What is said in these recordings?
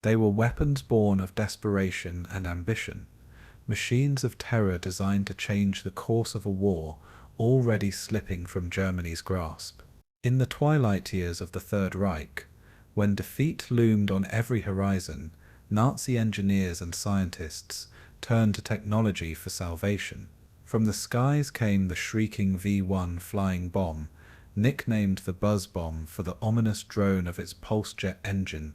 They were weapons born of desperation and ambition, machines of terror designed to change the course of a war already slipping from Germany's grasp. In the twilight years of the Third Reich, when defeat loomed on every horizon, Nazi engineers and scientists turned to technology for salvation. From the skies came the shrieking V-1 flying bomb, nicknamed the Buzz Bomb for the ominous drone of its pulse-jet engine,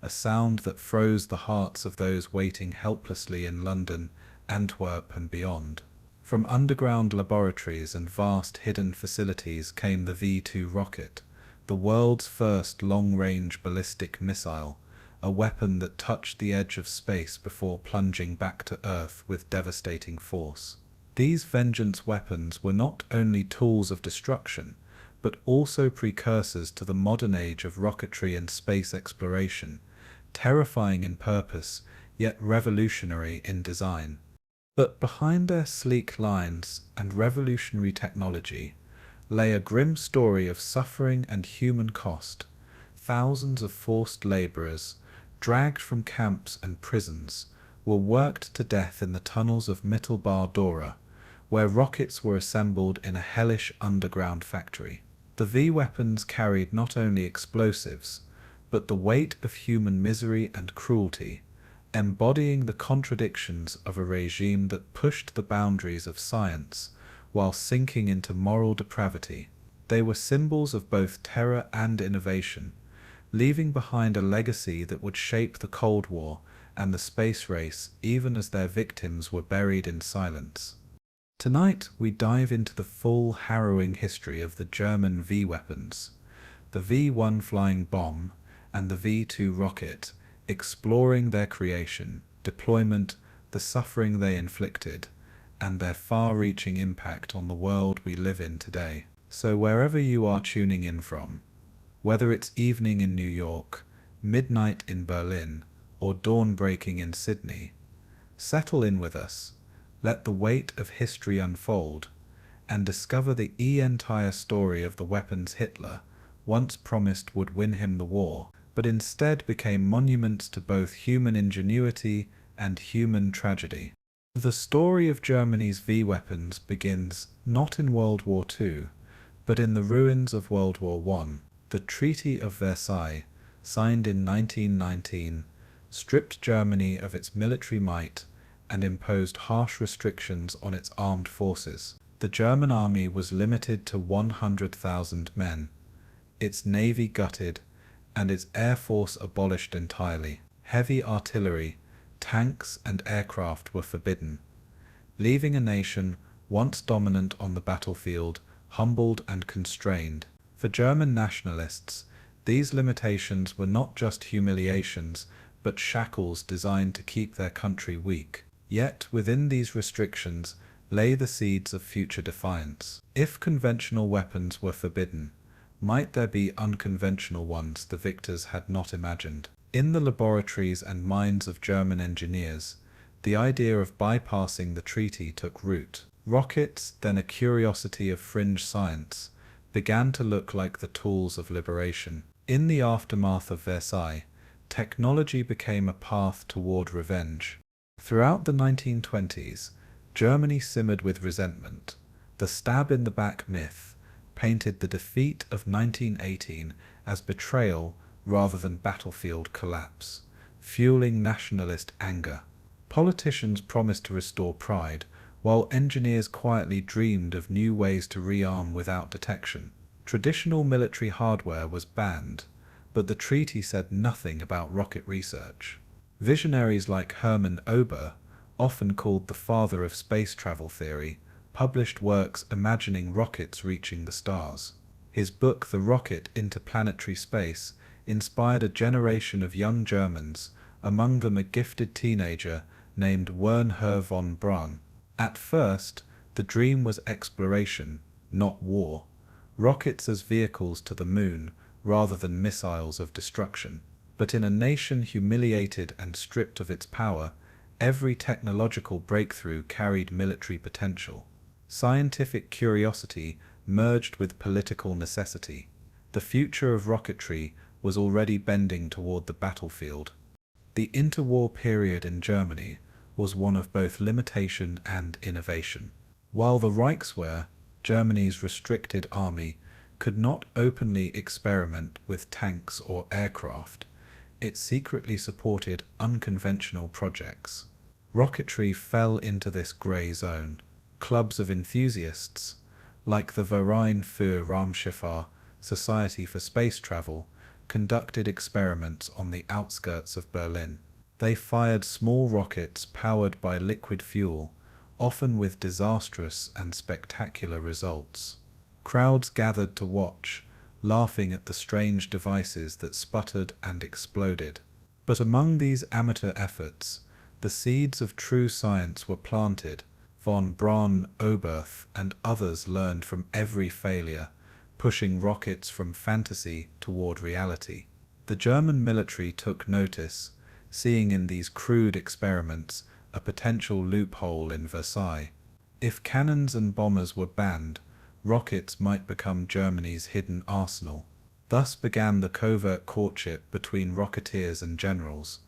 a sound that froze the hearts of those waiting helplessly in London, Antwerp and beyond. From underground laboratories and vast hidden facilities came the V-2 rocket, the world's first long-range ballistic missile, a weapon that touched the edge of space before plunging back to Earth with devastating force. These vengeance weapons were not only tools of destruction, but also precursors to the modern age of rocketry and space exploration, terrifying in purpose, yet revolutionary in design. But behind their sleek lines and revolutionary technology lay a grim story of suffering and human cost. Thousands of forced laborers, dragged from camps and prisons, were worked to death in the tunnels of Mittelwerk Dora, where rockets were assembled in a hellish underground factory. The V-weapons carried not only explosives, but the weight of human misery and cruelty, embodying the contradictions of a regime that pushed the boundaries of science while sinking into moral depravity. They were symbols of both terror and innovation, leaving behind a legacy that would shape the Cold War and the space race even as their victims were buried in silence. Tonight we dive into the full harrowing history of the German V-weapons, the V-1 flying bomb and the V-2 rocket, exploring their creation, deployment, the suffering they inflicted, and their far-reaching impact on the world we live in today. So wherever you are tuning in from, whether it's evening in New York, midnight in Berlin, or dawn breaking in Sydney, settle in with us. Let the weight of history unfold, and discover the entire story of the weapons Hitler once promised would win him the war, but instead became monuments to both human ingenuity and human tragedy. The story of Germany's V-weapons begins not in World War II, but in the ruins of World War I. The Treaty of Versailles, signed in 1919, stripped Germany of its military might and imposed harsh restrictions on its armed forces. The German army was limited to 100,000 men, its navy gutted, and its air force abolished entirely. Heavy artillery, tanks and aircraft were forbidden, leaving a nation once dominant on the battlefield humbled and constrained. For German nationalists, these limitations were not just humiliations, but shackles designed to keep their country weak. Yet within these restrictions lay the seeds of future defiance. If conventional weapons were forbidden, might there be unconventional ones the victors had not imagined? In the laboratories and minds of German engineers, the idea of bypassing the treaty took root. Rockets, then a curiosity of fringe science, began to look like the tools of liberation. In the aftermath of Versailles, technology became a path toward revenge. Throughout the 1920s, Germany simmered with resentment. The stab-in-the-back myth painted the defeat of 1918 as betrayal rather than battlefield collapse, fueling nationalist anger. Politicians promised to restore pride, while engineers quietly dreamed of new ways to rearm without detection. Traditional military hardware was banned, but the treaty said nothing about rocket research. Visionaries like Hermann Ober, often called the father of space travel theory, published works imagining rockets reaching the stars. His book The Rocket into Planetary Space inspired a generation of young Germans, among them a gifted teenager named Wernher von Braun. At first, the dream was exploration, not war, rockets as vehicles to the moon rather than missiles of destruction. But in a nation humiliated and stripped of its power, every technological breakthrough carried military potential. Scientific curiosity merged with political necessity. The future of rocketry was already bending toward the battlefield. The interwar period in Germany was one of both limitation and innovation. While the Reichswehr, Germany's restricted army, could not openly experiment with tanks or aircraft, it secretly supported unconventional projects. Rocketry fell into this grey zone. Clubs of enthusiasts, like the Verein für Raumschifffahrt, Society for Space Travel, conducted experiments on the outskirts of Berlin. They fired small rockets powered by liquid fuel, often with disastrous and spectacular results. Crowds gathered to watch, laughing at the strange devices that sputtered and exploded. But among these amateur efforts, the seeds of true science were planted. Von Braun, Oberth, and others learned from every failure, pushing rockets from fantasy toward reality. The German military took notice, seeing in these crude experiments a potential loophole in Versailles. If cannons and bombers were banned, rockets might become Germany's hidden arsenal. Thus began the covert courtship between rocketeers and generals.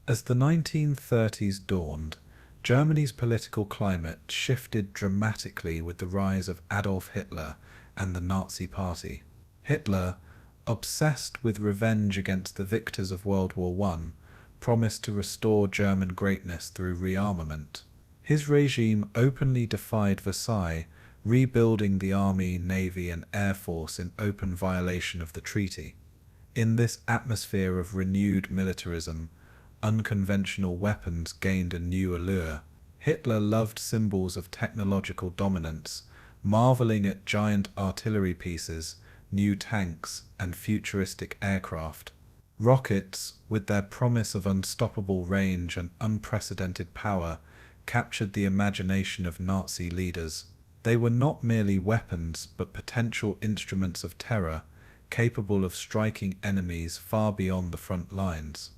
As the 1930s dawned, Germany's political climate shifted dramatically with the rise of Adolf Hitler and the Nazi Party. Hitler, obsessed with revenge against the victors of World War I, promised to restore German greatness through rearmament. His regime openly defied Versailles, rebuilding the army, navy, and air force in open violation of the treaty. In this atmosphere of renewed militarism, unconventional weapons gained a new allure. Hitler loved symbols of technological dominance, marveling at giant artillery pieces, new tanks, and futuristic aircraft. Rockets, with their promise of unstoppable range and unprecedented power, captured the imagination of Nazi leaders. They were not merely weapons, but potential instruments of terror, capable of striking enemies far beyond the front lines.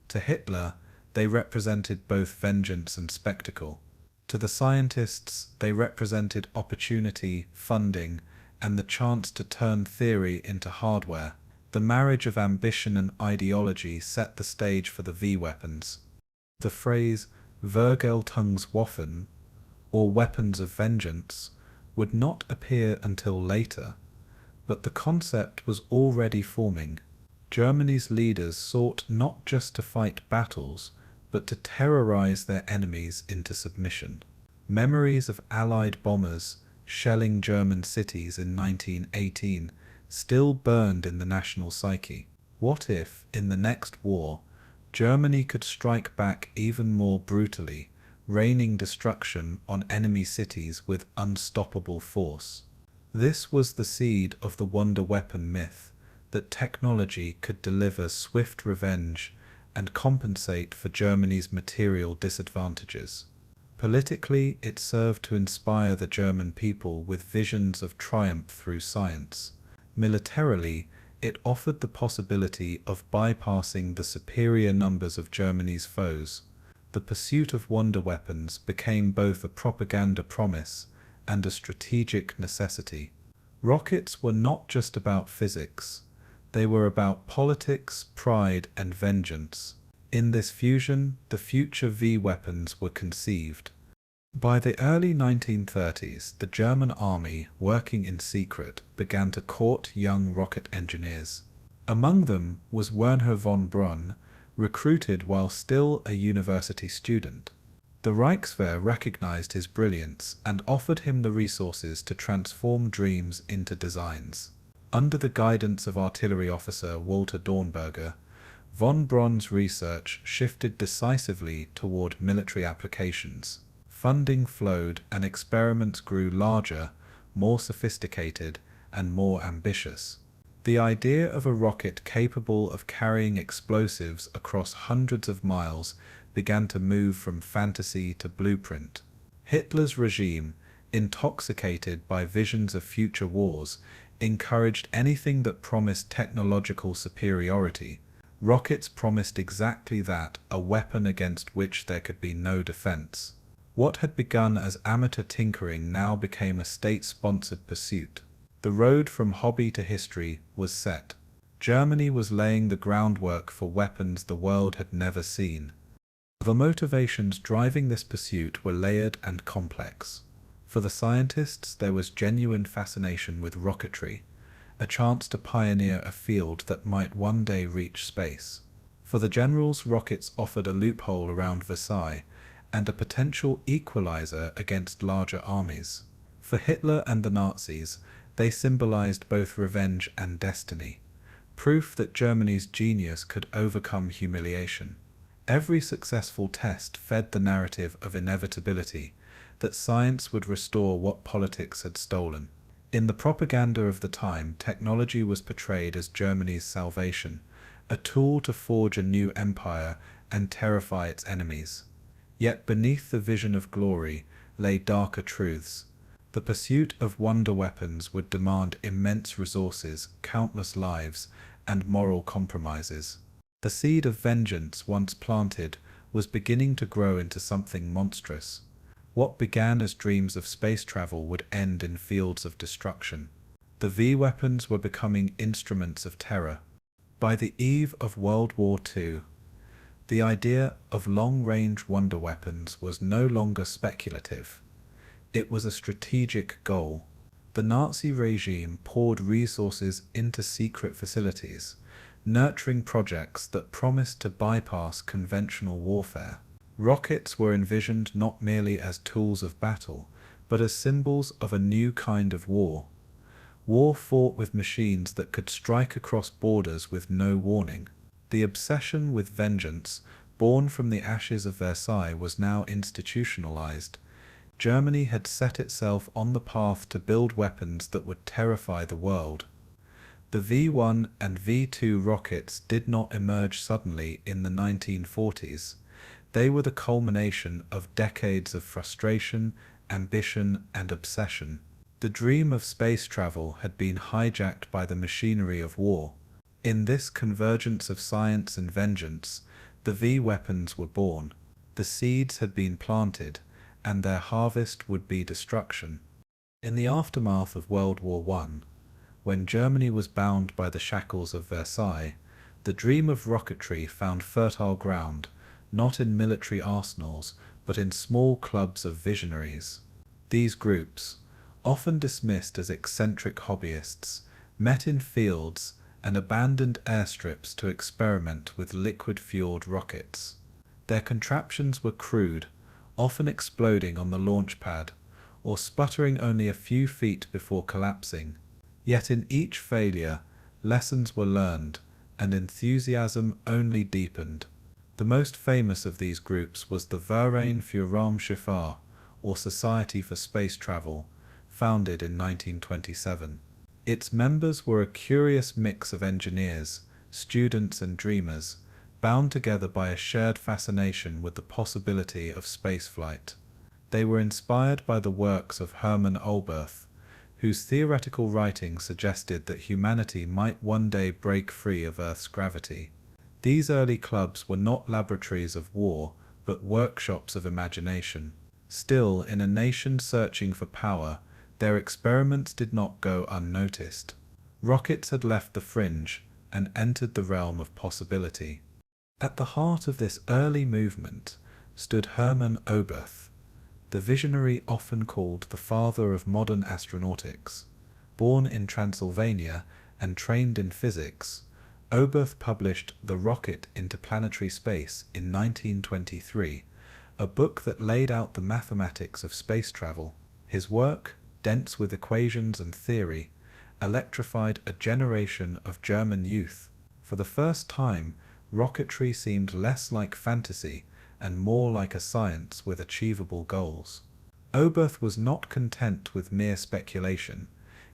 To Hitler, they represented both vengeance and spectacle. To the scientists, they represented opportunity, funding, and the chance to turn theory into hardware. The marriage of ambition and ideology set the stage for the V-weapons. The phrase Vergeltungswaffen, or weapons of vengeance, would not appear until later, but the concept was already forming. Germany's leaders sought not just to fight battles, but to terrorize their enemies into submission. Memories of Allied bombers shelling German cities in 1918 still burned in the national psyche. What if, in the next war, Germany could strike back even more brutally, raining destruction on enemy cities with unstoppable force? This was the seed of the wonder weapon myth, that technology could deliver swift revenge and compensate for Germany's material disadvantages. Politically, it served to inspire the German people with visions of triumph through science. Militarily, it offered the possibility of bypassing the superior numbers of Germany's foes. The pursuit of wonder weapons became both a propaganda promise and a strategic necessity. Rockets were not just about physics. They were about politics, pride, and vengeance. In this fusion, the future V-weapons were conceived. By the early 1930s, the German army, working in secret, began to court young rocket engineers. Among them was Wernher von Braun, recruited while still a university student. The Reichswehr recognized his brilliance and offered him the resources to transform dreams into designs. Under the guidance of artillery officer Walter Dornberger, von Braun's research shifted decisively toward military applications. Funding flowed and experiments grew larger, more sophisticated, and more ambitious. The idea of a rocket capable of carrying explosives across hundreds of miles began to move from fantasy to blueprint. Hitler's regime, intoxicated by visions of future wars, encouraged anything that promised technological superiority. Rockets promised exactly that, a weapon against which there could be no defense. What had begun as amateur tinkering now became a state-sponsored pursuit. The road from hobby to history was set. Germany was laying the groundwork for weapons the world had never seen. The motivations driving this pursuit were layered and complex. For the scientists, there was genuine fascination with rocketry, a chance to pioneer a field that might one day reach space. For the generals, rockets offered a loophole around Versailles and a potential equalizer against larger armies. For Hitler and the Nazis, they symbolized both revenge and destiny, proof that Germany's genius could overcome humiliation. Every successful test fed the narrative of inevitability, that science would restore what politics had stolen. In the propaganda of the time, technology was portrayed as Germany's salvation, a tool to forge a new empire and terrify its enemies. Yet beneath the vision of glory lay darker truths. The pursuit of wonder weapons would demand immense resources, countless lives, and moral compromises. The seed of vengeance, once planted, was beginning to grow into something monstrous. What began as dreams of space travel would end in fields of destruction. The V-weapons were becoming instruments of terror. By the eve of World War II, the idea of long-range wonder weapons was no longer speculative. It was a strategic goal. The Nazi regime poured resources into secret facilities, nurturing projects that promised to bypass conventional warfare. Rockets were envisioned not merely as tools of battle, but as symbols of a new kind of war. War fought with machines that could strike across borders with no warning. The obsession with vengeance, born from the ashes of Versailles, was now institutionalized. Germany had set itself on the path to build weapons that would terrify the world. The V-1 and V-2 rockets did not emerge suddenly in the 1940s. They were the culmination of decades of frustration, ambition, and obsession. The dream of space travel had been hijacked by the machinery of war. In this convergence of science and vengeance, the V-weapons were born. The seeds had been planted, and their harvest would be destruction. In the aftermath of World War I, when Germany was bound by the shackles of Versailles, the dream of rocketry found fertile ground, not in military arsenals, but in small clubs of visionaries. These groups, often dismissed as eccentric hobbyists, met in fields and abandoned airstrips to experiment with liquid-fueled rockets. Their contraptions were crude, often exploding on the launch pad, or sputtering only a few feet before collapsing. Yet in each failure, lessons were learned, and enthusiasm only deepened. The most famous of these groups was the Verein für Raumschifffahrt, or Society for Space Travel, founded in 1927. Its members were a curious mix of engineers, students and dreamers, bound together by a shared fascination with the possibility of spaceflight. They were inspired by the works of Hermann Oberth, whose theoretical writing suggested that humanity might one day break free of Earth's gravity. These early clubs were not laboratories of war, but workshops of imagination. Still, in a nation searching for power, their experiments did not go unnoticed. Rockets had left the fringe and entered the realm of possibility. At the heart of this early movement stood Hermann Oberth, the visionary often called the father of modern astronautics. Born in Transylvania and trained in physics, Oberth published The Rocket into Planetary Space in 1923, a book that laid out the mathematics of space travel. His work, dense with equations and theory, electrified a generation of German youth. For the first time, rocketry seemed less like fantasy and more like a science with achievable goals. Oberth was not content with mere speculation.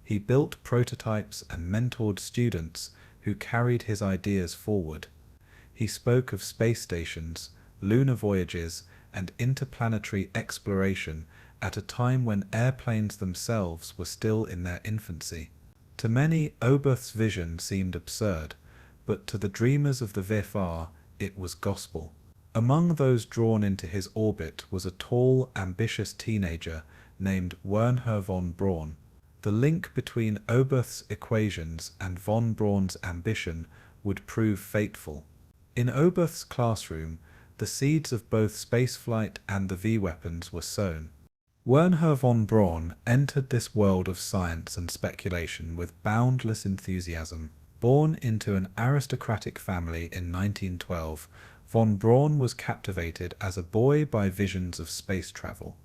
He built prototypes and mentored students who carried his ideas forward. He spoke of space stations, lunar voyages, and interplanetary exploration at a time when airplanes themselves were still in their infancy. To many, Oberth's vision seemed absurd, but to the dreamers of the VFR, it was gospel. Among those drawn into his orbit was a tall, ambitious teenager named Wernher von Braun. The link between Oberth's equations and von Braun's ambition would prove fateful. In Oberth's classroom, the seeds of both spaceflight and the V-weapons were sown. Wernher von Braun entered this world of science and speculation with boundless enthusiasm. Born into an aristocratic family in 1912, von Braun was captivated as a boy by visions of space travel.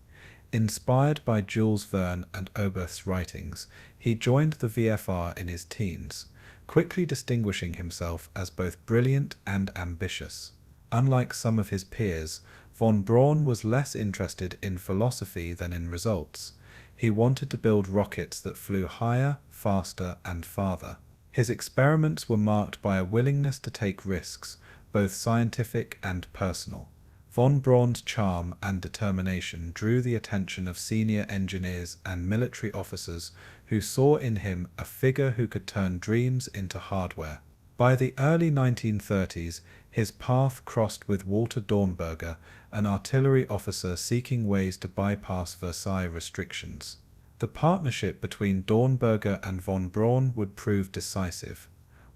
Inspired by Jules Verne and Oberth's writings, he joined the VFR in his teens, quickly distinguishing himself as both brilliant and ambitious. Unlike some of his peers, von Braun was less interested in philosophy than in results. He wanted to build rockets that flew higher, faster, and farther. His experiments were marked by a willingness to take risks, both scientific and personal. Von Braun's charm and determination drew the attention of senior engineers and military officers who saw in him a figure who could turn dreams into hardware. By the early 1930s, his path crossed with Walter Dornberger, an artillery officer seeking ways to bypass Versailles restrictions. The partnership between Dornberger and von Braun would prove decisive.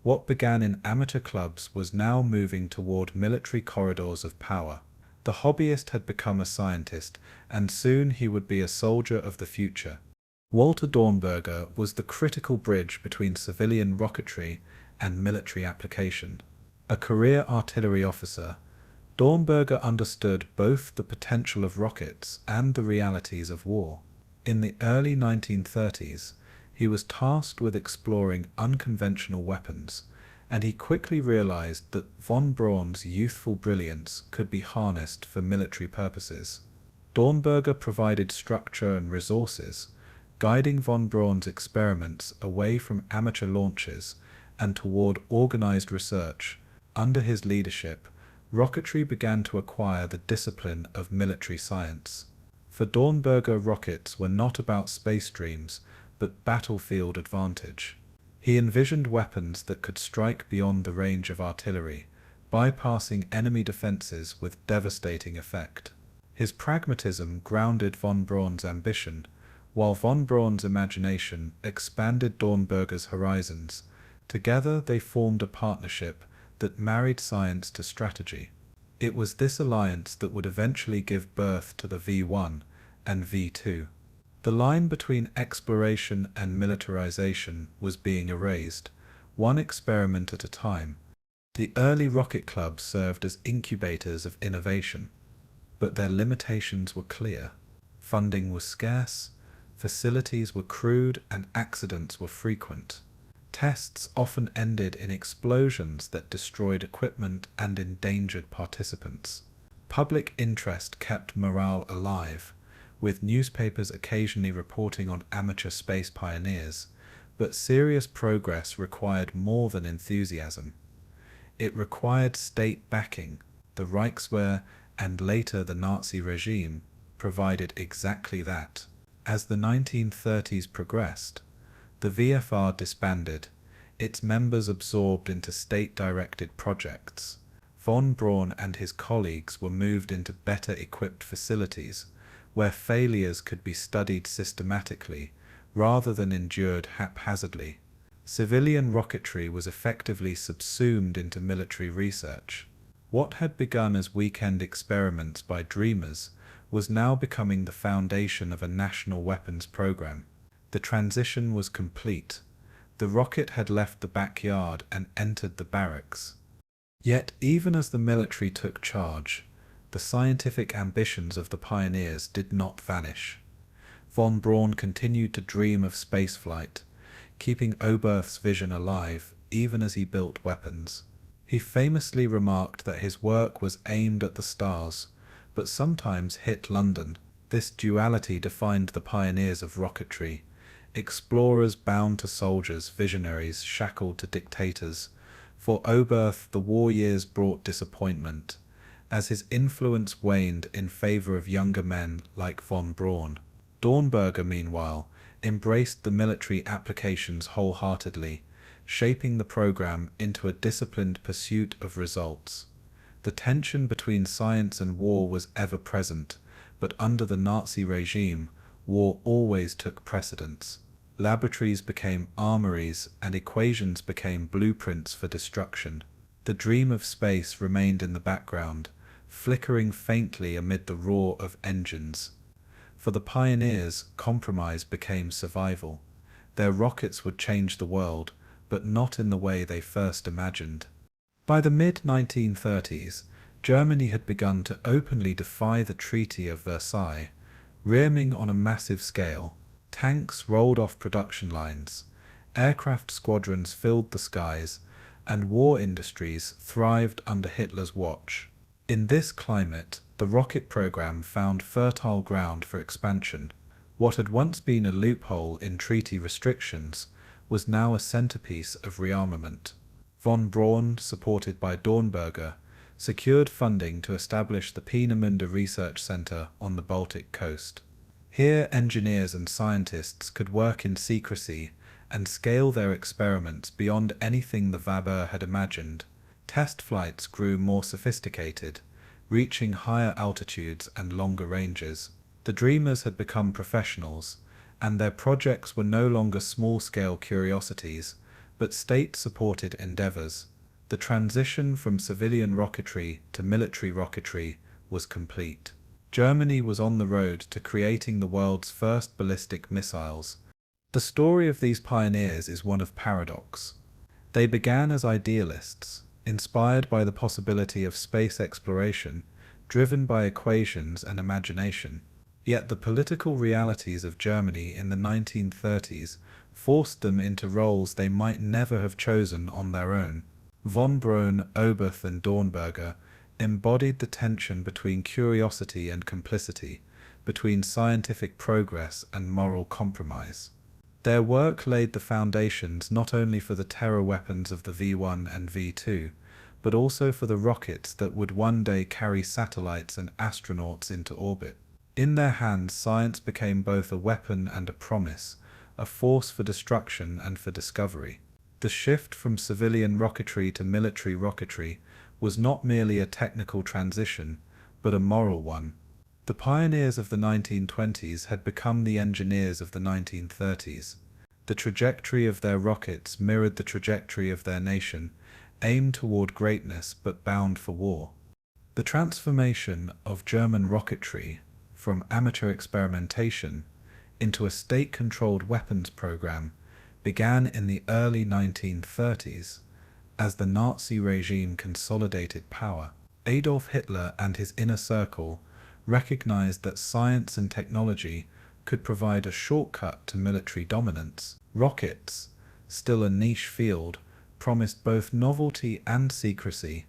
What began in amateur clubs was now moving toward military corridors of power. The hobbyist had become a scientist, and soon he would be a soldier of the future. Walter Dornberger was the critical bridge between civilian rocketry and military application. A career artillery officer, Dornberger understood both the potential of rockets and the realities of war. In the early 1930s, he was tasked with exploring unconventional weapons, and he quickly realized that von Braun's youthful brilliance could be harnessed for military purposes. Dornberger provided structure and resources, guiding von Braun's experiments away from amateur launches and toward organized research. Under his leadership, rocketry began to acquire the discipline of military science. For Dornberger, rockets were not about space dreams, but battlefield advantage. He envisioned weapons that could strike beyond the range of artillery, bypassing enemy defenses with devastating effect. His pragmatism grounded von Braun's ambition, while von Braun's imagination expanded Dornberger's horizons. Together they formed a partnership that married science to strategy. It was this alliance that would eventually give birth to the V1 and V2. The line between exploration and militarization was being erased, one experiment at a time. The early rocket clubs served as incubators of innovation, but their limitations were clear. Funding was scarce, facilities were crude, and accidents were frequent. Tests often ended in explosions that destroyed equipment and endangered participants. Public interest kept morale alive, with newspapers occasionally reporting on amateur space pioneers, but serious progress required more than enthusiasm. It required state backing. The Reichswehr and later the Nazi regime provided exactly that. As the 1930s progressed, the VFR disbanded, its members absorbed into state-directed projects. Von Braun and his colleagues were moved into better-equipped facilities, where failures could be studied systematically rather than endured haphazardly. Civilian rocketry was effectively subsumed into military research. What had begun as weekend experiments by dreamers was now becoming the foundation of a national weapons program. The transition was complete. The rocket had left the backyard and entered the barracks. Yet even as the military took charge, the scientific ambitions of the pioneers did not vanish. Von Braun continued to dream of spaceflight, keeping Oberth's vision alive even as he built weapons. He famously remarked that his work was aimed at the stars, but sometimes hit London. This duality defined the pioneers of rocketry, explorers bound to soldiers, visionaries shackled to dictators. For Oberth, the war years brought disappointment, as his influence waned in favor of younger men like von Braun. Dornberger, meanwhile, embraced the military applications wholeheartedly, shaping the program into a disciplined pursuit of results. The tension between science and war was ever present, but under the Nazi regime, war always took precedence. Laboratories became armories, and equations became blueprints for destruction. The dream of space remained in the background, flickering faintly amid the roar of engines. For the pioneers, compromise became survival. Their rockets would change the world, but not in the way they first imagined. By the mid-1930s, Germany had begun to openly defy the Treaty of Versailles, rearming on a massive scale. Tanks rolled off production lines, aircraft squadrons filled the skies, and war industries thrived under Hitler's watch. In this climate, the rocket program found fertile ground for expansion. What had once been a loophole in treaty restrictions was now a centerpiece of rearmament. Von Braun, supported by Dornberger, secured funding to establish the Peenemünde Research Center on the Baltic coast. Here, engineers and scientists could work in secrecy and scale their experiments beyond anything the Weber had imagined. Test flights grew more sophisticated, reaching higher altitudes and longer ranges. The dreamers had become professionals, and their projects were no longer small-scale curiosities, but state-supported endeavors. The transition from civilian rocketry to military rocketry was complete. Germany was on the road to creating the world's first ballistic missiles. The story of these pioneers is one of paradox. They began as idealists, inspired by the possibility of space exploration, driven by equations and imagination. Yet the political realities of Germany in the 1930s forced them into roles they might never have chosen on their own. Von Braun, Oberth, and Dornberger embodied the tension between curiosity and complicity, between scientific progress and moral compromise. Their work laid the foundations not only for the terror weapons of the V1 and V2, but also for the rockets that would one day carry satellites and astronauts into orbit. In their hands, science became both a weapon and a promise, a force for destruction and for discovery. The shift from civilian rocketry to military rocketry was not merely a technical transition, but a moral one. The pioneers of the 1920s had become the engineers of the 1930s. The trajectory of their rockets mirrored the trajectory of their nation, aimed toward greatness but bound for war. The transformation of German rocketry from amateur experimentation into a state-controlled weapons program began in the early 1930s as the Nazi regime consolidated power. Adolf Hitler and his inner circle recognized that science and technology could provide a shortcut to military dominance. Rockets, still a niche field, promised both novelty and secrecy,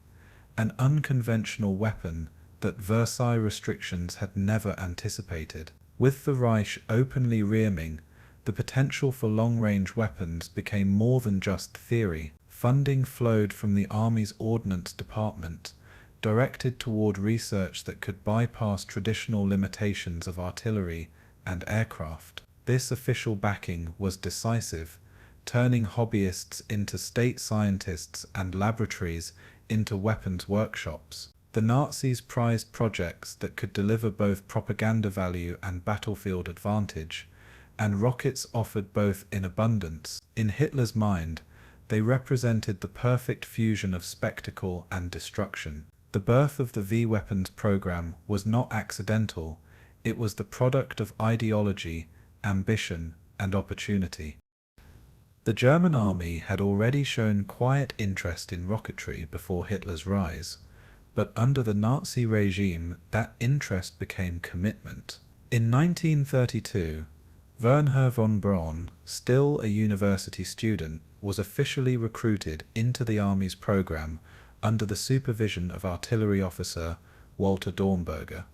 an unconventional weapon that Versailles restrictions had never anticipated. With the Reich openly rearming, the potential for long-range weapons became more than just theory. Funding flowed from the Army's Ordnance Department, directed toward research that could bypass traditional limitations of artillery and aircraft. This official backing was decisive, turning hobbyists into state scientists and laboratories into weapons workshops. The Nazis prized projects that could deliver both propaganda value and battlefield advantage, and rockets offered both in abundance. In Hitler's mind, they represented the perfect fusion of spectacle and destruction. The birth of the V-weapons program was not accidental, it was the product of ideology, ambition, and opportunity. The German army had already shown quiet interest in rocketry before Hitler's rise, but under the Nazi regime that interest became commitment. In 1932, Wernher von Braun, still a university student, was officially recruited into the Army's program under the supervision of artillery officer Walter Dornberger.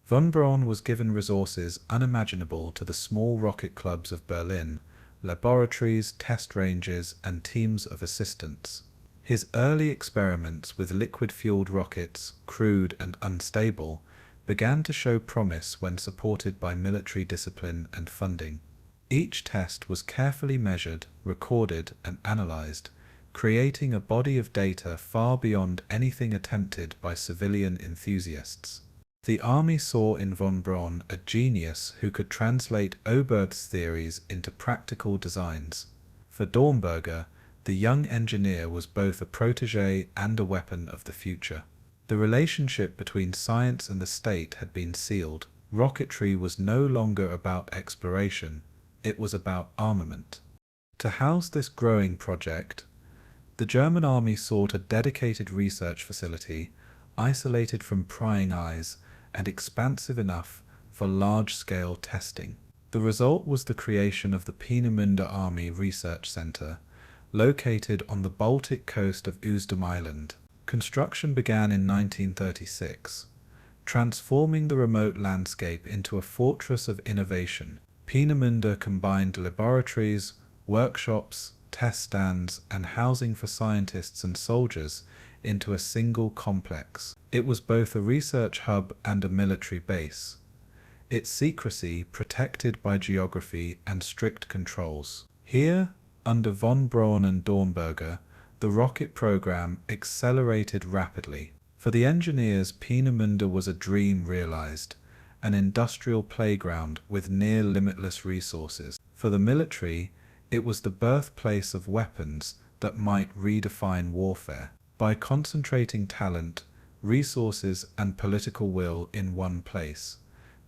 Von Braun was given resources unimaginable to the small rocket clubs of Berlin, laboratories, test ranges, and teams of assistants. His early experiments with liquid-fueled rockets, crude and unstable, began to show promise when supported by military discipline and funding. Each test was carefully measured, recorded, and analyzed, creating a body of data far beyond anything attempted by civilian enthusiasts. The army saw in von Braun a genius who could translate Oberth's theories into practical designs. For Dornberger, the young engineer was both a protege and a weapon of the future. The relationship between science and the state had been sealed. Rocketry was no longer about exploration, it was about armament. To house this growing project, the German army sought a dedicated research facility, isolated from prying eyes and expansive enough for large-scale testing. The result was the creation of the Peenemünde Army Research Center, located on the Baltic coast of Usedom Island. Construction began in 1936, transforming the remote landscape into a fortress of innovation. Peenemünde combined laboratories, workshops, test stands, and housing for scientists and soldiers into a single complex. It was both a research hub and a military base, its secrecy protected by geography and strict controls. Here, under von Braun and Dornberger, the rocket program accelerated rapidly. For the engineers, Peenemünde was a dream realized, an industrial playground with near limitless resources. For the military, it was the birthplace of weapons that might redefine warfare. By concentrating talent, resources, and political will in one place,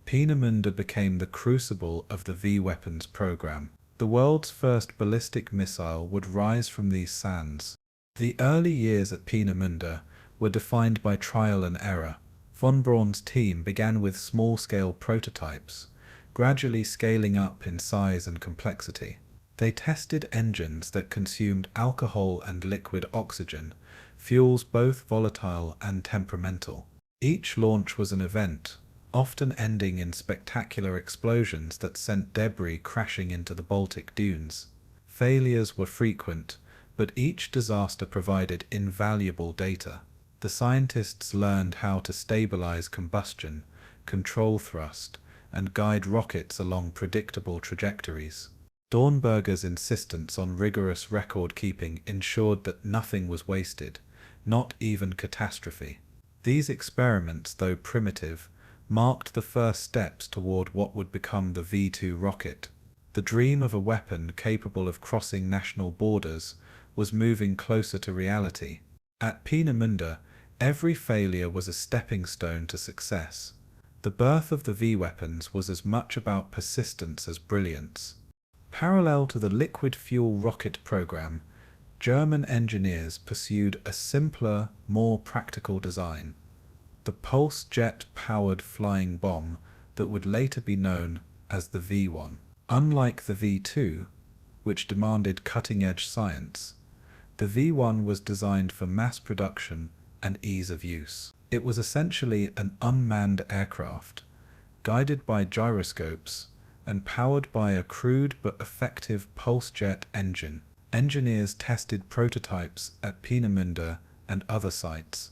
Peenemünde became the crucible of the V-weapons program. The world's first ballistic missile would rise from these sands. The early years at Peenemünde were defined by trial and error. Von Braun's team began with small-scale prototypes, gradually scaling up in size and complexity. They tested engines that consumed alcohol and liquid oxygen, fuels both volatile and temperamental. Each launch was an event, often ending in spectacular explosions that sent debris crashing into the Baltic dunes. Failures were frequent, but each disaster provided invaluable data. The scientists learned how to stabilize combustion, control thrust, and guide rockets along predictable trajectories. Dornberger's insistence on rigorous record-keeping ensured that nothing was wasted, not even catastrophe. These experiments, though primitive, marked the first steps toward what would become the V2 rocket. The dream of a weapon capable of crossing national borders was moving closer to reality. At Peenemünde, every failure was a stepping stone to success. The birth of the V-weapons was as much about persistence as brilliance. Parallel to the liquid fuel rocket program, German engineers pursued a simpler, more practical design. The pulse jet-powered flying bomb that would later be known as the V1. Unlike the V2, which demanded cutting-edge science, the V1 was designed for mass production and ease of use. It was essentially an unmanned aircraft, guided by gyroscopes and powered by a crude but effective pulse jet engine. Engineers tested prototypes at Peenemünde and other sites,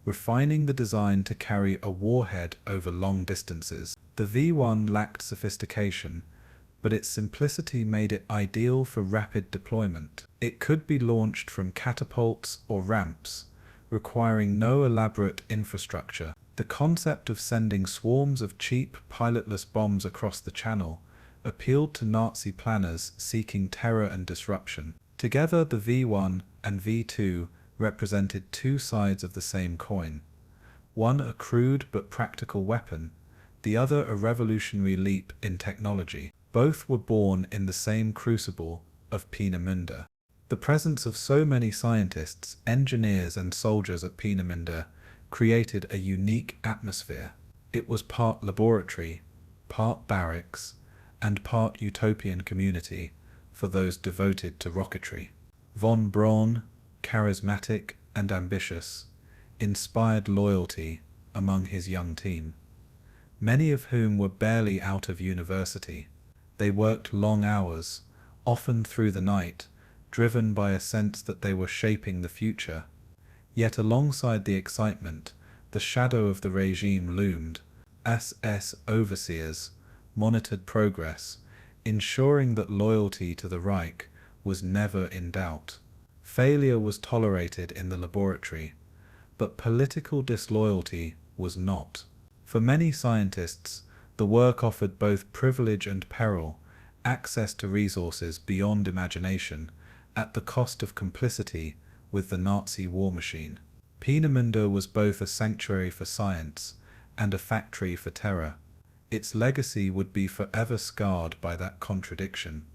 refining the design to carry a warhead over long distances. The V1 lacked sophistication, but its simplicity made it ideal for rapid deployment. It could be launched from catapults or ramps, requiring no elaborate infrastructure. The concept of sending swarms of cheap, pilotless bombs across the channel appealed to Nazi planners seeking terror and disruption. Together, the V1 and V2 represented two sides of the same coin. One a crude but practical weapon, the other a revolutionary leap in technology. Both were born in the same crucible of Peenemünde. The presence of so many scientists, engineers, and soldiers at Peenemünde created a unique atmosphere. It was part laboratory, part barracks, and part utopian community for those devoted to rocketry. Von Braun, charismatic and ambitious, inspired loyalty among his young team, many of whom were barely out of university. They worked long hours, often through the night, driven by a sense that they were shaping the future. Yet alongside the excitement, the shadow of the regime loomed. SS overseers monitored progress, ensuring that loyalty to the Reich was never in doubt. Failure was tolerated in the laboratory, but political disloyalty was not. For many scientists, the work offered both privilege and peril, access to resources beyond imagination, at the cost of complicity with the Nazi war machine. Peenemünde was both a sanctuary for science and a factory for terror. Its legacy would be forever scarred by that contradiction.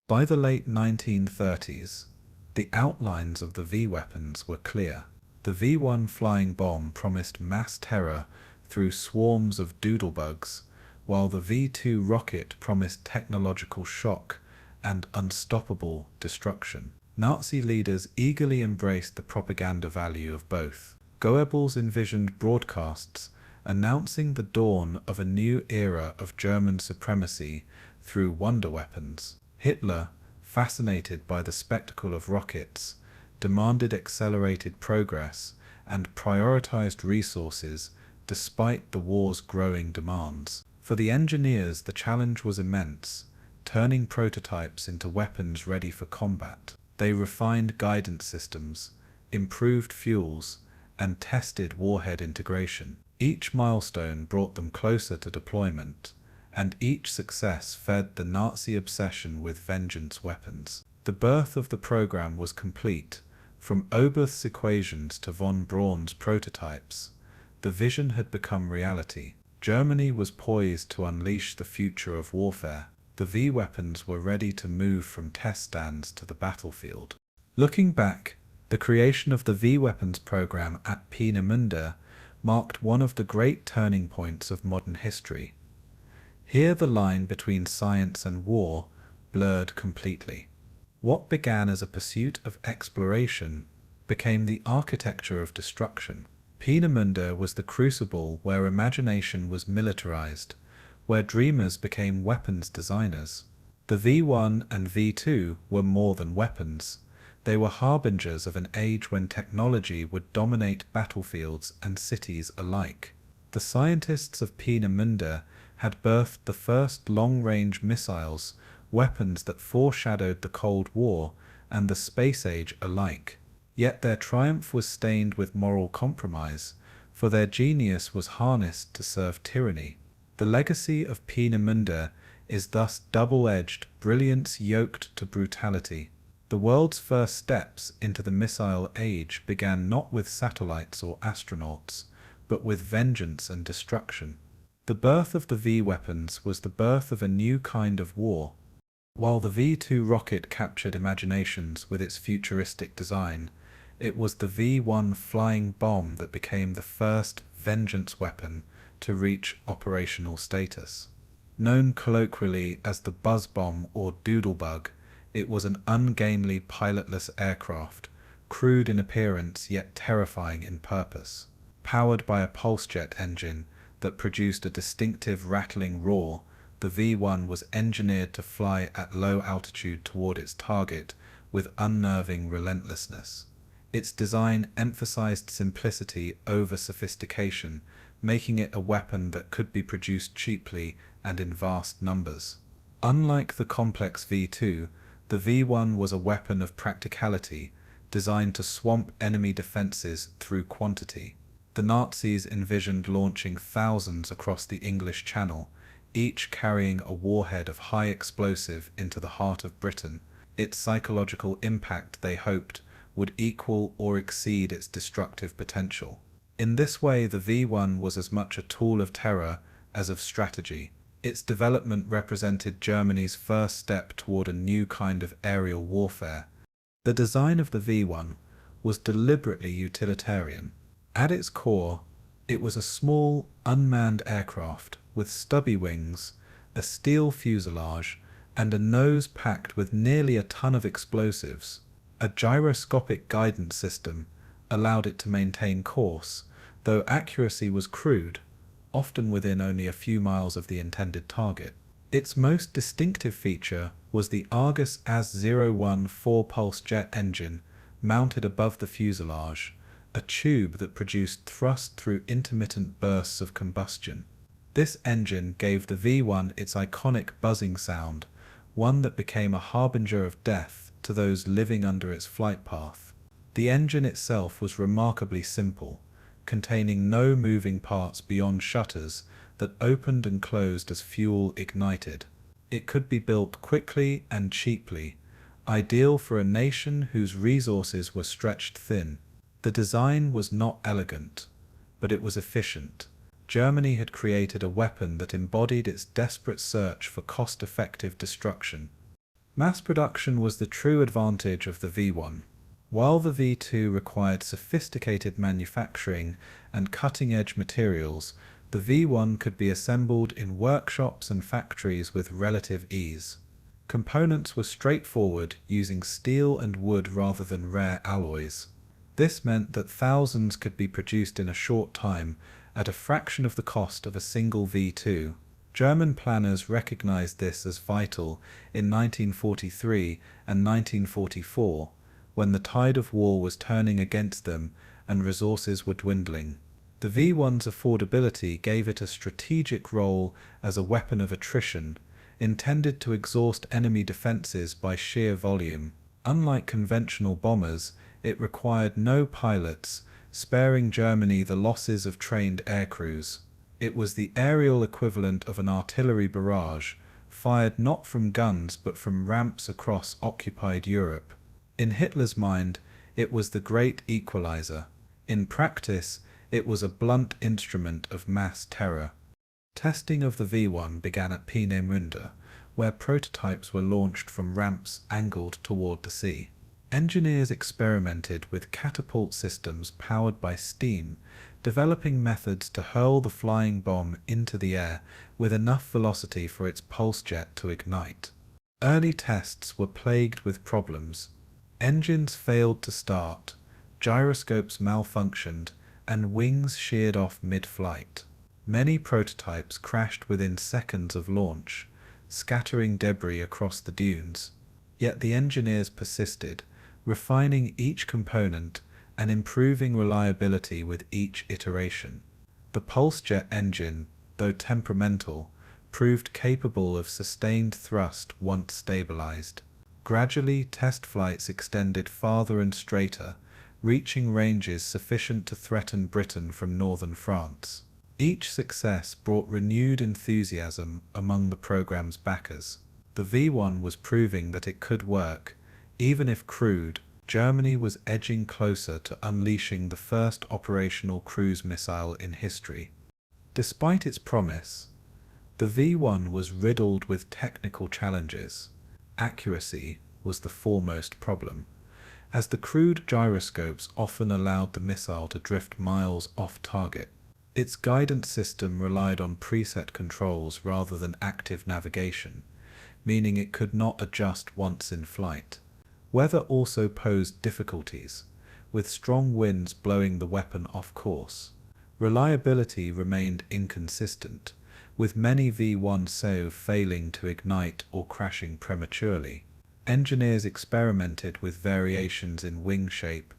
By the late 1930s, the outlines of the V-weapons were clear. The V-1 flying bomb promised mass terror through swarms of doodlebugs, while the V-2 rocket promised technological shock and unstoppable destruction. Nazi leaders eagerly embraced the propaganda value of both. Goebbels envisioned broadcasts announcing the dawn of a new era of German supremacy through wonder weapons. Hitler, fascinated by the spectacle of rockets, demanded accelerated progress and prioritized resources despite the war's growing demands. For the engineers, the challenge was immense, turning prototypes into weapons ready for combat. They refined guidance systems, improved fuels, and tested warhead integration. Each milestone brought them closer to deployment, and each success fed the Nazi obsession with vengeance weapons. The birth of the program was complete. From Oberth's equations to von Braun's prototypes, the vision had become reality. Germany was poised to unleash the future of warfare. The V-weapons were ready to move from test stands to the battlefield. Looking back, the creation of the V-weapons program at Peenemünde marked one of the great turning points of modern history. Here the line between science and war blurred completely. What began as a pursuit of exploration became the architecture of destruction. Peenemünde was the crucible where imagination was militarized, where dreamers became weapons designers. The V-1 and V-2 were more than weapons. They were harbingers of an age when technology would dominate battlefields and cities alike. The scientists of Peenemünde had birthed the first long-range missiles, weapons that foreshadowed the Cold War and the space age alike. Yet their triumph was stained with moral compromise, for their genius was harnessed to serve tyranny. The legacy of Peenemünde is thus double-edged, brilliance yoked to brutality. The world's first steps into the missile age began not with satellites or astronauts, but with vengeance and destruction. The birth of the V-weapons was the birth of a new kind of war. While the V-2 rocket captured imaginations with its futuristic design, it was the V-1 flying bomb that became the first vengeance weapon to reach operational status. Known colloquially as the buzz bomb or doodlebug, it was an ungainly pilotless aircraft, crude in appearance yet terrifying in purpose. Powered by a pulse jet engine that produced a distinctive rattling roar, the V-1 was engineered to fly at low altitude toward its target with unnerving relentlessness. Its design emphasized simplicity over sophistication, making it a weapon that could be produced cheaply and in vast numbers. Unlike the complex V-2, the V-1 was a weapon of practicality, designed to swamp enemy defenses through quantity. The Nazis envisioned launching thousands across the English Channel, each carrying a warhead of high explosive into the heart of Britain. Its psychological impact, they hoped, would equal or exceed its destructive potential. In this way, the V-1 was as much a tool of terror as of strategy. Its development represented Germany's first step toward a new kind of aerial warfare. The design of the V-1 was deliberately utilitarian. At its core, it was a small, unmanned aircraft with stubby wings, a steel fuselage, and a nose packed with nearly a ton of explosives. A gyroscopic guidance system allowed it to maintain course, though accuracy was crude, often within only a few miles of the intended target. Its most distinctive feature was the Argus AS-01 4-pulse jet engine mounted above the fuselage, a tube that produced thrust through intermittent bursts of combustion. This engine gave the V-1 its iconic buzzing sound, one that became a harbinger of death to those living under its flight path. The engine itself was remarkably simple, containing no moving parts beyond shutters that opened and closed as fuel ignited. It could be built quickly and cheaply, ideal for a nation whose resources were stretched thin. The design was not elegant, but it was efficient. Germany had created a weapon that embodied its desperate search for cost-effective destruction. Mass production was the true advantage of the V1. While the V2 required sophisticated manufacturing and cutting-edge materials, the V1 could be assembled in workshops and factories with relative ease. Components were straightforward, using steel and wood rather than rare alloys. This meant that thousands could be produced in a short time, at a fraction of the cost of a single V2. German planners recognized this as vital in 1943 and 1944, when the tide of war was turning against them and resources were dwindling. The V1's affordability gave it a strategic role as a weapon of attrition, intended to exhaust enemy defenses by sheer volume. Unlike conventional bombers, it required no pilots, sparing Germany the losses of trained aircrews. It was the aerial equivalent of an artillery barrage, fired not from guns but from ramps across occupied Europe. In Hitler's mind, it was the great equalizer. In practice, it was a blunt instrument of mass terror. Testing of the V1 began at Peenemünde, where prototypes were launched from ramps angled toward the sea. Engineers experimented with catapult systems powered by steam, developing methods to hurl the flying bomb into the air with enough velocity for its pulse jet to ignite. Early tests were plagued with problems. Engines failed to start, gyroscopes malfunctioned, and wings sheared off mid-flight. Many prototypes crashed within seconds of launch, scattering debris across the dunes. Yet the engineers persisted, refining each component and improving reliability with each iteration. The pulse jet engine, though temperamental, proved capable of sustained thrust once stabilized. Gradually, test flights extended farther and straighter, reaching ranges sufficient to threaten Britain from northern France. Each success brought renewed enthusiasm among the program's backers. The V1 was proving that it could work. Even if crude, Germany was edging closer to unleashing the first operational cruise missile in history. Despite its promise, the V1 was riddled with technical challenges. Accuracy was the foremost problem, as the crude gyroscopes often allowed the missile to drift miles off target. Its guidance system relied on preset controls rather than active navigation, meaning it could not adjust once in flight. Weather also posed difficulties, with strong winds blowing the weapon off course. Reliability remained inconsistent, with many V1SO failing to ignite or crashing prematurely. Engineers experimented with variations in wing shape,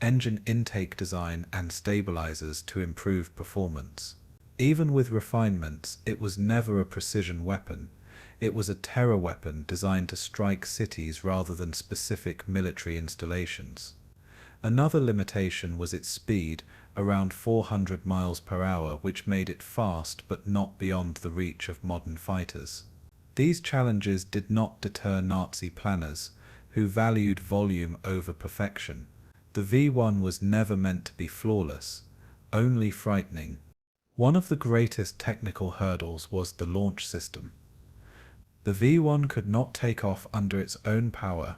engine intake design, and stabilizers to improve performance. Even with refinements, it was never a precision weapon. It was a terror weapon designed to strike cities rather than specific military installations. Another limitation was its speed, around 400 miles per hour, which made it fast but not beyond the reach of modern fighters. These challenges did not deter Nazi planners, who valued volume over perfection. The V1 was never meant to be flawless, only frightening. One of the greatest technical hurdles was the launch system. The V1 could not take off under its own power,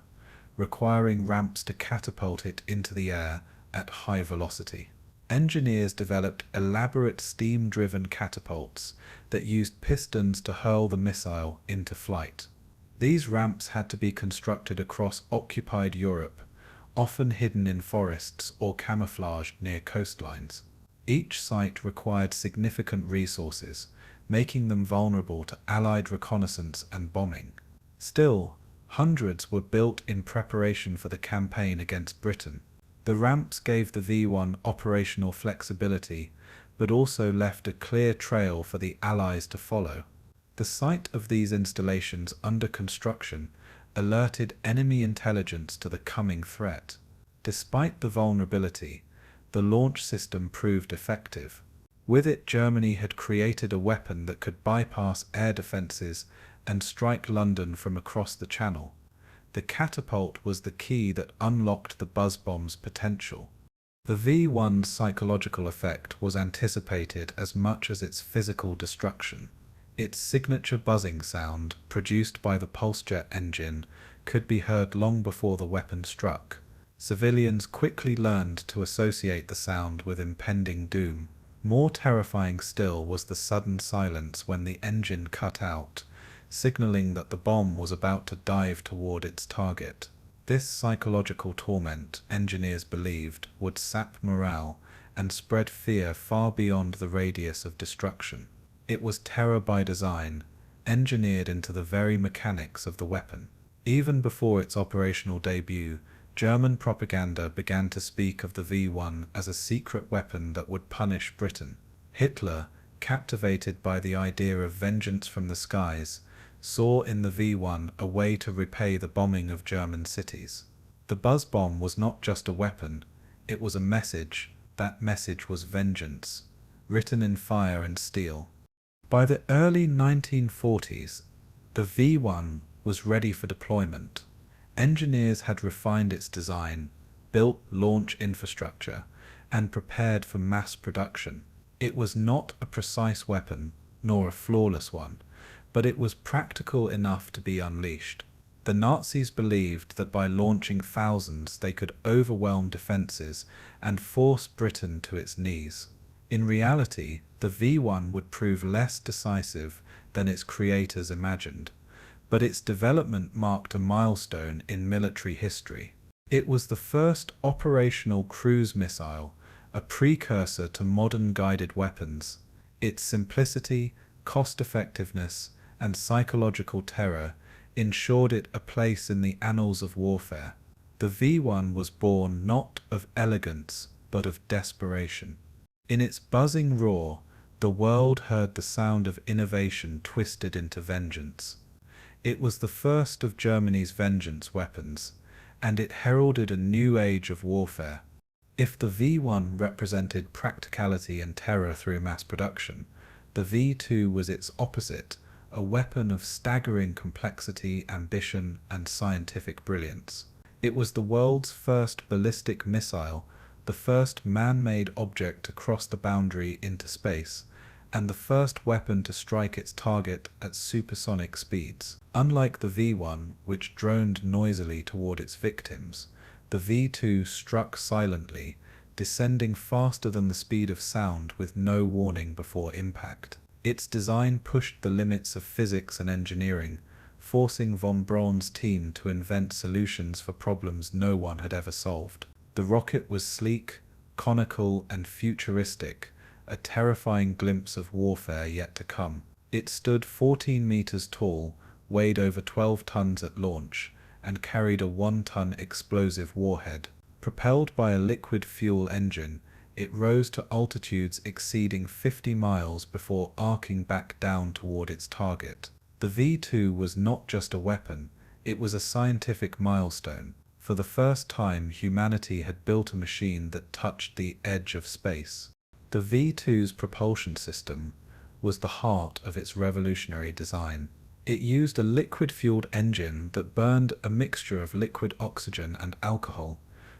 requiring ramps to catapult it into the air at high velocity. Engineers developed elaborate steam-driven catapults that used pistons to hurl the missile into flight. These ramps had to be constructed across occupied Europe, often hidden in forests or camouflaged near coastlines. Each site required significant resources, making them vulnerable to Allied reconnaissance and bombing. Still, hundreds were built in preparation for the campaign against Britain. The ramps gave the V1 operational flexibility, but also left a clear trail for the Allies to follow. The sight of these installations under construction alerted enemy intelligence to the coming threat. Despite the vulnerability, the launch system proved effective. With it, Germany had created a weapon that could bypass air defenses and strike London from across the Channel. The catapult was the key that unlocked the buzz bomb's potential. The V1's psychological effect was anticipated as much as its physical destruction. Its signature buzzing sound, produced by the pulse-jet engine, could be heard long before the weapon struck. Civilians quickly learned to associate the sound with impending doom. More terrifying still was the sudden silence when the engine cut out, signaling that the bomb was about to dive toward its target. This psychological torment, engineers believed, would sap morale and spread fear far beyond the radius of destruction. It was terror by design, engineered into the very mechanics of the weapon. Even before its operational debut, German propaganda began to speak of the V1 as a secret weapon that would punish Britain. Hitler, captivated by the idea of vengeance from the skies, saw in the V1 a way to repay the bombing of German cities. The buzz bomb was not just a weapon, it was a message. That message was vengeance, written in fire and steel. By the early 1940s, the V1 was ready for deployment. Engineers had refined its design, built launch infrastructure, and prepared for mass production. It was not a precise weapon, nor a flawless one, but it was practical enough to be unleashed. The Nazis believed that by launching thousands they could overwhelm defenses and force Britain to its knees. In reality, the V1 would prove less decisive than its creators imagined, but its development marked a milestone in military history. It was the first operational cruise missile, a precursor to modern guided weapons. Its simplicity, cost-effectiveness, and psychological terror ensured it a place in the annals of warfare. The V1 was born not of elegance, but of desperation. In its buzzing roar, the world heard the sound of innovation twisted into vengeance. It was the first of Germany's vengeance weapons, and it heralded a new age of warfare. If the V1 represented practicality and terror through mass production, the V2 was its opposite, a weapon of staggering complexity, ambition, and scientific brilliance. It was the world's first ballistic missile, the first man-made object to cross the boundary into space, and the first weapon to strike its target at supersonic speeds. Unlike the V1, which droned noisily toward its victims, the V2 struck silently, descending faster than the speed of sound with no warning before impact. Its design pushed the limits of physics and engineering, forcing von Braun's team to invent solutions for problems no one had ever solved. The rocket was sleek, conical, and futuristic, a terrifying glimpse of warfare yet to come. It stood 14 meters tall, weighed over 12 tons at launch, and carried a 1-ton explosive warhead. Propelled by a liquid fuel engine, it rose to altitudes exceeding 50 miles before arcing back down toward its target. The V2 was not just a weapon, it was a scientific milestone. For the first time, humanity had built a machine that touched the edge of space. The V2's propulsion system was the heart of its revolutionary design. It used a liquid-fueled engine that burned a mixture of liquid oxygen and alcohol,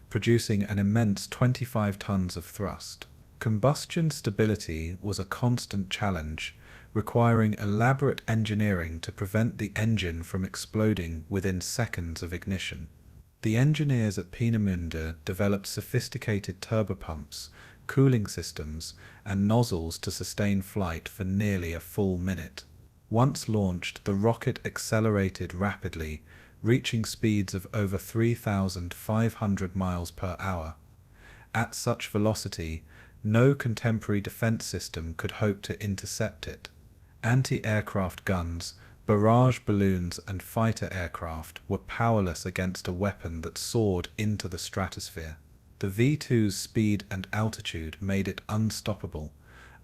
producing an immense 25 tons of thrust. Combustion stability was a constant challenge, requiring elaborate engineering to prevent the engine from exploding within seconds of ignition. The engineers at Peenemünde developed sophisticated turbopumps, cooling systems, and nozzles to sustain flight for nearly a full minute. Once launched, the rocket accelerated rapidly, reaching speeds of over 3,500 miles per hour. At such velocity, no contemporary defense system could hope to intercept it. Anti-aircraft guns, barrage balloons, and fighter aircraft were powerless against a weapon that soared into the stratosphere. The V2's speed and altitude made it unstoppable,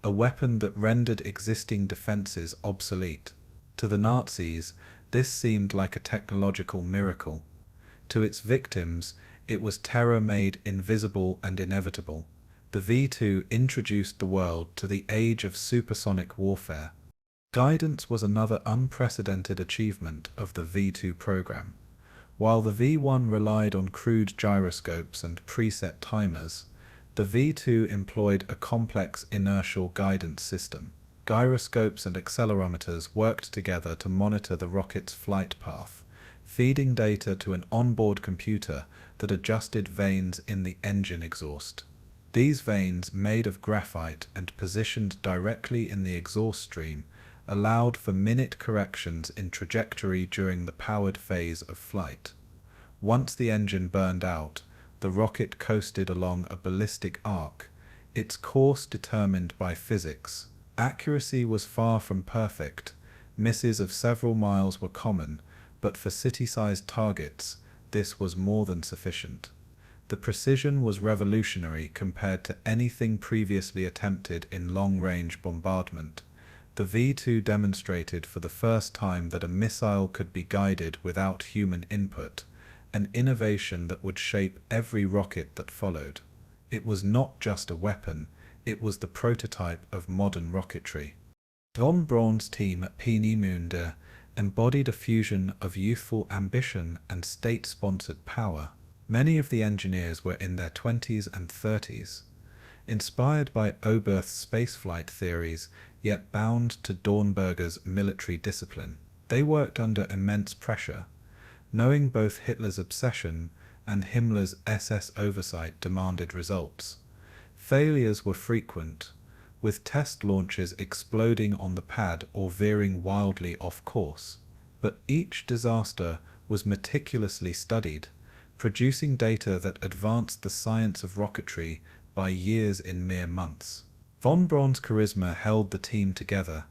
a weapon that rendered existing defenses obsolete. To the Nazis, this seemed like a technological miracle. To its victims, it was terror made invisible and inevitable. The V2 introduced the world to the age of supersonic warfare. Guidance was another unprecedented achievement of the V2 program. While the V1 relied on crude gyroscopes and preset timers, the V2 employed a complex inertial guidance system. Gyroscopes and accelerometers worked together to monitor the rocket's flight path, feeding data to an onboard computer that adjusted vanes in the engine exhaust. These vanes, made of graphite and positioned directly in the exhaust stream, allowed for minute corrections in trajectory during the powered phase of flight. Once the engine burned out, the rocket coasted along a ballistic arc, its course determined by physics. Accuracy was far from perfect. Misses of several miles were common, but for city-sized targets, this was more than sufficient. The precision was revolutionary compared to anything previously attempted in long-range bombardment. The V2 demonstrated for the first time that a missile could be guided without human input, an innovation that would shape every rocket that followed. It was not just a weapon, it was the prototype of modern rocketry. Von Braun's team at Peenemünde embodied a fusion of youthful ambition and state-sponsored power. Many of the engineers were in their 20s and 30s. Inspired by Oberth's spaceflight theories, yet bound to Dornberger's military discipline, they worked under immense pressure, knowing both Hitler's obsession and Himmler's SS oversight demanded results. Failures were frequent, with test launches exploding on the pad or veering wildly off course. But each disaster was meticulously studied, producing data that advanced the science of rocketry by years in mere months. Von Braun's charisma held the team together,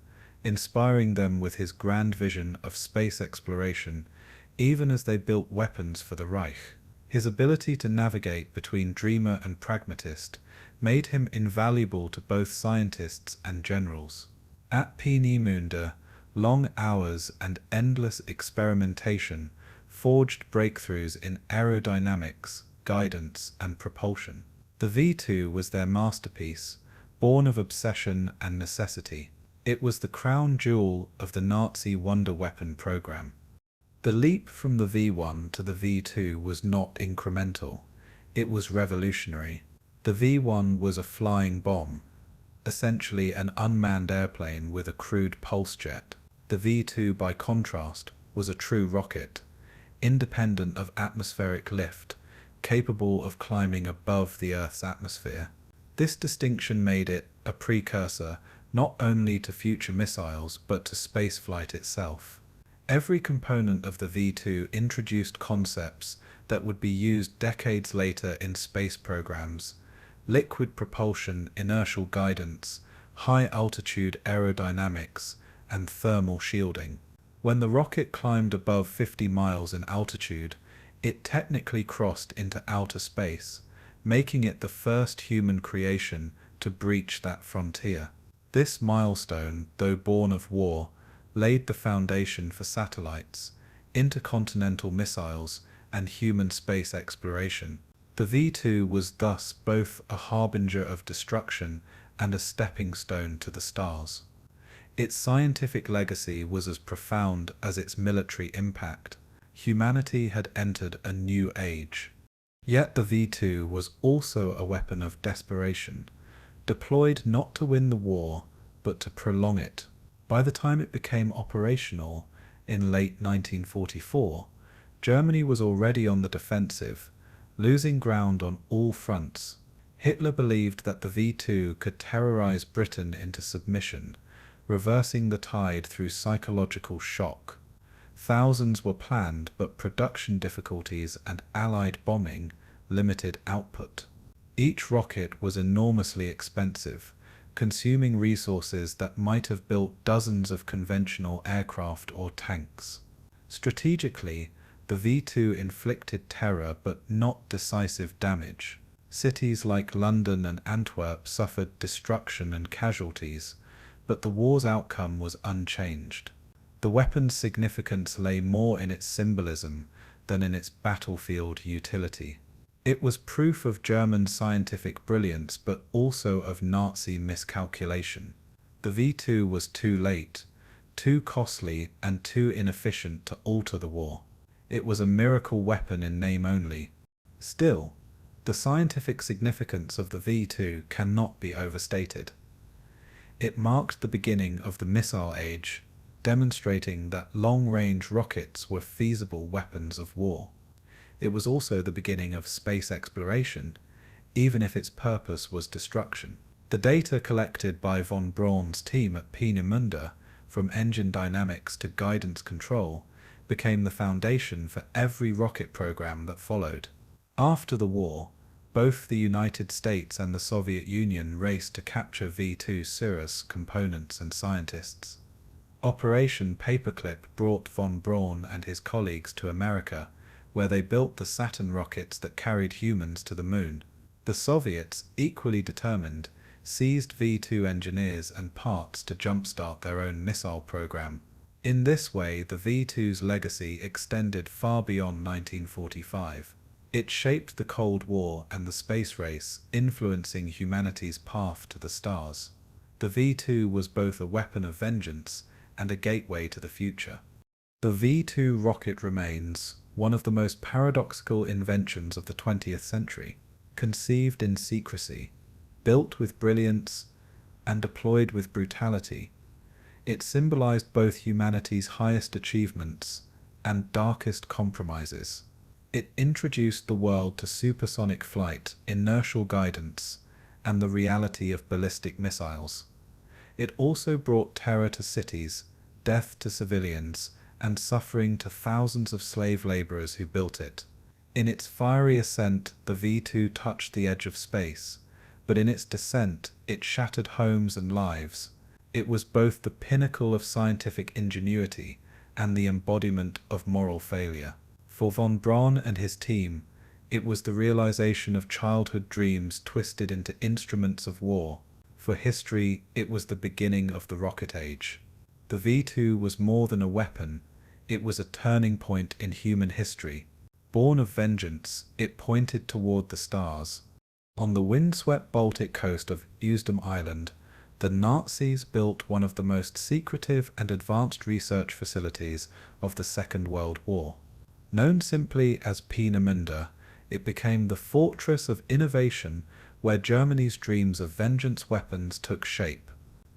inspiring them with his grand vision of space exploration, even as they built weapons for the Reich. His ability to navigate between dreamer and pragmatist made him invaluable to both scientists and generals. At Peenemünde, long hours and endless experimentation forged breakthroughs in aerodynamics, guidance, and propulsion. The V2 was their masterpiece, born of obsession and necessity. It was the crown jewel of the Nazi wonder weapon program. The leap from the V1 to the V2 was not incremental, it was revolutionary. The V1 was a flying bomb, essentially an unmanned airplane with a crude pulse jet. The V2, by contrast, was a true rocket, independent of atmospheric lift, capable of climbing above the Earth's atmosphere. This distinction made it a precursor not only to future missiles but to spaceflight itself. Every component of the V2 introduced concepts that would be used decades later in space programs: liquid propulsion, inertial guidance, high-altitude aerodynamics, and thermal shielding. When the rocket climbed above 50 miles in altitude, it technically crossed into outer space, making it the first human creation to breach that frontier. This milestone, though born of war, laid the foundation for satellites, intercontinental missiles, and human space exploration. The V2 was thus both a harbinger of destruction and a stepping stone to the stars. Its scientific legacy was as profound as its military impact. Humanity had entered a new age. Yet the V2 was also a weapon of desperation, deployed not to win the war, but to prolong it. By the time it became operational, in late 1944, Germany was already on the defensive, losing ground on all fronts. Hitler believed that the V2 could terrorize Britain into submission, reversing the tide through psychological shock. Thousands were planned, but production difficulties and Allied bombing limited output. Each rocket was enormously expensive, consuming resources that might have built dozens of conventional aircraft or tanks. Strategically, the V2 inflicted terror but not decisive damage. Cities like London and Antwerp suffered destruction and casualties, but the war's outcome was unchanged. The weapon's significance lay more in its symbolism than in its battlefield utility. It was proof of German scientific brilliance but also of Nazi miscalculation. The V2 was too late, too costly and too inefficient to alter the war. It was a miracle weapon in name only. Still, the scientific significance of the V2 cannot be overstated. It marked the beginning of the missile age, demonstrating that long-range rockets were feasible weapons of war. It was also the beginning of space exploration, even if its purpose was destruction. The data collected by von Braun's team at Peenemünde, from engine dynamics to guidance control, became the foundation for every rocket program that followed. After the war, both the United States and the Soviet Union raced to capture V2 Cirrus components and scientists. Operation Paperclip brought von Braun and his colleagues to America, where they built the Saturn rockets that carried humans to the moon. The Soviets, equally determined, seized V2 engineers and parts to jumpstart their own missile program. In this way, the V2's legacy extended far beyond 1945. It shaped the Cold War and the space race, influencing humanity's path to the stars. The V2 was both a weapon of vengeance and a gateway to the future. The V2 rocket remains one of the most paradoxical inventions of the 20th century. Conceived in secrecy, built with brilliance, and deployed with brutality, it symbolized both humanity's highest achievements and darkest compromises. It introduced the world to supersonic flight, inertial guidance, and the reality of ballistic missiles. It also brought terror to cities, death to civilians, and suffering to thousands of slave laborers who built it. In its fiery ascent, the V2 touched the edge of space, but in its descent, it shattered homes and lives. It was both the pinnacle of scientific ingenuity and the embodiment of moral failure. For von Braun and his team, it was the realization of childhood dreams twisted into instruments of war. For history, it was the beginning of the rocket age. The V2 was more than a weapon, it was a turning point in human history. Born of vengeance, it pointed toward the stars. On the windswept Baltic coast of Usedom Island, the Nazis built one of the most secretive and advanced research facilities of the Second World War. Known simply as Peenemünde, it became the fortress of innovation where Germany's dreams of vengeance weapons took shape.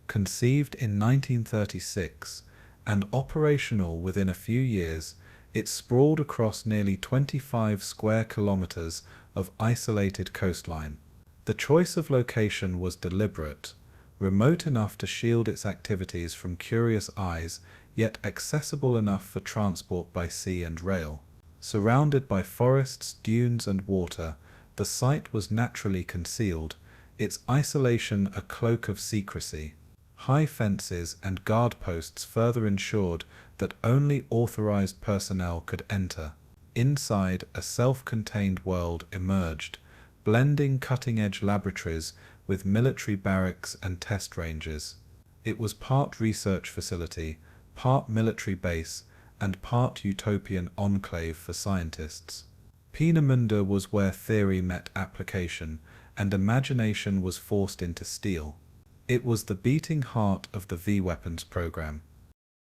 Conceived in 1936 and operational within a few years, it sprawled across nearly 25 square kilometers of isolated coastline. The choice of location was deliberate, remote enough to shield its activities from curious eyes, yet accessible enough for transport by sea and rail. Surrounded by forests, dunes, and water, the site was naturally concealed, its isolation a cloak of secrecy. High fences and guard posts further ensured that only authorized personnel could enter. Inside, a self-contained world emerged, blending cutting-edge laboratories with military barracks and test ranges. It was part research facility, part military base, and part utopian enclave for scientists. Peenemünde was where theory met application, and imagination was forced into steel. It was the beating heart of the V-Weapons program.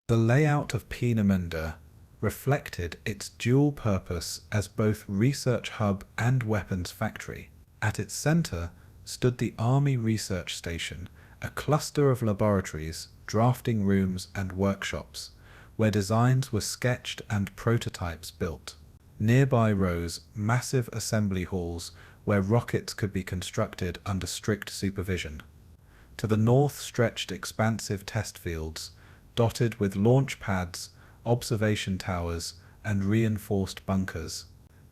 The layout of Peenemünde reflected its dual purpose as both research hub and weapons factory. At its center stood the Army Research Station, a cluster of laboratories, drafting rooms, and workshops, where designs were sketched and prototypes built. Nearby rose massive assembly halls where rockets could be constructed under strict supervision. To the north stretched expansive test fields, dotted with launch pads, observation towers, and reinforced bunkers.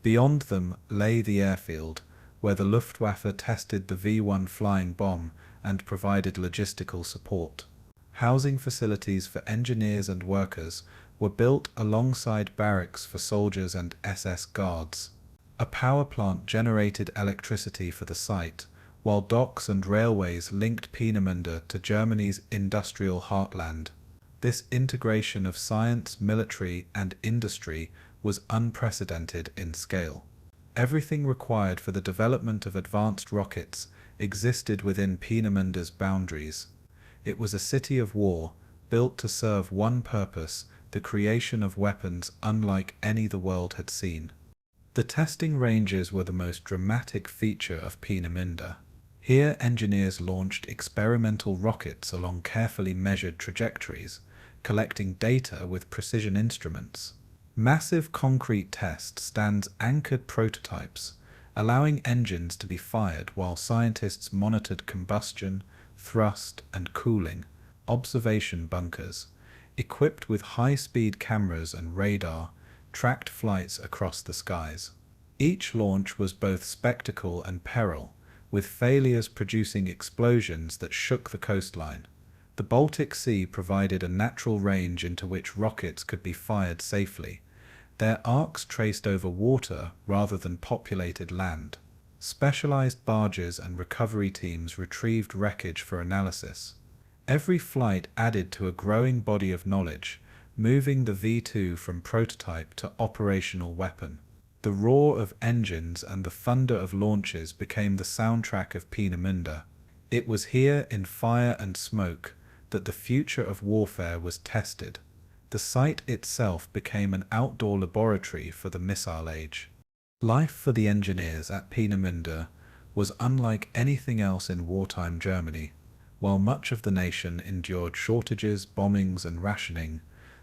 Beyond them lay the airfield, where the Luftwaffe tested the V-1 flying bomb and provided logistical support. Housing facilities for engineers and workers were built alongside barracks for soldiers and SS guards. A power plant generated electricity for the site, while docks and railways linked Peenemünde to Germany's industrial heartland. This integration of science, military, and industry was unprecedented in scale. Everything required for the development of advanced rockets existed within Peenemünde's boundaries. It was a city of war, built to serve one purpose, the creation of weapons unlike any the world had seen. The testing ranges were the most dramatic feature of Peenemünde. Here engineers launched experimental rockets along carefully measured trajectories, collecting data with precision instruments. Massive concrete test stands anchored prototypes, allowing engines to be fired while scientists monitored combustion, thrust, and cooling. Observation bunkers, equipped with high-speed cameras and radar, tracked flights across the skies. Each launch was both spectacle and peril, with failures producing explosions that shook the coastline. The Baltic Sea provided a natural range into which rockets could be fired safely, their arcs traced over water rather than populated land. Specialized barges and recovery teams retrieved wreckage for analysis. Every flight added to a growing body of knowledge, moving the V2 from prototype to operational weapon. The roar of engines and the thunder of launches became the soundtrack of Peenemünde. It was here, in fire and smoke, that the future of warfare was tested. The site itself became an outdoor laboratory for the missile age. Life for the engineers at Peenemünde was unlike anything else in wartime Germany. While much of the nation endured shortages, bombings, and rationing,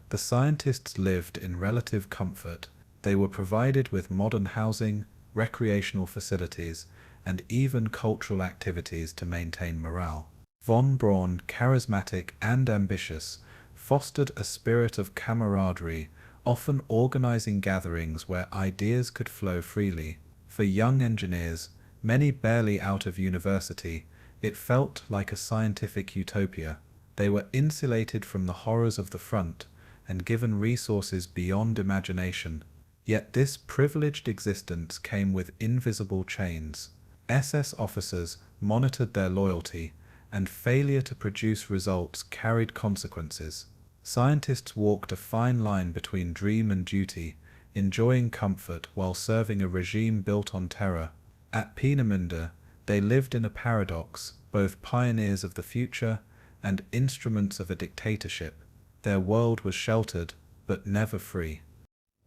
the scientists lived in relative comfort. They were provided with modern housing, recreational facilities, and even cultural activities to maintain morale. Von Braun, charismatic and ambitious, fostered a spirit of camaraderie, often organizing gatherings where ideas could flow freely. For young engineers, many barely out of university, it felt like a scientific utopia. They were insulated from the horrors of the front and given resources beyond imagination. Yet this privileged existence came with invisible chains. SS officers monitored their loyalty, and failure to produce results carried consequences. Scientists walked a fine line between dream and duty, enjoying comfort while serving a regime built on terror. At Peenemünde, they lived in a paradox, both pioneers of the future and instruments of a dictatorship. Their world was sheltered, but never free.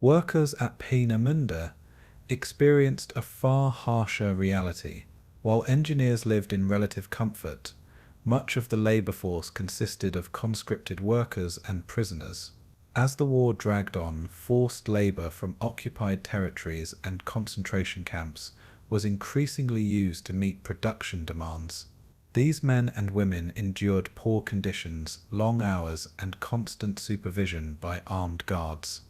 Workers at Peenemünde experienced a far harsher reality. While engineers lived in relative comfort, much of the labor force consisted of conscripted workers and prisoners. As the war dragged on, forced labor from occupied territories and concentration camps was increasingly used to meet production demands. These men and women endured poor conditions, long hours, and constant supervision by armed guards.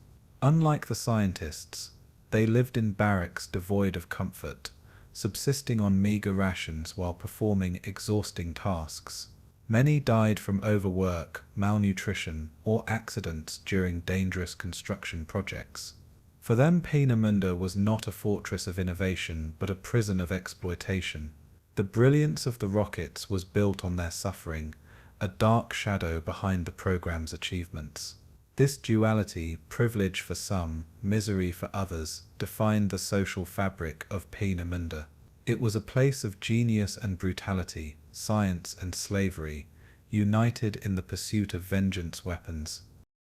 Unlike the scientists, they lived in barracks devoid of comfort, subsisting on meager rations while performing exhausting tasks. Many died from overwork, malnutrition, or accidents during dangerous construction projects. For them, Peenemünde was not a fortress of innovation, but a prison of exploitation. The brilliance of the rockets was built on their suffering, a dark shadow behind the program's achievements. This duality, privilege for some, misery for others, defined the social fabric of Peenemünde. It was a place of genius and brutality, science and slavery, united in the pursuit of vengeance weapons.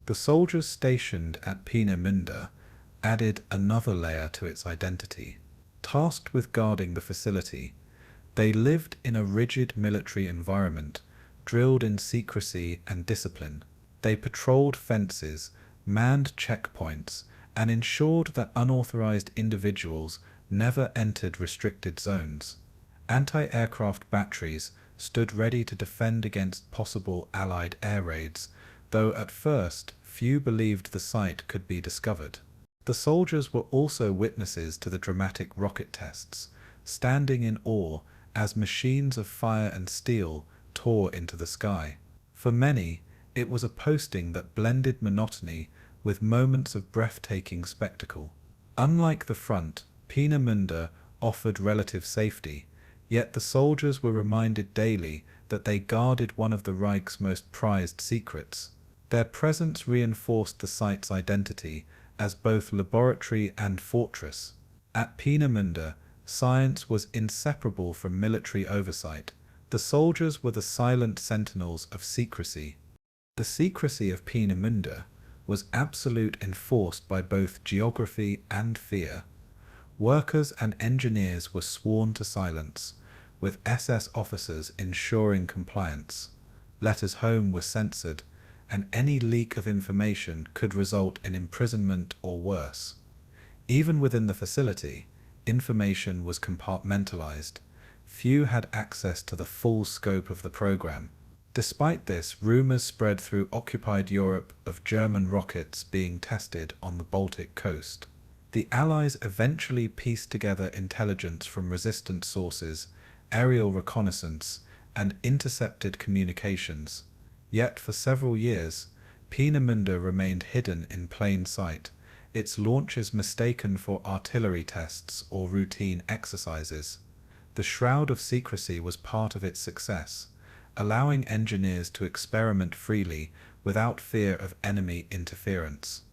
The soldiers stationed at Peenemünde added another layer to its identity. Tasked with guarding the facility, they lived in a rigid military environment, drilled in secrecy and discipline. They patrolled fences, manned checkpoints, and ensured that unauthorized individuals never entered restricted zones. Anti-aircraft batteries stood ready to defend against possible Allied air raids, though at first few believed the site could be discovered. The soldiers were also witnesses to the dramatic rocket tests, standing in awe as machines of fire and steel tore into the sky. For many, it was a posting that blended monotony with moments of breathtaking spectacle. Unlike the front, Peenemünde offered relative safety, yet the soldiers were reminded daily that they guarded one of the Reich's most prized secrets. Their presence reinforced the site's identity as both laboratory and fortress. At Peenemünde, science was inseparable from military oversight. The soldiers were the silent sentinels of secrecy. The secrecy of Peenemünde was absolute, enforced by both geography and fear. Workers and engineers were sworn to silence, with SS officers ensuring compliance. Letters home were censored, and any leak of information could result in imprisonment or worse. Even within the facility, information was compartmentalized. Few had access to the full scope of the program. Despite this, rumors spread through occupied Europe of German rockets being tested on the Baltic coast. The Allies eventually pieced together intelligence from resistant sources, aerial reconnaissance, and intercepted communications. Yet for several years, Peenemünde remained hidden in plain sight, its launches mistaken for artillery tests or routine exercises. The shroud of secrecy was part of its success, allowing engineers to experiment freely without fear of enemy interference.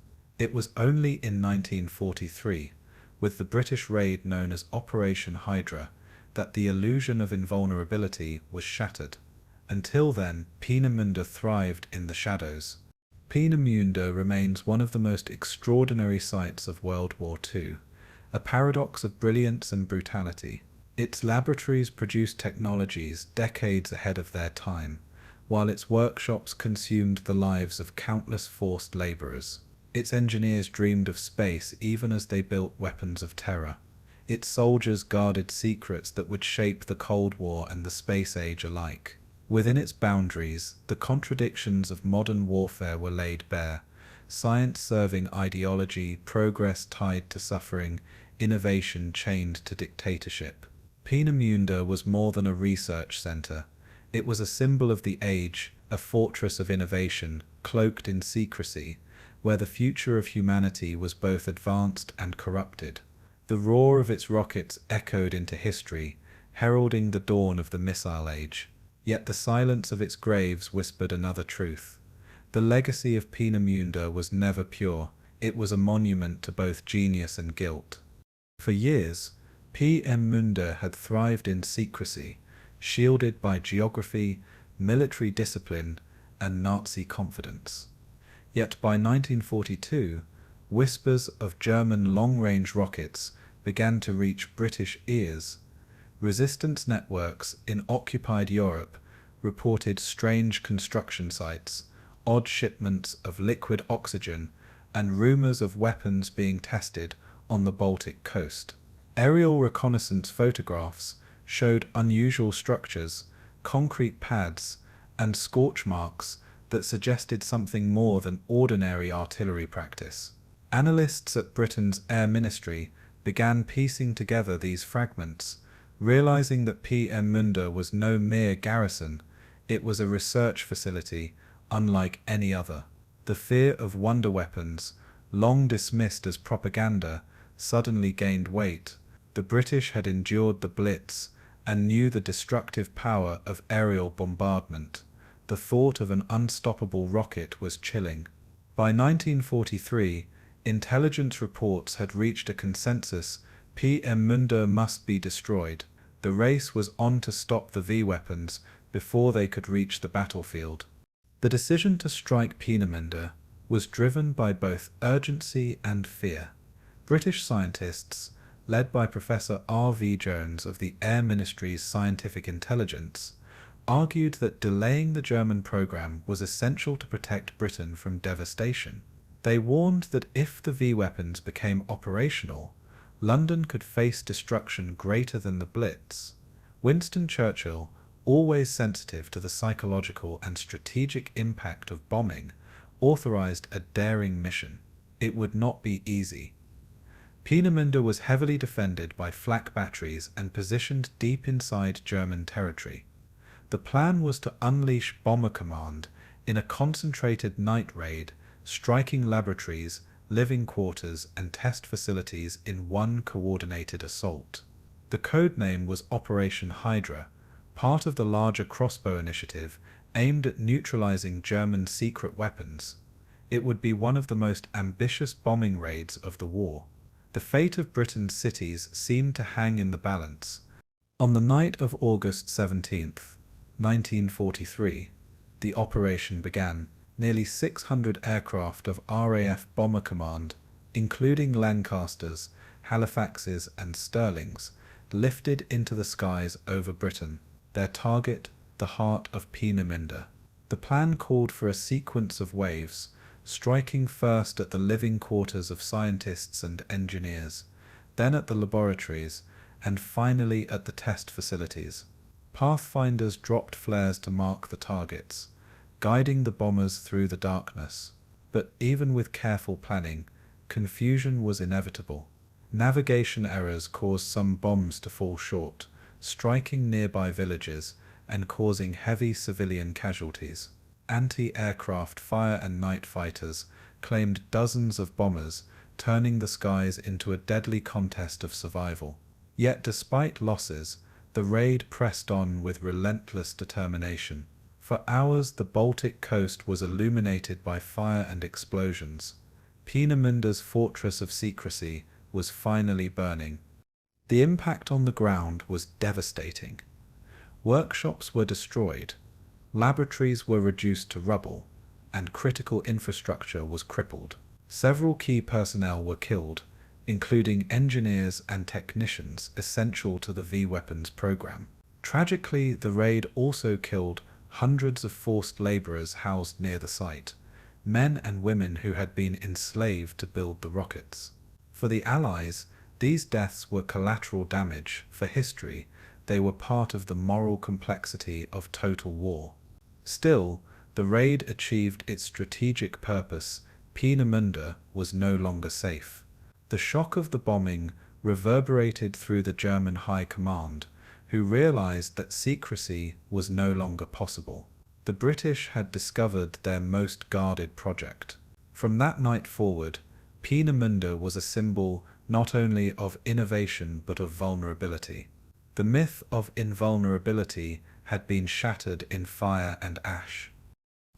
It was only in 1943, with the British raid known as Operation Hydra, that the illusion of invulnerability was shattered. Until then, Peenemünde thrived in the shadows. Peenemünde remains one of the most extraordinary sights of World War II, a paradox of brilliance and brutality. Its laboratories produced technologies decades ahead of their time, while its workshops consumed the lives of countless forced laborers. Its engineers dreamed of space even as they built weapons of terror. Its soldiers guarded secrets that would shape the Cold War and the space age alike. Within its boundaries, the contradictions of modern warfare were laid bare: science serving ideology, progress tied to suffering, innovation chained to dictatorship. Peenemünde was more than a research center. It was a symbol of the age, a fortress of innovation, cloaked in secrecy, where the future of humanity was both advanced and corrupted. The roar of its rockets echoed into history, heralding the dawn of the missile age. Yet the silence of its graves whispered another truth. The legacy of Peenemünde was never pure. It was a monument to both genius and guilt. For years, Peenemünde had thrived in secrecy, shielded by geography, military discipline, and Nazi confidence. Yet by 1942, whispers of German long-range rockets began to reach British ears. Resistance networks in occupied Europe reported strange construction sites, odd shipments of liquid oxygen, and rumors of weapons being tested on the Baltic coast. Aerial reconnaissance photographs showed unusual structures, concrete pads, and scorch marks that suggested something more than ordinary artillery practice. Analysts at Britain's Air Ministry began piecing together these fragments, realizing that Peenemünde was no mere garrison. It was a research facility unlike any other. The fear of wonder weapons, long dismissed as propaganda, suddenly gained weight. The British had endured the Blitz and knew the destructive power of aerial bombardment. The thought of an unstoppable rocket was chilling. By 1943, intelligence reports had reached a consensus: Peenemünde must be destroyed. The race was on to stop the V-weapons before they could reach the battlefield. The decision to strike Peenemünde was driven by both urgency and fear. British scientists, led by Professor R.V. Jones of the Air Ministry's Scientific Intelligence, argued that delaying the German program was essential to protect Britain from devastation. They warned that if the V-weapons became operational, London could face destruction greater than the Blitz. Winston Churchill, always sensitive to the psychological and strategic impact of bombing, authorized a daring mission. It would not be easy. Peenemünde was heavily defended by flak batteries and positioned deep inside German territory. The plan was to unleash Bomber Command in a concentrated night raid, striking laboratories, living quarters, and test facilities in one coordinated assault. The codename was Operation Hydra, part of the larger Crossbow initiative aimed at neutralizing German secret weapons. It would be one of the most ambitious bombing raids of the war. The fate of Britain's cities seemed to hang in the balance. On the night of August 17th, 1943, the operation began. Nearly 600 aircraft of RAF Bomber Command, including Lancasters, Halifaxes and Stirlings, lifted into the skies over Britain, their target the heart of Peenemünde. The plan called for a sequence of waves, striking first at the living quarters of scientists and engineers, then at the laboratories, and finally at the test facilities. Pathfinders dropped flares to mark the targets, guiding the bombers through the darkness. But even with careful planning, confusion was inevitable. Navigation errors caused some bombs to fall short, striking nearby villages and causing heavy civilian casualties. Anti-aircraft fire and night fighters claimed dozens of bombers, turning the skies into a deadly contest of survival. Yet despite losses, the raid pressed on with relentless determination. For hours the Baltic coast was illuminated by fire and explosions. Peenemünde's fortress of Secrecy was finally burning. The impact on the ground was devastating. Workshops were destroyed, laboratories were reduced to rubble, and critical infrastructure was crippled. Several key personnel were killed, including engineers and technicians essential to the V-Weapons program. Tragically, the raid also killed hundreds of forced laborers housed near the site, men and women who had been enslaved to build the rockets. For the Allies, these deaths were collateral damage. For history, they were part of the moral complexity of total war. Still, the raid achieved its strategic purpose. Peenemünde was no longer safe. The shock of the bombing reverberated through the German High Command, who realized that secrecy was no longer possible. The British had discovered their most guarded project. From that night forward, Peenemünde was a symbol not only of innovation but of vulnerability. The myth of invulnerability had been shattered in fire and ash.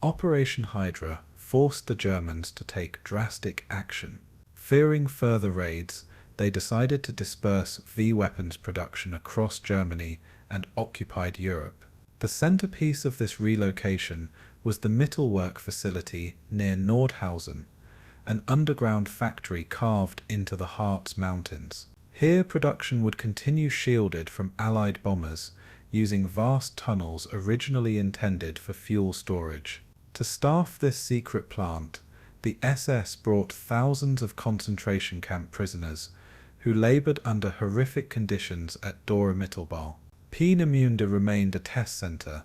Operation Hydra forced the Germans to take drastic action. Fearing further raids, they decided to disperse V-Weapons production across Germany and occupied Europe. The centerpiece of this relocation was the Mittelwerk facility near Nordhausen, an underground factory carved into the Harz Mountains. Here production would continue shielded from Allied bombers, using vast tunnels originally intended for fuel storage. To staff this secret plant, the SS brought thousands of concentration camp prisoners, who labored under horrific conditions at Dora. Peenemünde remained a test center,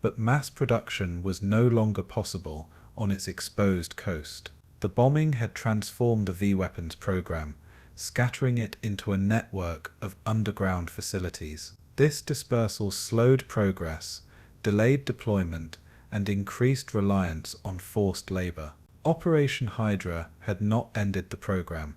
but mass production was no longer possible on its exposed coast. The bombing had transformed the V-Weapons program, scattering it into a network of underground facilities. This dispersal slowed progress, delayed deployment, and increased reliance on forced labor. Operation Hydra had not ended the program,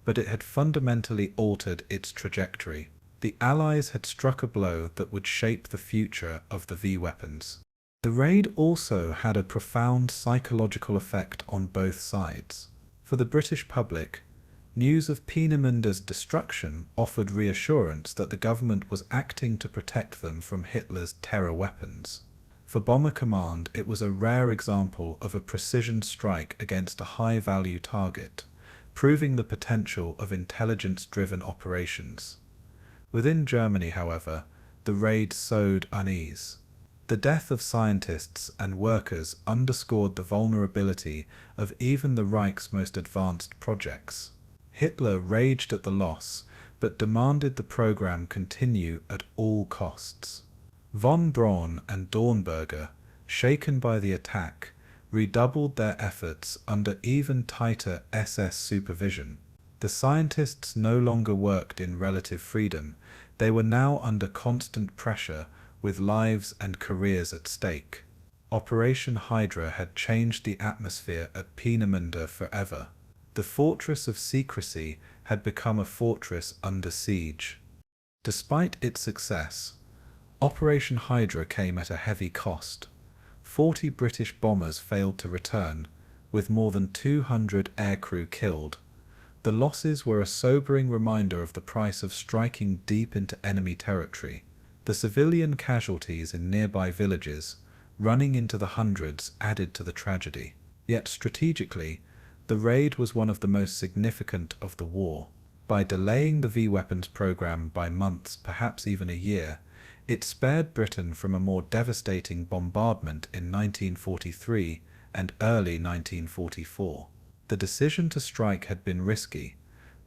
but it had fundamentally altered its trajectory. The Allies had struck a blow that would shape the future of the V-Weapons. The raid also had a profound psychological effect on both sides. For the British public, news of Peenemünde's destruction offered reassurance that the government was acting to protect them from Hitler's terror weapons. For Bomber Command, it was a rare example of a precision strike against a high-value target, proving the potential of intelligence-driven operations. Within Germany, however, the raid sowed unease. The death of scientists and workers underscored the vulnerability of even the Reich's most advanced projects. Hitler raged at the loss, but demanded the program continue at all costs. Von Braun and Dornberger, shaken by the attack, redoubled their efforts under even tighter SS supervision. The scientists no longer worked in relative freedom, they were now under constant pressure, with lives and careers at stake. Operation Hydra had changed the atmosphere at Peenemünde forever. The fortress of Secrecy had become a fortress under siege. Despite its success, Operation Hydra came at a heavy cost. 40 British bombers failed to return, with more than 200 aircrew killed. The losses were a sobering reminder of the price of striking deep into enemy territory. The civilian casualties in nearby villages, running into the hundreds, added to the tragedy. Yet strategically, the raid was one of the most significant of the war. By delaying the V-weapons program by months, perhaps even a year, it spared Britain from a more devastating bombardment in 1943 and early 1944. The decision to strike had been risky,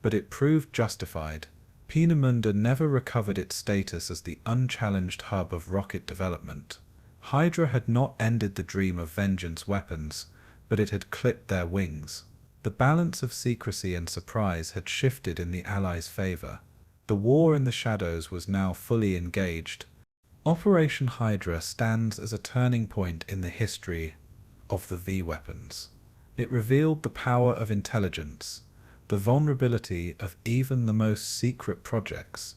but it proved justified. Peenemünde never recovered its status as the unchallenged hub of rocket development. Hydra had not ended the dream of vengeance weapons, but it had clipped their wings. The balance of secrecy and surprise had shifted in the Allies' favor. The war in the shadows was now fully engaged. Operation Hydra stands as a turning point in the history of the V-weapons. It revealed the power of intelligence, the vulnerability of even the most secret projects,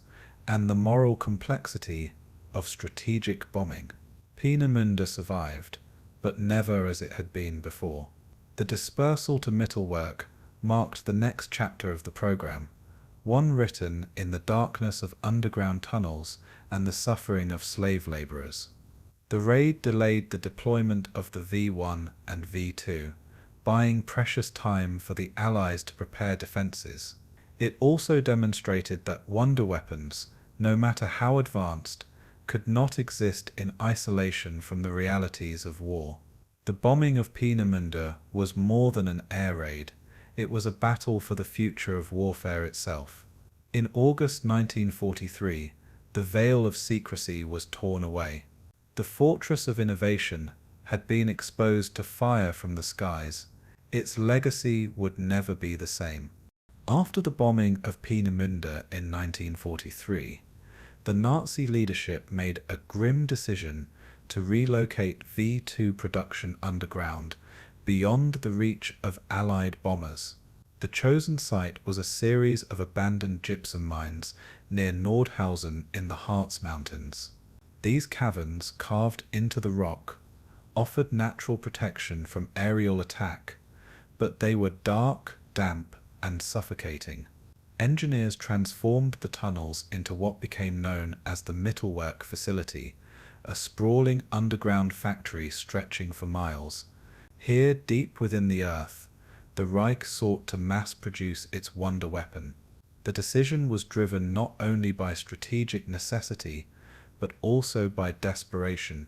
and the moral complexity of strategic bombing. Peenemünde survived, but never as it had been before. The dispersal to Mittelwerk marked the next chapter of the program, one written in the darkness of underground tunnels and the suffering of slave laborers. The raid delayed the deployment of the V1 and V2, buying precious time for the Allies to prepare defenses. It also demonstrated that wonder weapons, no matter how advanced, could not exist in isolation from the realities of war. The bombing of Peenemünde was more than an air raid, it was a battle for the future of warfare itself. In August 1943, the veil of secrecy was torn away. The fortress of innovation had been exposed to fire from the skies. Its legacy would never be the same. After the bombing of Peenemünde in 1943, the Nazi leadership made a grim decision to relocate V2 production underground, beyond the reach of Allied bombers. The chosen site was a series of abandoned gypsum mines near Nordhausen in the Harz Mountains. These caverns, carved into the rock, offered natural protection from aerial attack, but they were dark, damp, and suffocating. Engineers transformed the tunnels into what became known as the Mittelwerk facility, a sprawling underground factory stretching for miles. Here, deep within the earth, the Reich sought to mass-produce its wonder weapon. The decision was driven not only by strategic necessity, but also by desperation.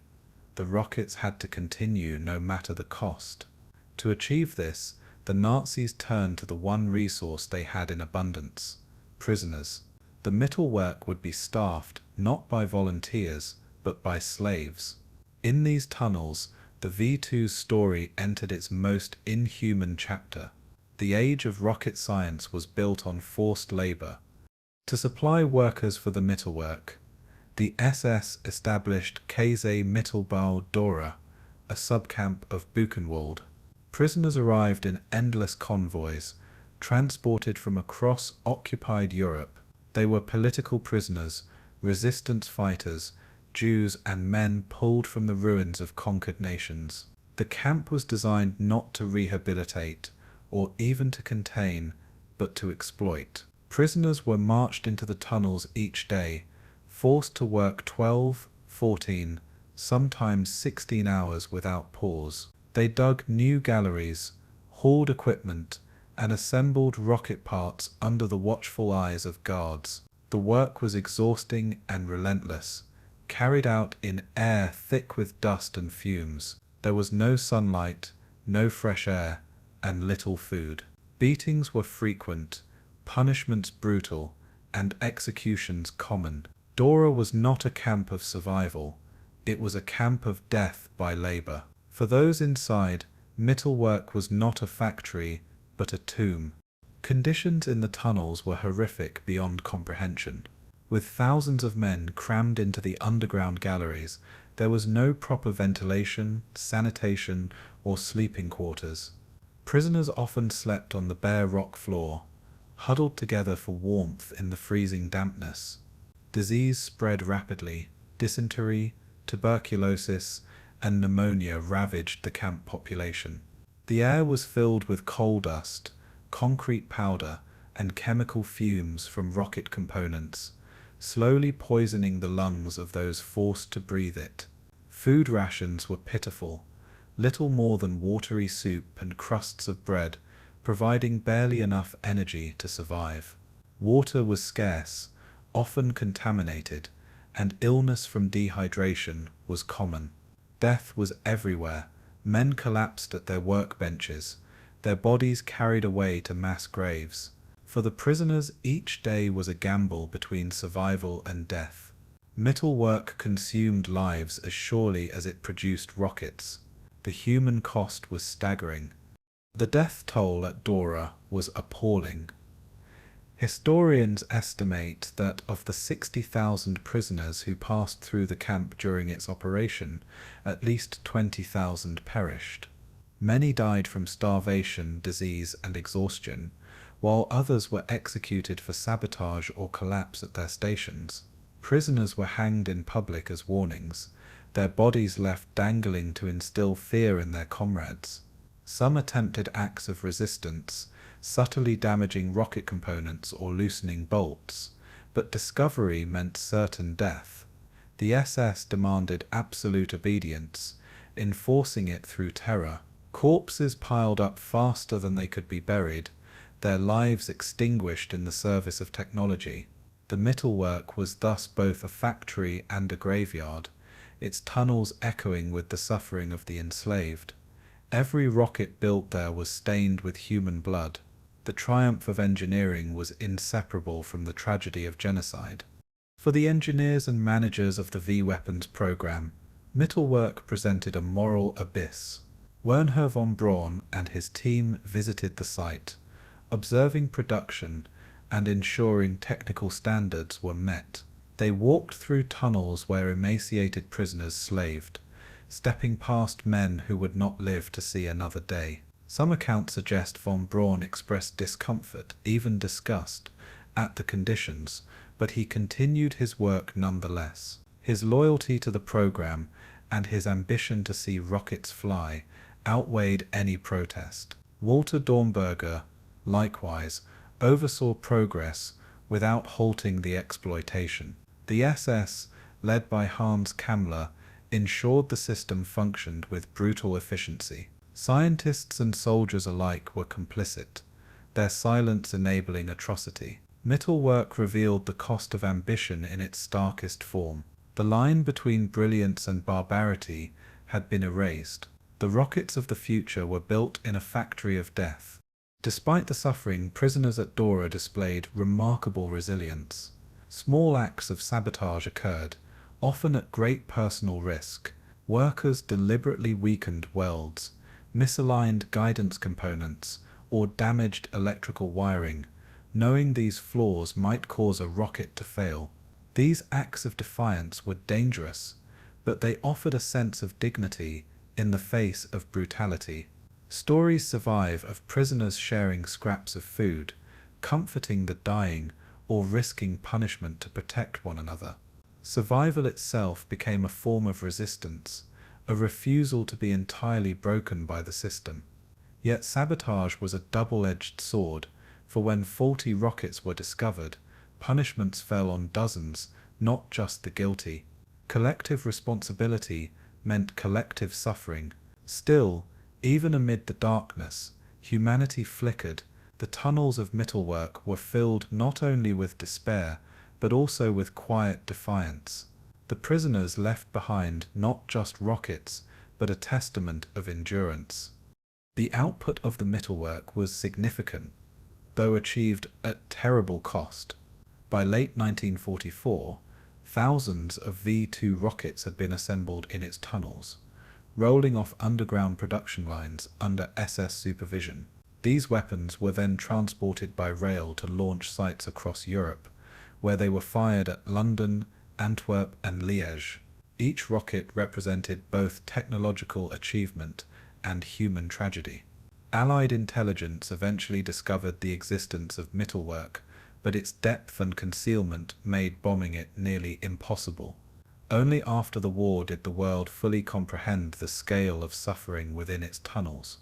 The rockets had to continue no matter the cost. To achieve this, the Nazis turned to the one resource they had in abundance: prisoners. The Mittelwerk would be staffed not by volunteers, but by slaves. In these tunnels, the V2's story entered its most inhuman chapter. The age of rocket science was built on forced labor. To supply workers for the Mittelwerk, the SS established Kase Mittelbau Dora, a subcamp of Buchenwald. Prisoners arrived in endless convoys, transported from across occupied Europe. They were political prisoners, resistance fighters, Jews and men pulled from the ruins of conquered nations. The camp was designed not to rehabilitate, or even to contain, but to exploit. Prisoners were marched into the tunnels each day, forced to work 12, 14, sometimes 16 hours without pause. They dug new galleries, hauled equipment, and assembled rocket parts under the watchful eyes of guards. The work was exhausting and relentless, carried out in air thick with dust and fumes. There was no sunlight, no fresh air, and little food. Beatings were frequent, punishments brutal, and executions common. Dora was not a camp of survival, it was a camp of death by labor. For those inside, Mittelwerk was not a factory, but a tomb. Conditions in the tunnels were horrific beyond comprehension. With thousands of men crammed into the underground galleries, there was no proper ventilation, sanitation, or sleeping quarters. Prisoners often slept on the bare rock floor, huddled together for warmth in the freezing dampness. Disease spread rapidly. Dysentery, tuberculosis, and pneumonia ravaged the camp population. The air was filled with coal dust, concrete powder, and chemical fumes from rocket components, slowly poisoning the lungs of those forced to breathe it. Food rations were pitiful, little more than watery soup and crusts of bread, providing barely enough energy to survive. Water was scarce, often contaminated, and illness from dehydration was common. Death was everywhere. Men collapsed at their workbenches, their bodies carried away to mass graves. For the prisoners, each day was a gamble between survival and death. Mittelwerk consumed lives as surely as it produced rockets. The human cost was staggering. The death toll at Dora was appalling. Historians estimate that of the 60,000 prisoners who passed through the camp during its operation, at least 20,000 perished. Many died from starvation, disease, and exhaustion, while others were executed for sabotage or collapse at their stations. Prisoners were hanged in public as warnings, their bodies left dangling to instill fear in their comrades. Some attempted acts of resistance, subtly damaging rocket components or loosening bolts, but discovery meant certain death. The SS demanded absolute obedience, enforcing it through terror. Corpses piled up faster than they could be buried, their lives extinguished in the service of technology. The Mittelwerk was thus both a factory and a graveyard, its tunnels echoing with the suffering of the enslaved. Every rocket built there was stained with human blood. The triumph of engineering was inseparable from the tragedy of genocide. For the engineers and managers of the W-Weapons program, Mittelwerk presented a moral abyss. Wernher von Braun and his team visited the site, observing production and ensuring technical standards were met. They walked through tunnels where emaciated prisoners slaved, stepping past men who would not live to see another day. Some accounts suggest von Braun expressed discomfort, even disgust, at the conditions, but he continued his work nonetheless. His loyalty to the program and his ambition to see rockets fly outweighed any protest. Walter Dornberger, likewise, oversaw progress without halting the exploitation. The SS, led by Hans Kammler, ensured the system functioned with brutal efficiency. Scientists and soldiers alike were complicit, their silence enabling atrocity. Mittelwerk revealed the cost of ambition in its starkest form. The line between brilliance and barbarity had been erased. The rockets of the future were built in a factory of death. Despite the suffering, prisoners at Dora displayed remarkable resilience. Small acts of sabotage occurred, often at great personal risk. Workers deliberately weakened welds, misaligned guidance components, or damaged electrical wiring, knowing these flaws might cause a rocket to fail. These acts of defiance were dangerous, but they offered a sense of dignity in the face of brutality. Stories survive of prisoners sharing scraps of food, comforting the dying, or risking punishment to protect one another. Survival itself became a form of resistance, a refusal to be entirely broken by the system. Yet sabotage was a double-edged sword, for when faulty rockets were discovered, punishments fell on dozens, not just the guilty. Collective responsibility meant collective suffering. Still, even amid the darkness, humanity flickered. The tunnels of Mittelwerk were filled not only with despair, but also with quiet defiance. The prisoners left behind not just rockets, but a testament of endurance. The output of the Mittelwerk was significant, though achieved at terrible cost. By late 1944, thousands of V-2 rockets had been assembled in its tunnels, rolling off underground production lines under SS supervision. These weapons were then transported by rail to launch sites across Europe, where they were fired at London, Antwerp, and Liège. Each rocket represented both technological achievement and human tragedy. Allied intelligence eventually discovered the existence of Mittelwerk, but its depth and concealment made bombing it nearly impossible. Only after the war did the world fully comprehend the scale of suffering within its tunnels.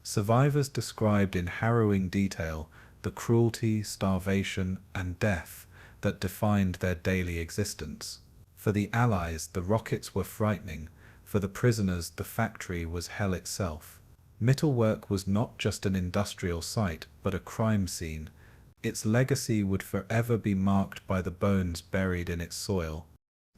Survivors described in harrowing detail the cruelty, starvation, and death that defined their daily existence. For the Allies, the rockets were frightening. For the prisoners, the factory was hell itself. Mittelwerk was not just an industrial site, but a crime scene. Its legacy would forever be marked by the bones buried in its soil.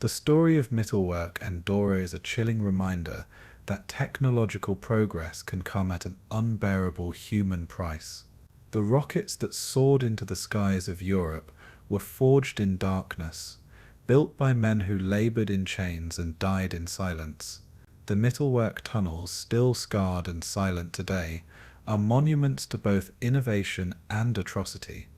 The story of Mittelwerk and Dora is a chilling reminder that technological progress can come at an unbearable human price. The rockets that soared into the skies of Europe were forged in darkness, built by men who labored in chains and died in silence. The Mittelwerk tunnels, still scarred and silent today, are monuments to both innovation and atrocity.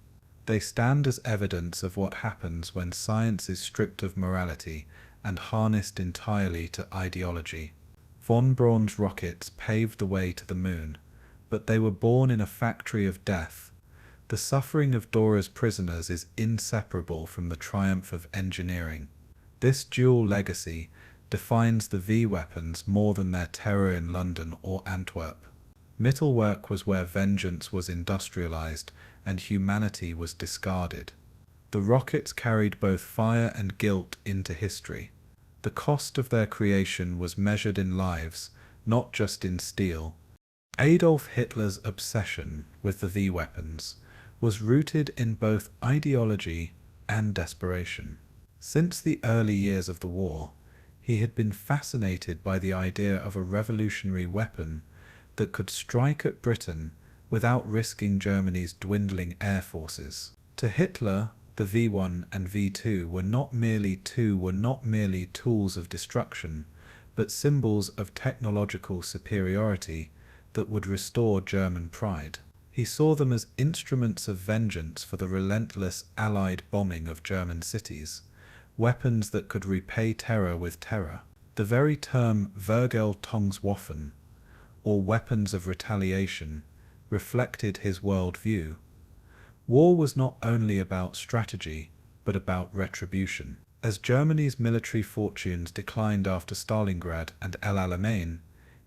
They stand as evidence of what happens when science is stripped of morality and harnessed entirely to ideology. Von Braun's rockets paved the way to the moon, but they were born in a factory of death. The suffering of Dora's prisoners is inseparable from the triumph of engineering. This dual legacy defines the V-weapons more than their terror in London or Antwerp. Mittelwerk was where vengeance was industrialized and humanity was discarded. The rockets carried both fire and guilt into history. The cost of their creation was measured in lives, not just in steel. Adolf Hitler's obsession with the V-weapons was rooted in both ideology and desperation. Since the early years of the war, he had been fascinated by the idea of a revolutionary weapon that could strike at Britain without risking Germany's dwindling air forces. To Hitler, the V1 and V2 were not merely tools of destruction, but symbols of technological superiority that would restore German pride. He saw them as instruments of vengeance for the relentless Allied bombing of German cities, weapons that could repay terror with terror. The very term Vergeltungswaffen, or weapons of retaliation, reflected his worldview. War was not only about strategy, but about retribution. As Germany's military fortunes declined after Stalingrad and El Alamein,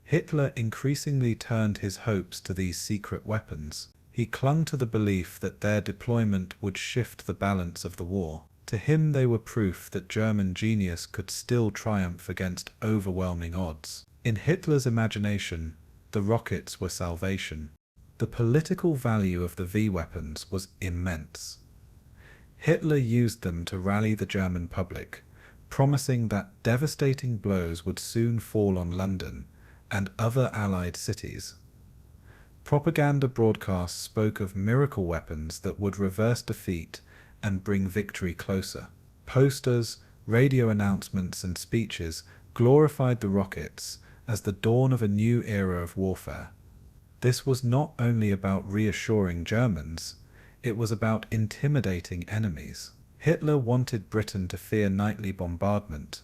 Hitler increasingly turned his hopes to these secret weapons. He clung to the belief that their deployment would shift the balance of the war. To him, they were proof that German genius could still triumph against overwhelming odds. In Hitler's imagination, the rockets were salvation. The political value of the V-weapons was immense. Hitler used them to rally the German public, promising that devastating blows would soon fall on London and other Allied cities. Propaganda broadcasts spoke of miracle weapons that would reverse defeat and bring victory closer. Posters, radio announcements, and speeches glorified the rockets as the dawn of a new era of warfare. This was not only about reassuring Germans, it was about intimidating enemies. Hitler wanted Britain to fear nightly bombardment,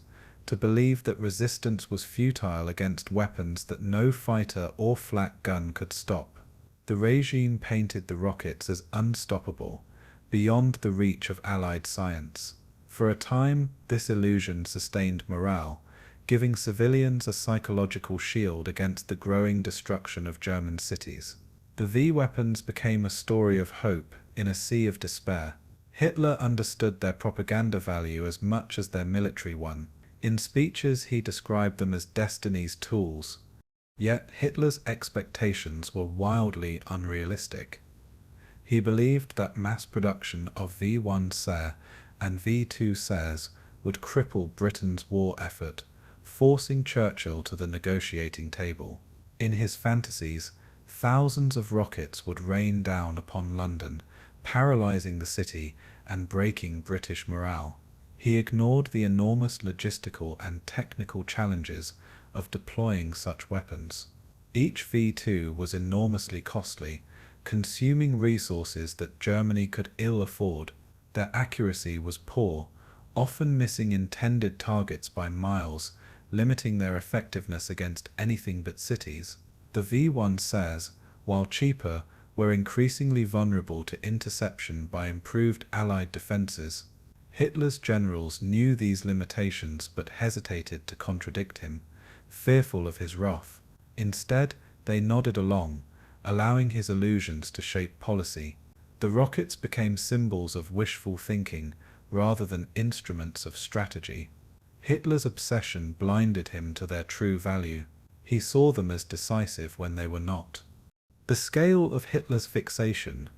to believe that resistance was futile against weapons that no fighter or flak gun could stop. The regime painted the rockets as unstoppable, beyond the reach of Allied science. For a time, this illusion sustained morale, giving civilians a psychological shield against the growing destruction of German cities. The V-weapons became a story of hope in a sea of despair. Hitler understood their propaganda value as much as their military one. In speeches, he described them as destiny's tools. Yet Hitler's expectations were wildly unrealistic. He believed that mass production of V1 SER and V2 SERs would cripple Britain's war effort, forcing Churchill to the negotiating table. In his fantasies, thousands of rockets would rain down upon London, paralyzing the city and breaking British morale. He ignored the enormous logistical and technical challenges of deploying such weapons. Each V2 was enormously costly, consuming resources that Germany could ill afford. Their accuracy was poor, often missing intended targets by miles, limiting their effectiveness against anything but cities. The V1 SERs, while cheaper, were increasingly vulnerable to interception by improved Allied defenses. Hitler's generals knew these limitations but hesitated to contradict him, fearful of his wrath. Instead, they nodded along, allowing his illusions to shape policy. The rockets became symbols of wishful thinking rather than instruments of strategy. Hitler's obsession blinded him to their true value. He saw them as decisive when they were not. The scale of Hitler's fixation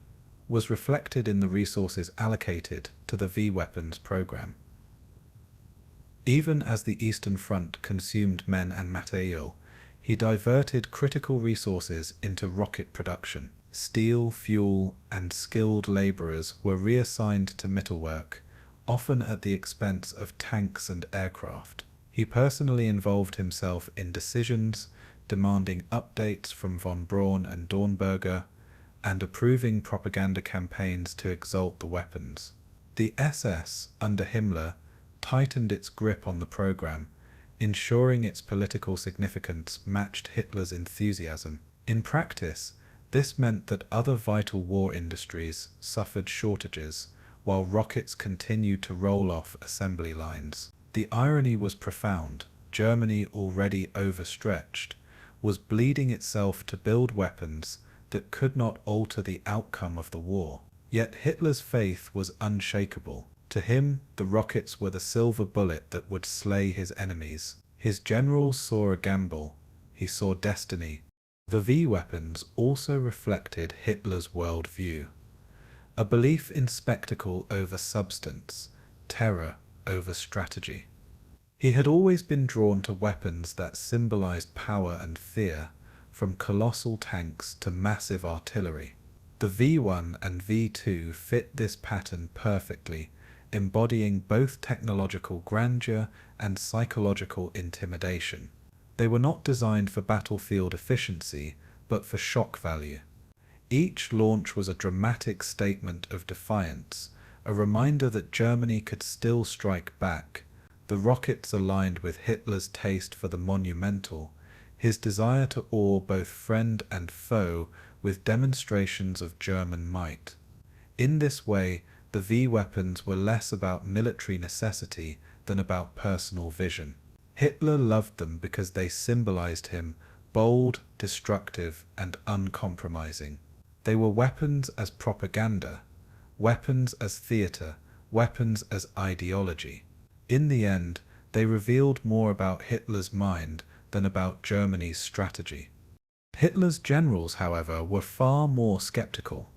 was reflected in the resources allocated to the V-weapons program. Even as the Eastern Front consumed men and material, he diverted critical resources into rocket production. Steel, fuel, and skilled laborers were reassigned to Mittelwerk, often at the expense of tanks and aircraft. He personally involved himself in decisions, demanding updates from von Braun and Dornberger, and approving propaganda campaigns to exalt the weapons. The SS, under Himmler, tightened its grip on the program, ensuring its political significance matched Hitler's enthusiasm. In practice, this meant that other vital war industries suffered shortages, while rockets continued to roll off assembly lines. The irony was profound. Germany, already overstretched, was bleeding itself to build weapons that could not alter the outcome of the war. Yet Hitler's faith was unshakable. To him, the rockets were the silver bullet that would slay his enemies. His generals saw a gamble. He saw destiny. The V-weapons also reflected Hitler's worldview. A belief in spectacle over substance, terror over strategy. He had always been drawn to weapons that symbolized power and fear, from colossal tanks to massive artillery. The V1 and V2 fit this pattern perfectly, embodying both technological grandeur and psychological intimidation. They were not designed for battlefield efficiency, but for shock value. Each launch was a dramatic statement of defiance, a reminder that Germany could still strike back. The rockets aligned with Hitler's taste for the monumental, his desire to awe both friend and foe with demonstrations of German might. In this way, the V-weapons were less about military necessity than about personal vision. Hitler loved them because they symbolized him, bold, destructive, and uncompromising. They were weapons as propaganda, weapons as theater, weapons as ideology. In the end, they revealed more about Hitler's mind than about Germany's strategy. Hitler's generals, however, were far more skeptical.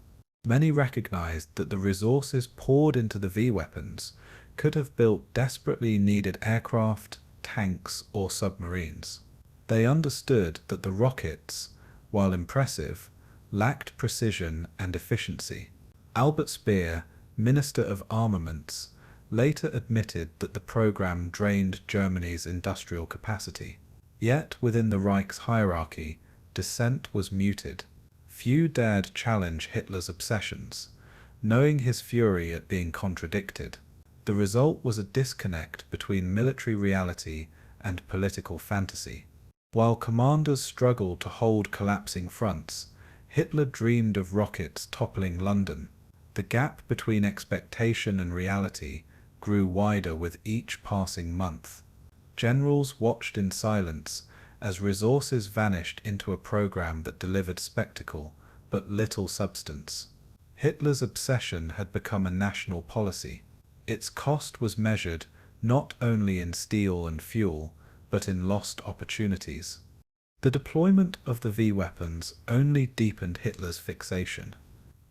Many recognized that the resources poured into the V-weapons could have built desperately needed aircraft, tanks, or submarines. They understood that the rockets, while impressive, lacked precision and efficiency. Albert Speer, Minister of Armaments, later admitted that the program drained Germany's industrial capacity. Yet within the Reich's hierarchy, dissent was muted. Few dared challenge Hitler's obsessions, knowing his fury at being contradicted. The result was a disconnect between military reality and political fantasy. While commanders struggled to hold collapsing fronts, Hitler dreamed of rockets toppling London. The gap between expectation and reality grew wider with each passing month. Generals watched in silence as resources vanished into a program that delivered spectacle but little substance. Hitler's obsession had become a national policy. Its cost was measured not only in steel and fuel, but in lost opportunities. The deployment of the V-weapons only deepened Hitler's fixation.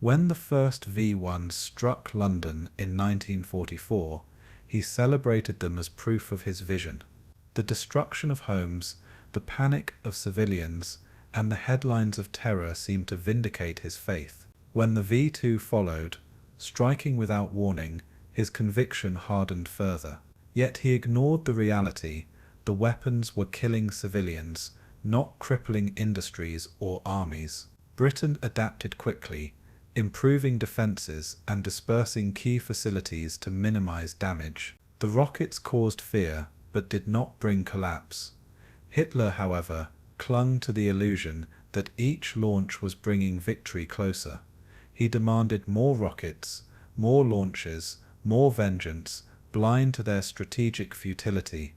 When the first V-1s struck London in 1944, he celebrated them as proof of his vision. The destruction of homes, the panic of civilians, and the headlines of terror seemed to vindicate his faith. When the V2 followed, striking without warning, his conviction hardened further. Yet he ignored the reality. The weapons were killing civilians, not crippling industries or armies. Britain adapted quickly, improving defenses and dispersing key facilities to minimize damage. The rockets caused fear, but did not bring collapse. Hitler, however, clung to the illusion that each launch was bringing victory closer. He demanded more rockets, more launches, more vengeance, blind to their strategic futility.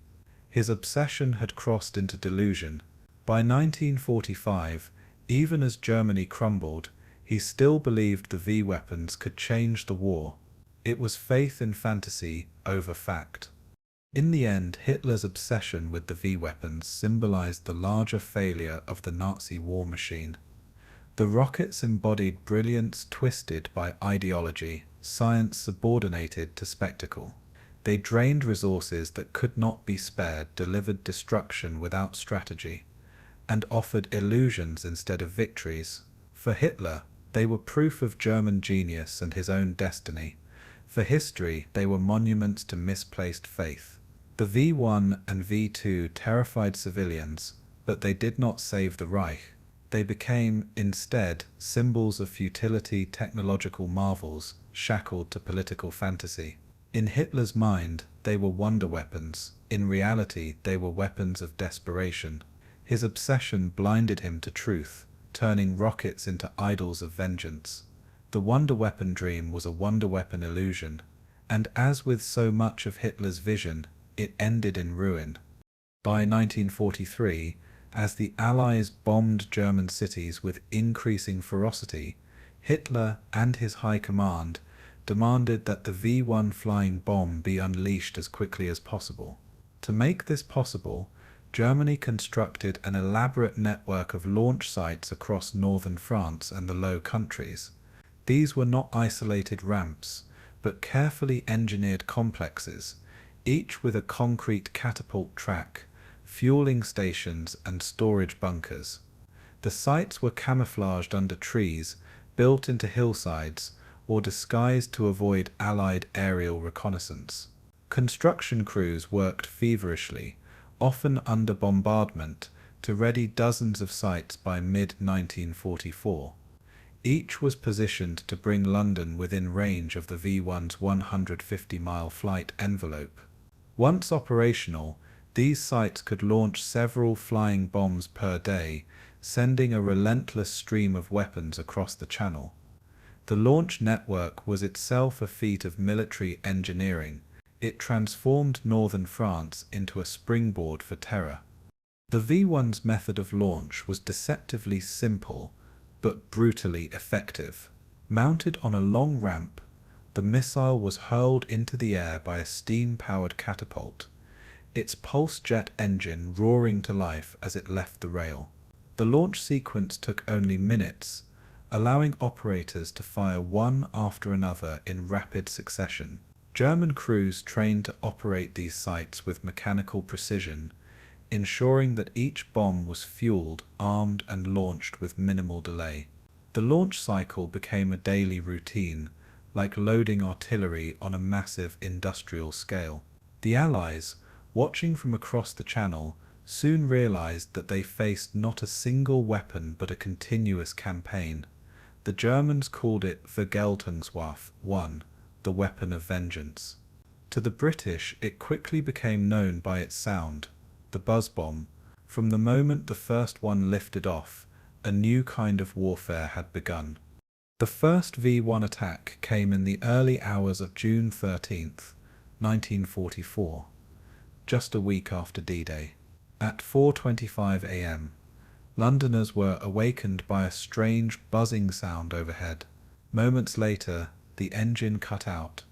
His obsession had crossed into delusion. By 1945, even as Germany crumbled, He still believed the V-weapons could change the war. It was faith in fantasy over fact. In the end, Hitler's obsession with the V-weapons symbolized the larger failure of the Nazi war machine. The rockets embodied brilliance twisted by ideology, science subordinated to spectacle. They drained resources that could not be spared, delivered destruction without strategy, and offered illusions instead of victories. For Hitler, they were proof of German genius and his own destiny. For history, they were monuments to misplaced faith. The V1 and V2 terrified civilians, but they did not save the Reich. They became, instead, symbols of futility, technological marvels, shackled to political fantasy. In Hitler's mind, they were wonder weapons. In reality, they were weapons of desperation. His obsession blinded him to truth, turning rockets into idols of vengeance. The wonder weapon dream was a wonder weapon illusion, and as with so much of Hitler's vision, it ended in ruin. By 1943, as the Allies bombed German cities with increasing ferocity, Hitler and his high command demanded that the V1 flying bomb be unleashed as quickly as possible. To make this possible, Germany constructed an elaborate network of launch sites across northern France and the Low Countries. These were not isolated ramps, but carefully engineered complexes, each with a concrete catapult track, fueling stations and storage bunkers. The sites were camouflaged under trees, built into hillsides, or disguised to avoid Allied aerial reconnaissance. Construction crews worked feverishly, often under bombardment, to ready dozens of sites by mid-1944. Each was positioned to bring London within range of the V1's 150-mile flight envelope. Once operational, these sites could launch several flying bombs per day, sending a relentless stream of weapons across the Channel. The launch network was itself a feat of military engineering. It transformed northern France into a springboard for terror. The V1's method of launch was deceptively simple, but brutally effective. Mounted on a long ramp, the missile was hurled into the air by a steam-powered catapult, its pulse jet engine roaring to life as it left the rail. The launch sequence took only minutes, allowing operators to fire one after another in rapid succession. German crews trained to operate these sites with mechanical precision, ensuring that each bomb was fueled, armed, and launched with minimal delay. The launch cycle became a daily routine, like loading artillery on a massive industrial scale. The Allies, watching from across the Channel, soon realized that they faced not a single weapon but a continuous campaign. The Germans called it Vergeltungswaffe 1, the weapon of vengeance. To the British, it quickly became known by its sound, the buzz bomb. From the moment the first one lifted off, a new kind of warfare had begun. The first V1 attack came in the early hours of June 13, 1944, just a week after D-Day. At 4:25 a.m., Londoners were awakened by a strange buzzing sound overhead. Moments later, the engine cut out,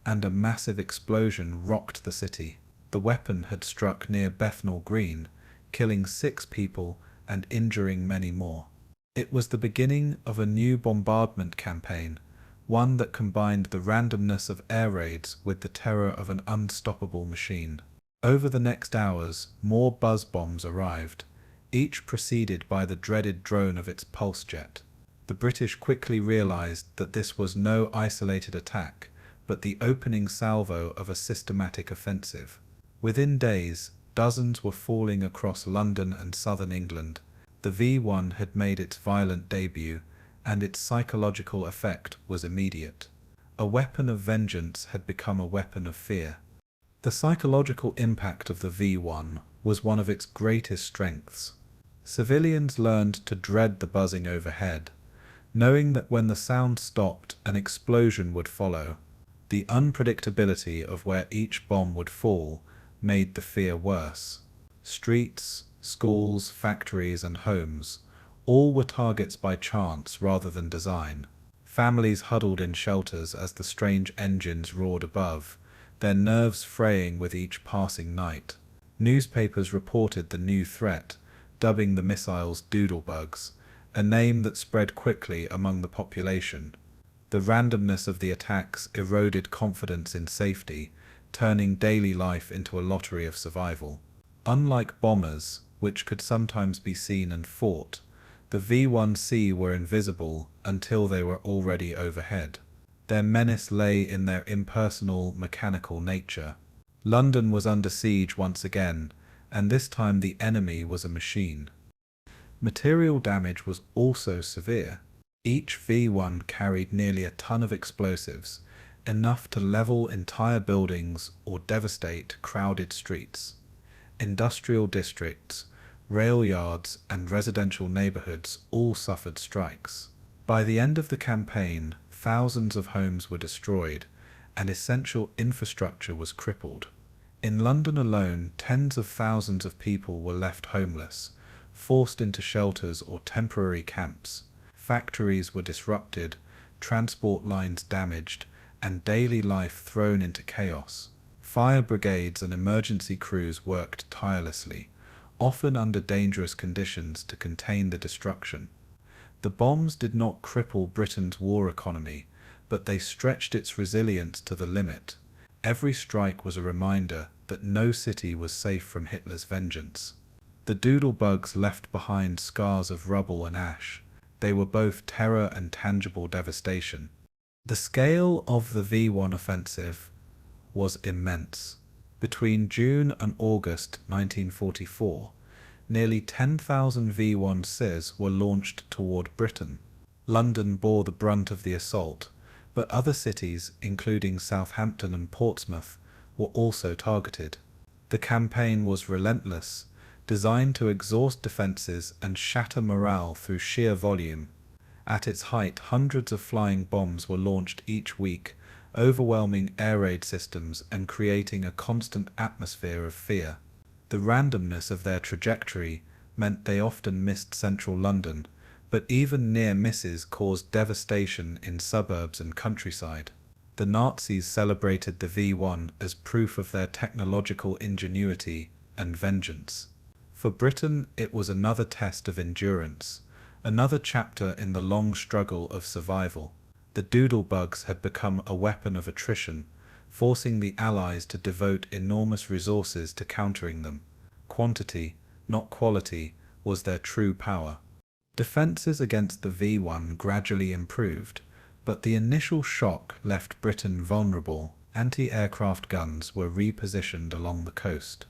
and a massive explosion rocked the city. The weapon had struck near Bethnal Green, killing 6 people and injuring many more. It was the beginning of a new bombardment campaign, one that combined the randomness of air raids with the terror of an unstoppable machine. Over the next hours, more buzz bombs arrived, each preceded by the dreaded drone of its pulse jet. The British quickly realized that this was no isolated attack, but the opening salvo of a systematic offensive. Within days, dozens were falling across London and southern England. The V1 had made its violent debut, and its psychological effect was immediate. A weapon of vengeance had become a weapon of fear. The psychological impact of the V1 was one of its greatest strengths. Civilians learned to dread the buzzing overhead, knowing that when the sound stopped, an explosion would follow. The unpredictability of where each bomb would fall made the fear worse. Streets, schools, factories, and homes, All were targets by chance rather than design. Families huddled in shelters as the strange engines roared above, their nerves fraying with each passing night. Newspapers reported the new threat, dubbing the missiles doodlebugs, a name that spread quickly among the population. The randomness of the attacks eroded confidence in safety, turning daily life into a lottery of survival. Unlike bombers, which could sometimes be seen and fought, the V-1C were invisible until they were already overhead. Their menace lay in their impersonal, mechanical nature. London was under siege once again, and this time the enemy was a machine. Material damage was also severe. Each V1 carried nearly a ton of explosives, enough to level entire buildings or devastate crowded streets. Industrial districts, rail yards, and residential neighborhoods all suffered strikes. By the end of the campaign, thousands of homes were destroyed, and essential infrastructure was crippled. In London alone, tens of thousands of people were left homeless, forced into shelters or temporary camps. Factories were disrupted, transport lines damaged, and daily life thrown into chaos. Fire brigades and emergency crews worked tirelessly, often under dangerous conditions to contain the destruction. The bombs did not cripple Britain's war economy, but they stretched its resilience to the limit. Every strike was a reminder that no city was safe from Hitler's vengeance. The doodlebugs left behind scars of rubble and ash. They were both terror and tangible devastation. The scale of the V1 offensive was immense. Between June and August 1944, nearly 10,000 V1Cs were launched toward Britain. London bore the brunt of the assault, but other cities, including Southampton and Portsmouth, were also targeted. The campaign was relentless, designed to exhaust defenses and shatter morale through sheer volume. At its height, hundreds of flying bombs were launched each week, overwhelming air raid systems and creating a constant atmosphere of fear. The randomness of their trajectory meant they often missed central London, but even near misses caused devastation in suburbs and countryside. The Nazis celebrated the V1 as proof of their technological ingenuity and vengeance. For Britain, it was another test of endurance, another chapter in the long struggle of survival. The doodlebugs had become a weapon of attrition, forcing the Allies to devote enormous resources to countering them. Quantity, not quality, was their true power. Defences against the V1 gradually improved, but the initial shock left Britain vulnerable. Anti-aircraft guns were repositioned along the coast,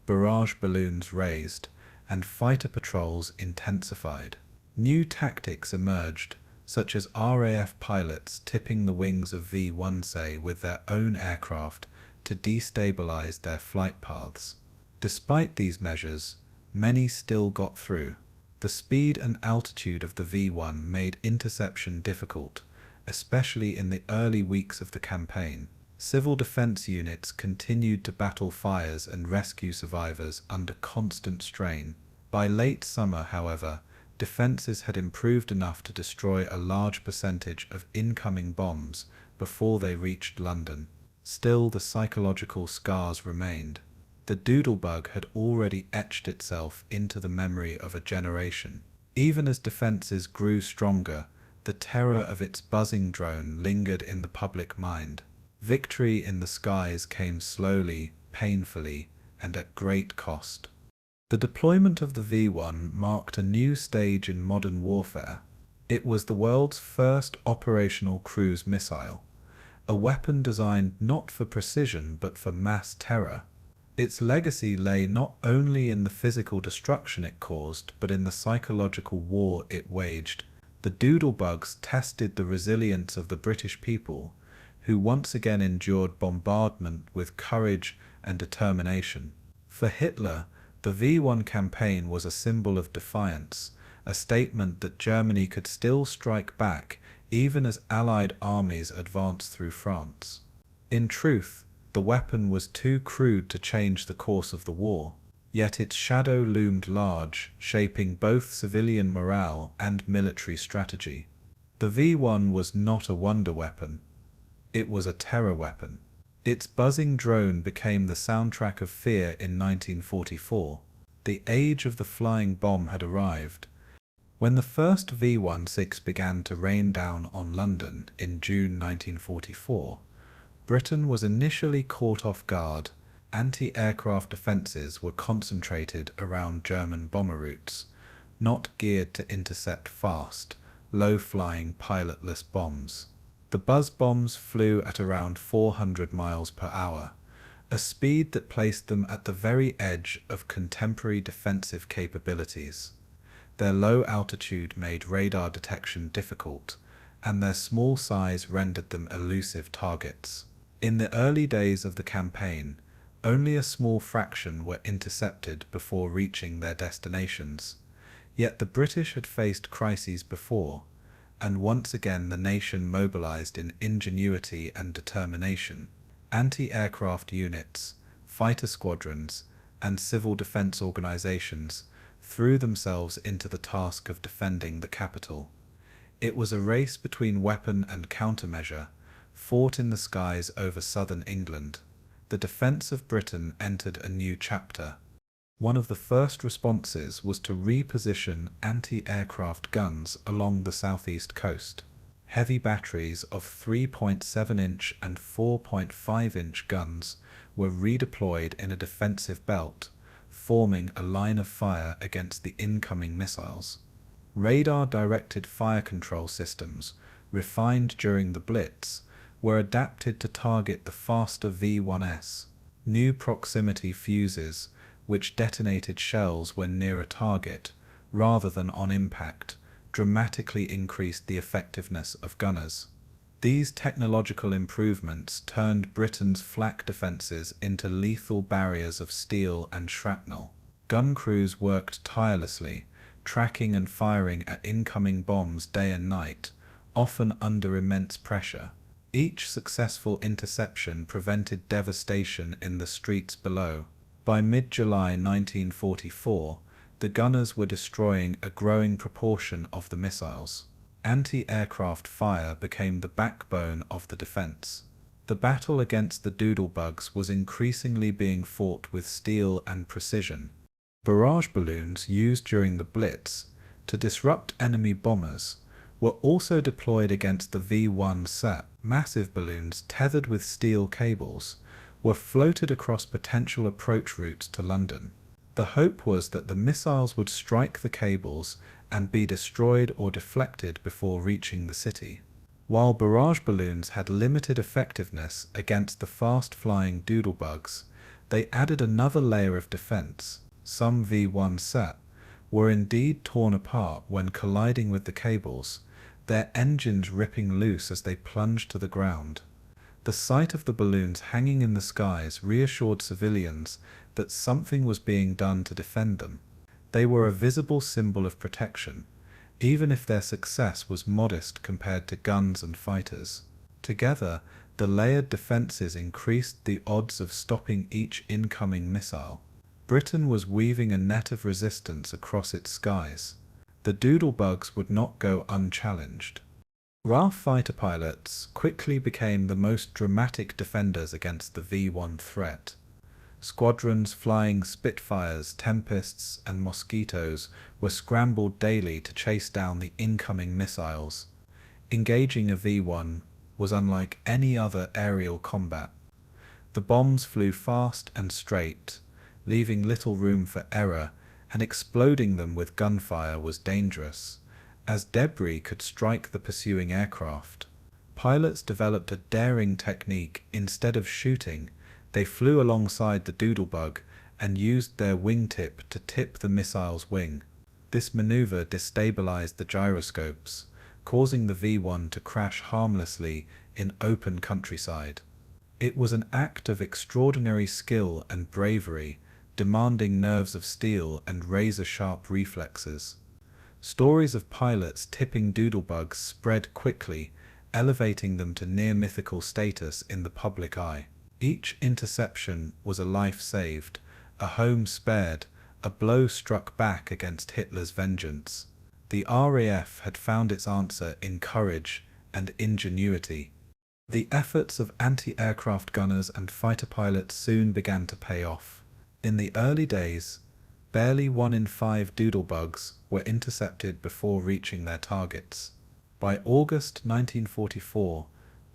barrage balloons raised, and fighter patrols intensified. New tactics emerged, such as RAF pilots tipping the wings of V1C with their own aircraft to destabilize their flight paths. Despite these measures, many still got through. The speed and altitude of the V1 made interception difficult, especially in the early weeks of the campaign. Civil defense units continued to battle fires and rescue survivors under constant strain. By late summer, however, defenses had improved enough to destroy a large percentage of incoming bombs before they reached London. Still, the psychological scars remained. The doodlebug had already etched itself into the memory of a generation. Even as defenses grew stronger, the terror of its buzzing drone lingered in the public mind. Victory in the skies came slowly, painfully, and at great cost. The deployment of the V1 marked a new stage in modern warfare. It was the world's first operational cruise missile, a weapon designed not for precision but for mass terror. Its legacy lay not only in the physical destruction it caused, but in the psychological war it waged. The doodlebugs tested the resilience of the British people, who once again endured bombardment with courage and determination. For Hitler, the V1 campaign was a symbol of defiance, a statement that Germany could still strike back even as Allied armies advanced through France. In truth, the weapon was too crude to change the course of the war. Yet its shadow loomed large, shaping both civilian morale and military strategy. The V-1 was not a wonder weapon. It was a terror weapon. Its buzzing drone became the soundtrack of fear in 1944. The age of the flying bomb had arrived. When the first V-16 began to rain down on London in June 1944, Britain was initially caught off guard. Anti-aircraft defences were concentrated around German bomber routes, not geared to intercept fast, low-flying pilotless bombs. The buzz bombs flew at around 400 miles per hour, a speed that placed them at the very edge of contemporary defensive capabilities. Their low altitude made radar detection difficult, and their small size rendered them elusive targets. In the early days of the campaign, only a small fraction were intercepted before reaching their destinations. Yet the British had faced crises before, and once again the nation mobilized in ingenuity and determination. Anti-aircraft units, fighter squadrons, and civil defense organizations threw themselves into the task of defending the capital. It was a race between weapon and countermeasure, fought in the skies over southern England. The defense of Britain entered a new chapter. One of the first responses was to reposition anti-aircraft guns along the southeast coast. Heavy batteries of 3.7-inch and 4.5-inch guns were redeployed in a defensive belt, forming a line of fire against the incoming missiles. Radar-directed fire control systems, refined during the Blitz, were adapted to target the faster V-1S. New proximity fuses, which detonated shells when near a target, rather than on impact, dramatically increased the effectiveness of gunners. These technological improvements turned Britain's flak defences into lethal barriers of steel and shrapnel. Gun crews worked tirelessly, tracking and firing at incoming bombs day and night, often under immense pressure. Each successful interception prevented devastation in the streets below. By mid-July 1944, the gunners were destroying a growing proportion of the missiles. Anti-aircraft fire became the backbone of the defense. The battle against the doodlebugs was increasingly being fought with steel and precision. Barrage balloons used during the Blitz to disrupt enemy bombers were also deployed against the V-1 SAP. Massive balloons tethered with steel cables were floated across potential approach routes to London. The hope was that the missiles would strike the cables and be destroyed or deflected before reaching the city. While barrage balloons had limited effectiveness against the fast-flying doodlebugs, they added another layer of defense. Some V-1 SAP were indeed torn apart when colliding with the cables, their engines ripping loose as they plunged to the ground. The sight of the balloons hanging in the skies reassured civilians that something was being done to defend them. They were a visible symbol of protection, even if their success was modest compared to guns and fighters. Together, the layered defences increased the odds of stopping each incoming missile. Britain was weaving a net of resistance across its skies. The doodlebugs would not go unchallenged. RAF fighter pilots quickly became the most dramatic defenders against the V-1 threat. Squadrons flying Spitfires, Tempests, and Mosquitoes were scrambled daily to chase down the incoming missiles. Engaging a V-1 was unlike any other aerial combat. The bombs flew fast and straight, leaving little room for error, and exploding them with gunfire was dangerous, as debris could strike the pursuing aircraft. Pilots developed a daring technique. Instead of shooting, they flew alongside the doodlebug and used their wingtip to tip the missile's wing. This maneuver destabilized the gyroscopes, causing the V-1 to crash harmlessly in open countryside. It was an act of extraordinary skill and bravery, demanding nerves of steel and razor-sharp reflexes. Stories of pilots tipping doodlebugs spread quickly, elevating them to near-mythical status in the public eye. Each interception was a life saved, a home spared, a blow struck back against Hitler's vengeance. The RAF had found its answer in courage and ingenuity. The efforts of anti-aircraft gunners and fighter pilots soon began to pay off. In the early days, barely 1 in 5 doodlebugs were intercepted before reaching their targets. By August 1944,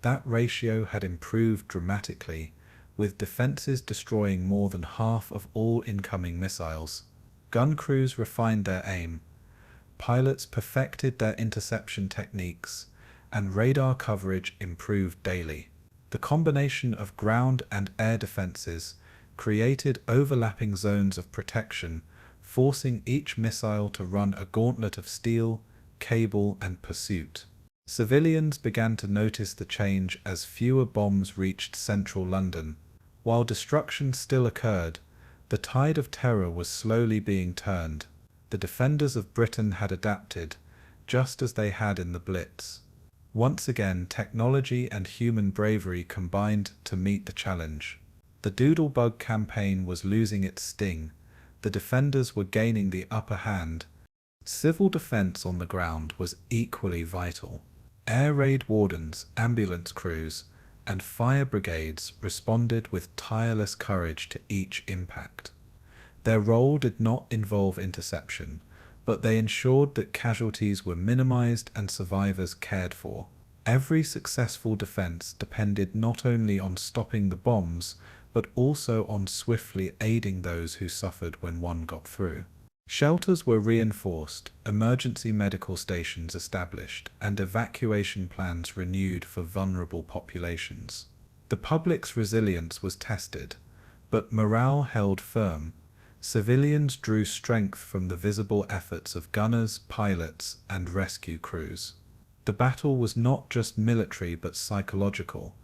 that ratio had improved dramatically, with defenses destroying more than half of all incoming missiles. Gun crews refined their aim, pilots perfected their interception techniques, and radar coverage improved daily. The combination of ground and air defenses created overlapping zones of protection, forcing each missile to run a gauntlet of steel, cable, and pursuit. Civilians began to notice the change as fewer bombs reached central London. While destruction still occurred, the tide of terror was slowly being turned. The defenders of Britain had adapted, just as they had in the Blitz. Once again, technology and human bravery combined to meet the challenge. The Doodlebug campaign was losing its sting. The defenders were gaining the upper hand. Civil defense on the ground was equally vital. Air raid wardens, ambulance crews, and fire brigades responded with tireless courage to each impact. Their role did not involve interception, but they ensured that casualties were minimized and survivors cared for. Every successful defense depended not only on stopping the bombs, but also on swiftly aiding those who suffered when one got through. Shelters were reinforced, emergency medical stations established, and evacuation plans renewed for vulnerable populations. The public's resilience was tested, but morale held firm. Civilians drew strength from the visible efforts of gunners, pilots, and rescue crews. The battle was not just military but psychological,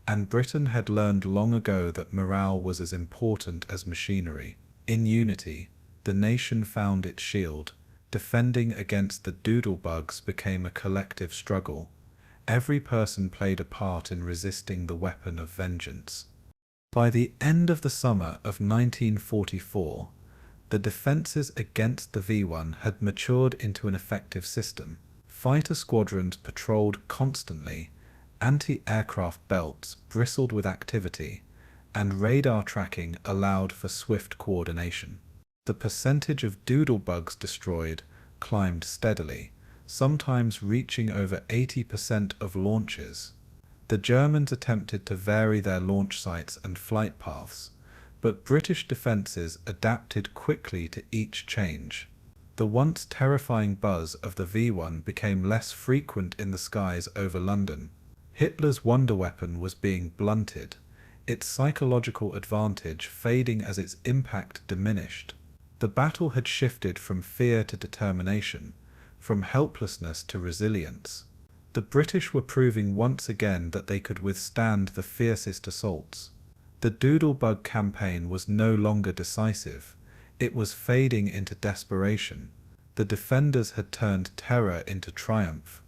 and Britain had learned long ago that morale was as important as machinery. In unity, the nation found its shield. Defending against the Doodlebugs became a collective struggle. Every person played a part in resisting the weapon of vengeance. By the end of the summer of 1944, the defenses against the V1 had matured into an effective system. Fighter squadrons patrolled constantly, anti-aircraft belts bristled with activity, and radar tracking allowed for swift coordination. The percentage of Doodlebugs destroyed climbed steadily, sometimes reaching over 80% of launches. The Germans attempted to vary their launch sites and flight paths, but British defences adapted quickly to each change. The once terrifying buzz of the V1 became less frequent in the skies over London. Hitler's wonder weapon was being blunted, its psychological advantage fading as its impact diminished. The battle had shifted from fear to determination, from helplessness to resilience. The British were proving once again that they could withstand the fiercest assaults. The Doodlebug campaign was no longer decisive. It was fading into desperation. The defenders had turned terror into triumph.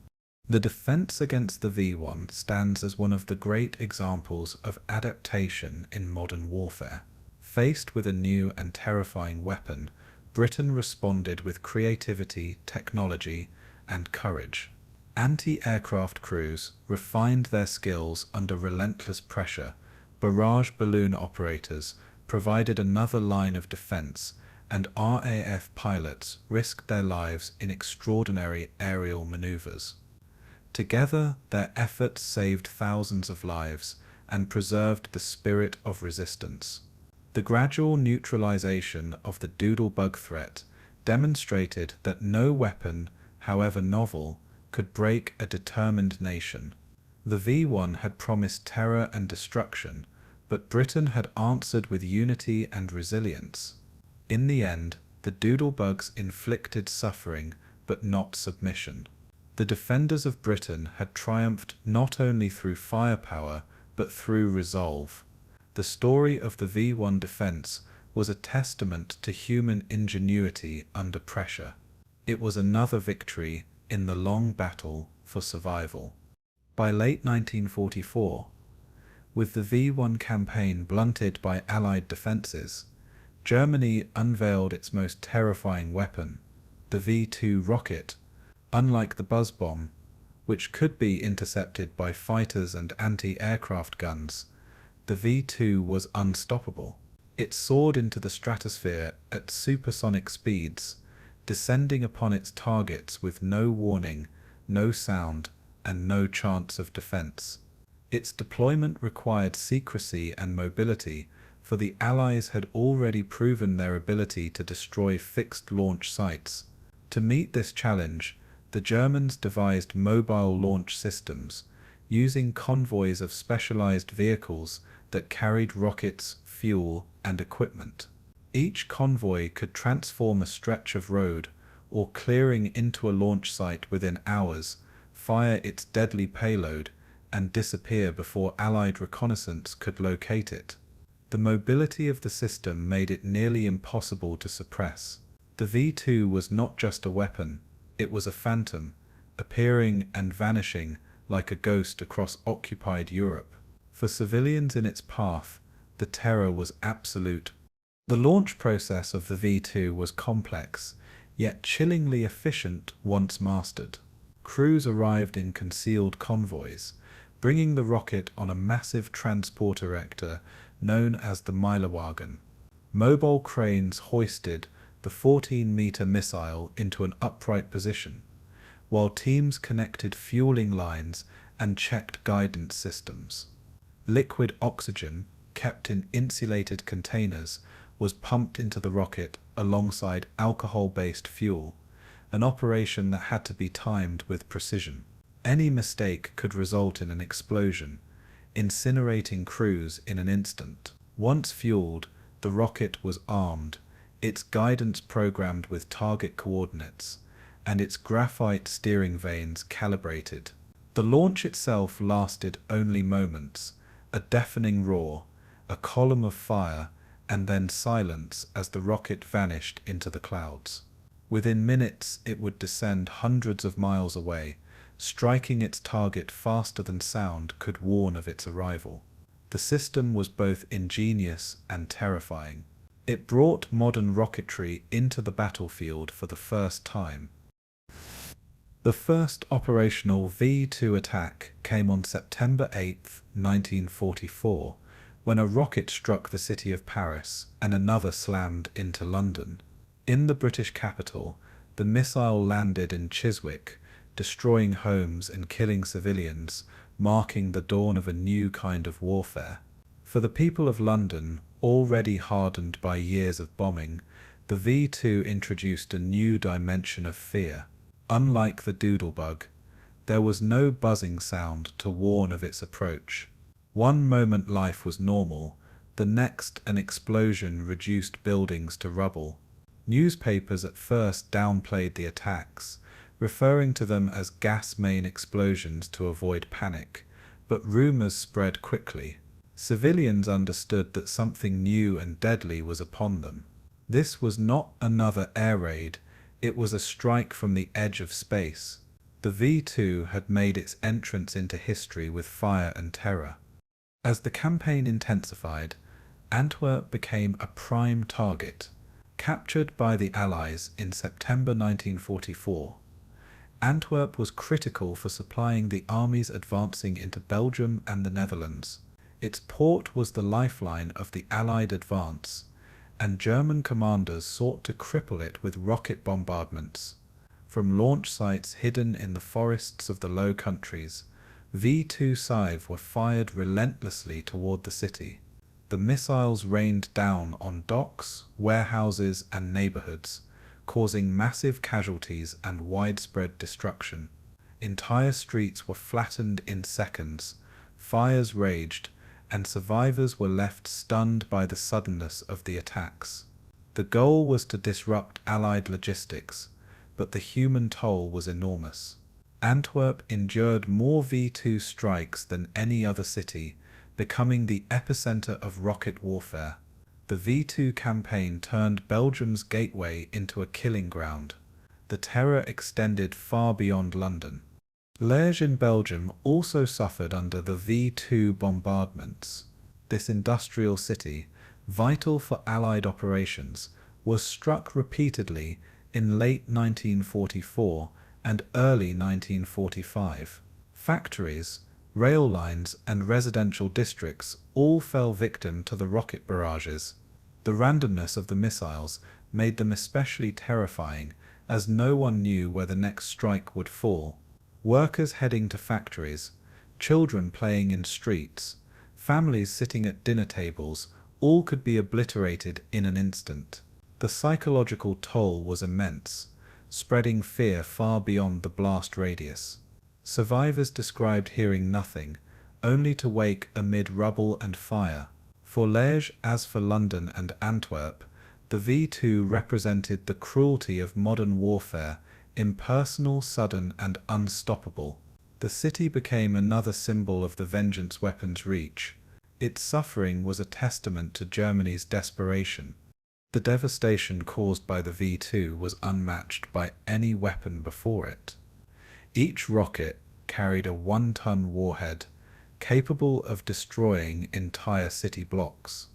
The defense against the V1 stands as one of the great examples of adaptation in modern warfare. Faced with a new and terrifying weapon, Britain responded with creativity, technology, and courage. Anti-aircraft crews refined their skills under relentless pressure. Barrage balloon operators provided another line of defense, and RAF pilots risked their lives in extraordinary aerial maneuvers. Together, their efforts saved thousands of lives and preserved the spirit of resistance. The gradual neutralization of the Doodlebug threat demonstrated that no weapon, however novel, could break a determined nation. The V1 had promised terror and destruction, but Britain had answered with unity and resilience. In the end, the Doodlebugs inflicted suffering, but not submission. The defenders of Britain had triumphed not only through firepower, but through resolve. The story of the V1 defense was a testament to human ingenuity under pressure. It was another victory in the long battle for survival. By late 1944, with the V1 campaign blunted by Allied defenses, Germany unveiled its most terrifying weapon, the V-2 rocket. Unlike the buzz bomb, which could be intercepted by fighters and anti-aircraft guns, the V-2 was unstoppable. It soared into the stratosphere at supersonic speeds, descending upon its targets with no warning, no sound, and no chance of defense. Its deployment required secrecy and mobility, for the Allies had already proven their ability to destroy fixed launch sites. To meet this challenge, the Germans devised mobile launch systems, using convoys of specialized vehicles that carried rockets, fuel, and equipment. Each convoy could transform a stretch of road or clearing into a launch site within hours, fire its deadly payload, and disappear before Allied reconnaissance could locate it. The mobility of the system made it nearly impossible to suppress. The V-2 was not just a weapon, it was a phantom, appearing and vanishing like a ghost across occupied Europe. For civilians in its path, the terror was absolute. The launch process of the V-2 was complex, yet chillingly efficient once mastered. Crews arrived in concealed convoys, bringing the rocket on a massive transport erector known as the Mittelwerk. Mobile cranes hoisted the 14-meter missile into an upright position, while teams connected fueling lines and checked guidance systems. Liquid oxygen, kept in insulated containers, was pumped into the rocket alongside alcohol-based fuel, an operation that had to be timed with precision. Any mistake could result in an explosion, incinerating crews in an instant. Once fueled, the rocket was armed, its guidance programmed with target coordinates, and its graphite steering vanes calibrated. The launch itself lasted only moments, a deafening roar, a column of fire, and then silence as the rocket vanished into the clouds. Within minutes it would descend hundreds of miles away, striking its target faster than sound could warn of its arrival. The system was both ingenious and terrifying. It brought modern rocketry into the battlefield for the first time. The first operational V-2 attack came on September 8, 1944, when a rocket struck the city of Paris and another slammed into London. In the British capital, the missile landed in Chiswick, destroying homes and killing civilians, marking the dawn of a new kind of warfare. For the people of London, already hardened by years of bombing, the V-2 introduced a new dimension of fear. Unlike the doodlebug, there was no buzzing sound to warn of its approach. One moment life was normal, the next an explosion reduced buildings to rubble. Newspapers at first downplayed the attacks, referring to them as gas main explosions to avoid panic, but rumors spread quickly. Civilians understood that something new and deadly was upon them. This was not another air raid, it was a strike from the edge of space. The V-2 had made its entrance into history with fire and terror. As the campaign intensified, Antwerp became a prime target. Captured by the Allies in September 1944, Antwerp was critical for supplying the armies advancing into Belgium and the Netherlands. Its port was the lifeline of the Allied advance, and German commanders sought to cripple it with rocket bombardments. From launch sites hidden in the forests of the Low Countries, V-2 Scythe were fired relentlessly toward the city. The missiles rained down on docks, warehouses, and neighborhoods, causing massive casualties and widespread destruction. Entire streets were flattened in seconds, fires raged, and survivors were left stunned by the suddenness of the attacks. The goal was to disrupt Allied logistics, but the human toll was enormous. Antwerp endured more V-2 strikes than any other city, becoming the epicenter of rocket warfare. The V-2 campaign turned Belgium's gateway into a killing ground. The terror extended far beyond London. Liège in Belgium also suffered under the V-2 bombardments. This industrial city, vital for Allied operations, was struck repeatedly in late 1944 and early 1945. Factories, rail lines, and residential districts all fell victim to the rocket barrages. The randomness of the missiles made them especially terrifying, as no one knew where the next strike would fall. Workers heading to factories, children playing in streets, families sitting at dinner tables, all could be obliterated in an instant. The psychological toll was immense, spreading fear far beyond the blast radius. Survivors described hearing nothing, only to wake amid rubble and fire. For Liège, as for London and Antwerp, the V2 represented the cruelty of modern warfare, impersonal, sudden, and unstoppable. The city became another symbol of the vengeance weapon's reach. Its suffering was a testament to Germany's desperation. The devastation caused by the V2 was unmatched by any weapon before it. Each rocket carried a 1-ton warhead, capable of destroying entire city blocks.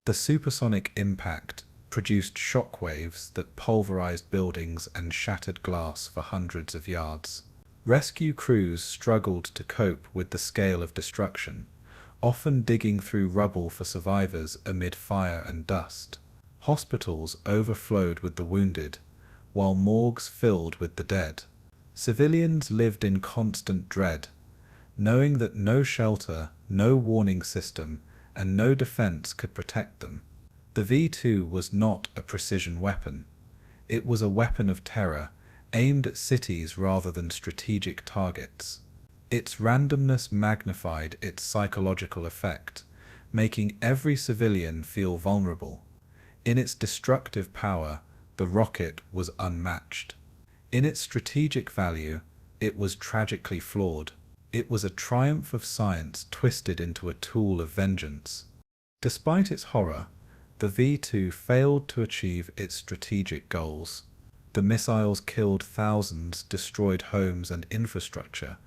The supersonic impact produced shockwaves that pulverized buildings and shattered glass for hundreds of yards. Rescue crews struggled to cope with the scale of destruction, often digging through rubble for survivors amid fire and dust. Hospitals overflowed with the wounded, while morgues filled with the dead. Civilians lived in constant dread, knowing that no shelter, no warning system, and no defense could protect them. The V2 was not a precision weapon. It was a weapon of terror, aimed at cities rather than strategic targets. Its randomness magnified its psychological effect, making every civilian feel vulnerable. In its destructive power, the rocket was unmatched. In its strategic value, it was tragically flawed. It was a triumph of science twisted into a tool of vengeance. Despite its horror, the V2 failed to achieve its strategic goals. The missiles killed thousands, destroyed homes and infrastructure,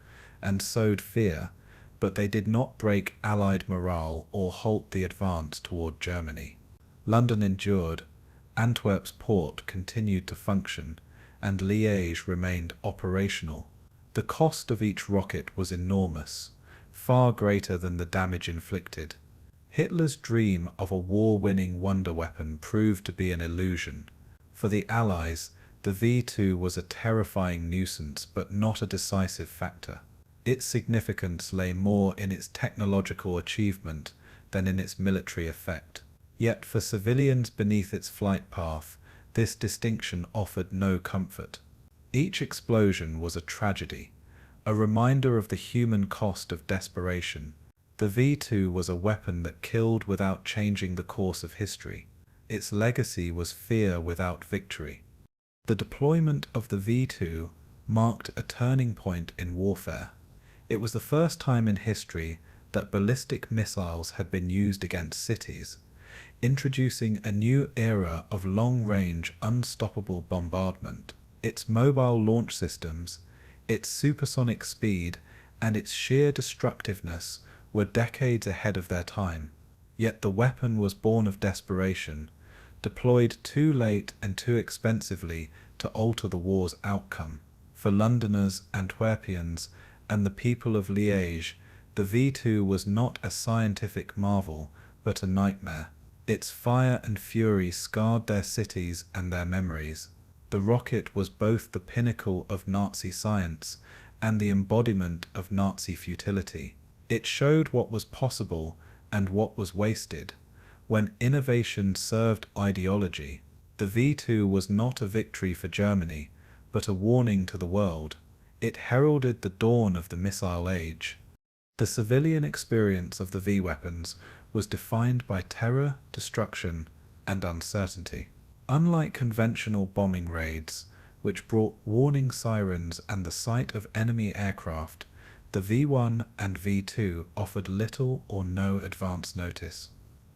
and sowed fear, but they did not break Allied morale or halt the advance toward Germany. London endured, Antwerp's port continued to function, and Liège remained operational. The cost of each rocket was enormous, far greater than the damage inflicted. Hitler's dream of a war-winning wonder weapon proved to be an illusion. For the Allies, the V2 was a terrifying nuisance but not a decisive factor. Its significance lay more in its technological achievement than in its military effect. Yet for civilians beneath its flight path, this distinction offered no comfort. Each explosion was a tragedy, a reminder of the human cost of desperation. The V2 was a weapon that killed without changing the course of history. Its legacy was fear without victory. The deployment of the V2 marked a turning point in warfare. It was the first time in history that ballistic missiles had been used against cities, introducing a new era of long-range, unstoppable bombardment. Its mobile launch systems, its supersonic speed, and its sheer destructiveness were decades ahead of their time. Yet the weapon was born of desperation, deployed too late and too expensively to alter the war's outcome. For Londoners, Antwerpians, and the people of Liège, the V2 was not a scientific marvel, but a nightmare. Its fire and fury scarred their cities and their memories. The rocket was both the pinnacle of Nazi science and the embodiment of Nazi futility. It showed what was possible and what was wasted. When innovation served ideology, the V2 was not a victory for Germany, but a warning to the world. It heralded the dawn of the missile age. The civilian experience of the V-weapons was defined by terror, destruction, and uncertainty. Unlike conventional bombing raids, which brought warning sirens and the sight of enemy aircraft, the V1 and V2 offered little or no advance notice.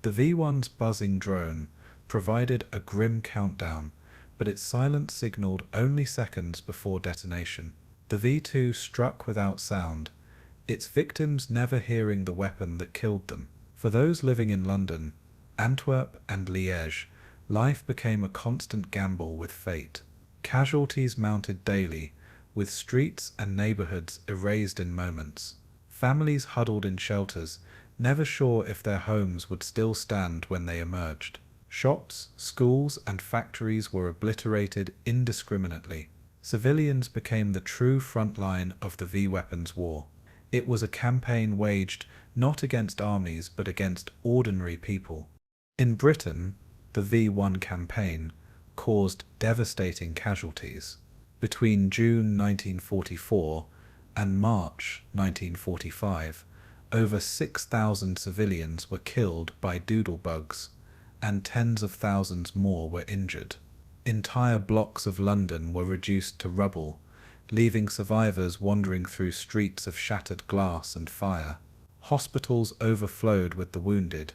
The V1's buzzing drone provided a grim countdown, but its silence signaled only seconds before detonation. The V2 struck without sound, its victims never hearing the weapon that killed them. For those living in London, Antwerp and Liège, life became a constant gamble with fate. Casualties mounted daily, with streets and neighborhoods erased in moments. Families huddled in shelters, never sure if their homes would still stand when they emerged. Shops, schools, and factories were obliterated indiscriminately. Civilians became the true front line of the V-Weapons war. It was a campaign waged not against armies but against ordinary people. In Britain, the V1 campaign caused devastating casualties. Between June 1944 and March 1945, over 6,000 civilians were killed by doodlebugs, and tens of thousands more were injured. Entire blocks of London were reduced to rubble, leaving survivors wandering through streets of shattered glass and fire. Hospitals overflowed with the wounded,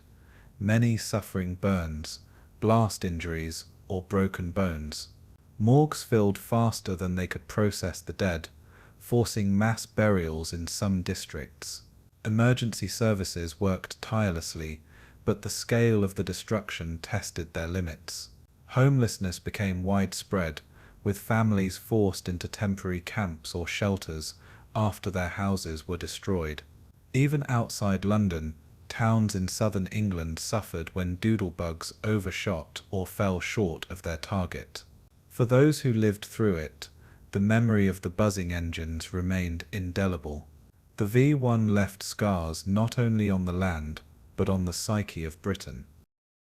many suffering burns, blast injuries, or broken bones. Morgues filled faster than they could process the dead, forcing mass burials in some districts. Emergency services worked tirelessly, but the scale of the destruction tested their limits. Homelessness became widespread, with families forced into temporary camps or shelters after their houses were destroyed. Even outside London, towns in southern England suffered when doodlebugs overshot or fell short of their target. For those who lived through it, the memory of the buzzing engines remained indelible. The V1 left scars not only on the land, but on the psyche of Britain.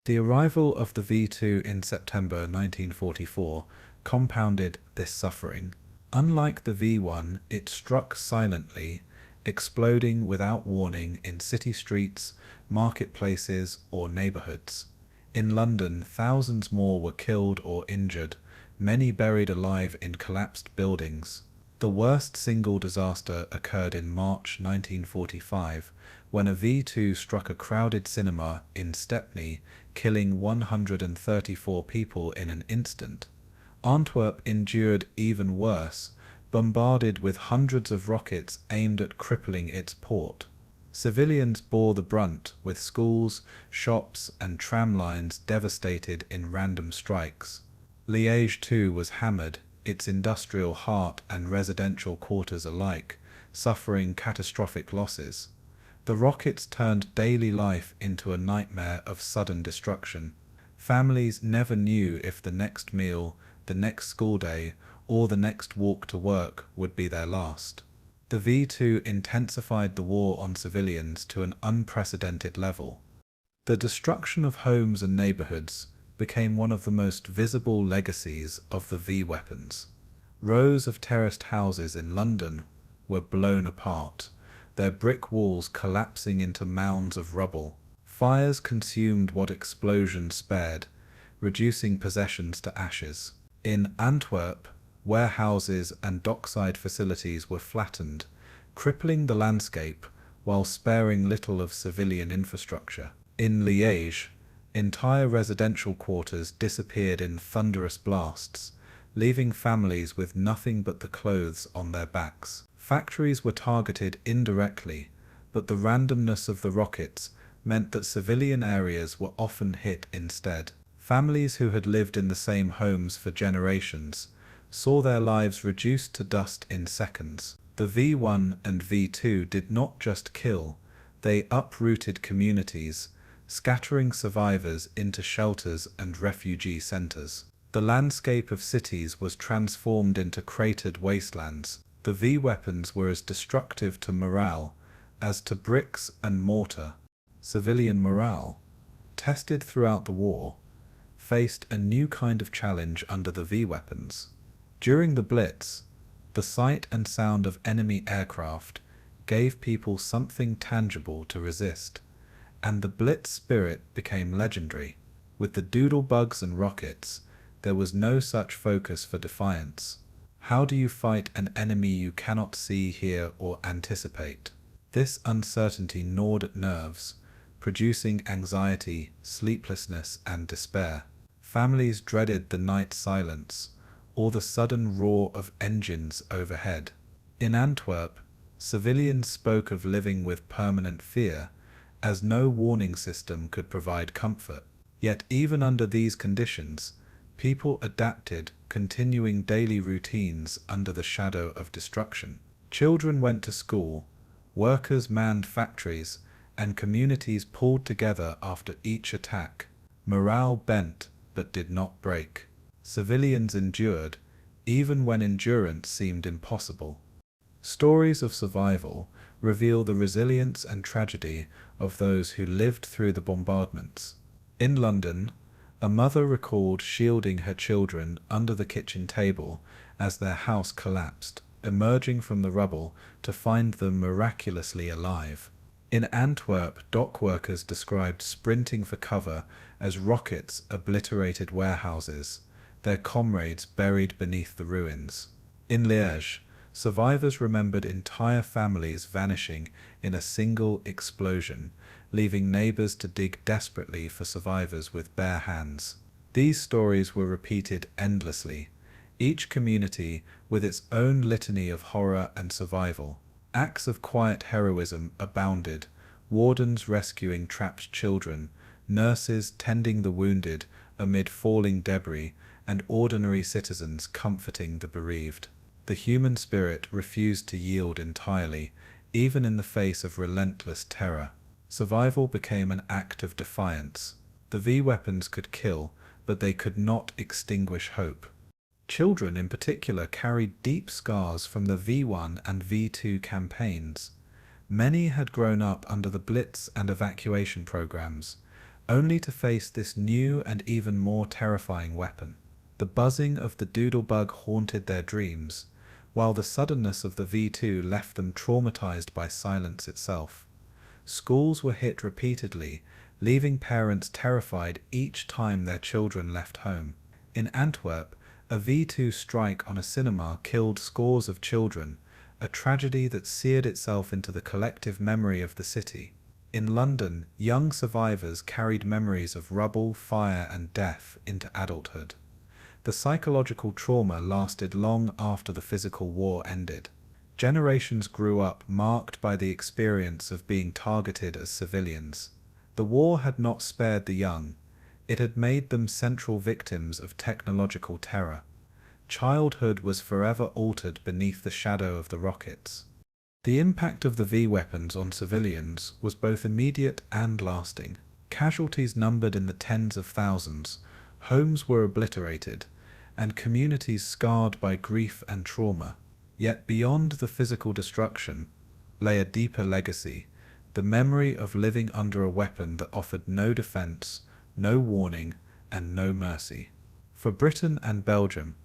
The arrival of the V2 in September 1944 compounded this suffering. Unlike the V1, it struck silently, exploding without warning in city streets, marketplaces, or neighborhoods. In London, thousands more were killed or injured, many buried alive in collapsed buildings. The worst single disaster occurred in March 1945, when a V2 struck a crowded cinema in Stepney, killing 134 people in an instant. Antwerp endured even worse, bombarded with hundreds of rockets aimed at crippling its port. Civilians bore the brunt, with schools, shops, and tram lines devastated in random strikes. Liège too was hammered, its industrial heart and residential quarters alike suffering catastrophic losses. The rockets turned daily life into a nightmare of sudden destruction. Families never knew if the next meal, the next school day, or the next walk to work would be their last. The V2 intensified the war on civilians to an unprecedented level. The destruction of homes and neighborhoods became one of the most visible legacies of the V-Weapons. Rows of terraced houses in London were blown apart, their brick walls collapsing into mounds of rubble. Fires consumed what explosions spared, reducing possessions to ashes. In Antwerp, warehouses and dockside facilities were flattened, crippling the landscape while sparing little of civilian infrastructure. In Liège, entire residential quarters disappeared in thunderous blasts, leaving families with nothing but the clothes on their backs. Factories were targeted indirectly, but the randomness of the rockets meant that civilian areas were often hit instead. Families who had lived in the same homes for generations saw their lives reduced to dust in seconds. The V1 and V2 did not just kill, they uprooted communities, scattering survivors into shelters and refugee centers. The landscape of cities was transformed into cratered wastelands. The V-Weapons were as destructive to morale as to bricks and mortar. Civilian morale, tested throughout the war, faced a new kind of challenge under the V-Weapons. During the Blitz, the sight and sound of enemy aircraft gave people something tangible to resist, and the Blitz spirit became legendary. With the doodlebugs and rockets, there was no such focus for defiance. How do you fight an enemy you cannot see, hear, or anticipate? This uncertainty gnawed at nerves, producing anxiety, sleeplessness, and despair. Families dreaded the night silence, or the sudden roar of engines overhead. In Antwerp, civilians spoke of living with permanent fear, as no warning system could provide comfort. Yet even under these conditions, people adapted, continuing daily routines under the shadow of destruction. Children went to school, workers manned factories, and communities pulled together after each attack. Morale bent, but did not break. Civilians endured, even when endurance seemed impossible. Stories of survival reveal the resilience and tragedy of those who lived through the bombardments. In London, a mother recalled shielding her children under the kitchen table as their house collapsed, emerging from the rubble to find them miraculously alive. In Antwerp, dock workers described sprinting for cover as rockets obliterated warehouses, their comrades buried beneath the ruins. In Liège, survivors remembered entire families vanishing in a single explosion, leaving neighbors to dig desperately for survivors with bare hands. These stories were repeated endlessly, each community with its own litany of horror and survival. Acts of quiet heroism abounded, wardens rescuing trapped children, nurses tending the wounded amid falling debris, and ordinary citizens comforting the bereaved. The human spirit refused to yield entirely, even in the face of relentless terror. Survival became an act of defiance. The V-weapons could kill, but they could not extinguish hope. Children in particular carried deep scars from the V1 and V2 campaigns. Many had grown up under the Blitz and evacuation programs, only to face this new and even more terrifying weapon. The buzzing of the doodlebug haunted their dreams, while the suddenness of the V2 left them traumatized by silence itself. Schools were hit repeatedly, leaving parents terrified each time their children left home. In Antwerp, a V2 strike on a cinema killed scores of children, a tragedy that seared itself into the collective memory of the city. In London, young survivors carried memories of rubble, fire, and death into adulthood. The psychological trauma lasted long after the physical war ended. Generations grew up marked by the experience of being targeted as civilians. The war had not spared the young. It had made them central victims of technological terror. Childhood was forever altered beneath the shadow of the rockets. The impact of the V-weapons on civilians was both immediate and lasting. Casualties numbered in the tens of thousands, homes were obliterated, and communities scarred by grief and trauma. Yet beyond the physical destruction lay a deeper legacy, the memory of living under a weapon that offered no defense, no warning, and no mercy. For Britain and Belgium,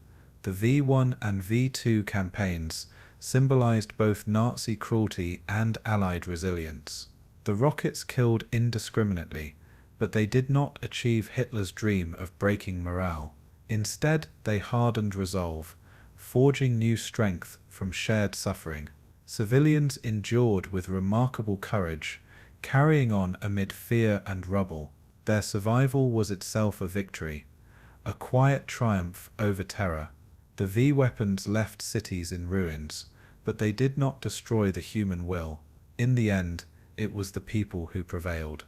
the V1 and V2 campaigns symbolized both Nazi cruelty and Allied resilience. The rockets killed indiscriminately, but they did not achieve Hitler's dream of breaking morale. Instead, they hardened resolve, forging new strength from shared suffering. Civilians endured with remarkable courage, carrying on amid fear and rubble. Their survival was itself a victory, a quiet triumph over terror. The V-weapons left cities in ruins, but they did not destroy the human will. In the end, it was the people who prevailed.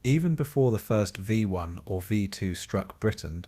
Even before the first V1 or V2 struck Britain,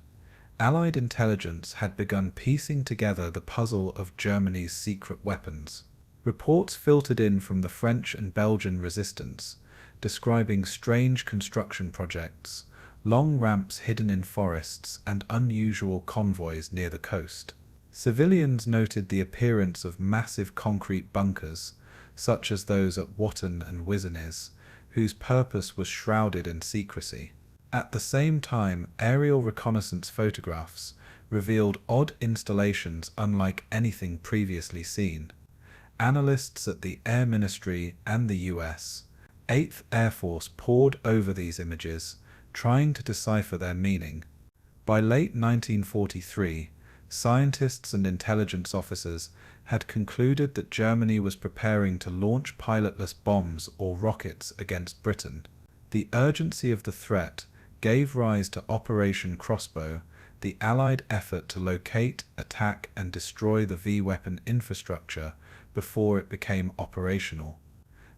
Allied intelligence had begun piecing together the puzzle of Germany's secret weapons. Reports filtered in from the French and Belgian resistance, describing strange construction projects, long ramps hidden in forests, and unusual convoys near the coast. Civilians noted the appearance of massive concrete bunkers, such as those at Wotten and Wissenes, whose purpose was shrouded in secrecy. At the same time, aerial reconnaissance photographs revealed odd installations unlike anything previously seen. Analysts at the Air Ministry and the US 8th Air Force pored over these images, trying to decipher their meaning. By late 1943, scientists and intelligence officers had concluded that Germany was preparing to launch pilotless bombs or rockets against Britain. The urgency of the threat gave rise to Operation Crossbow, the Allied effort to locate, attack, and destroy the V-weapon infrastructure before it became operational.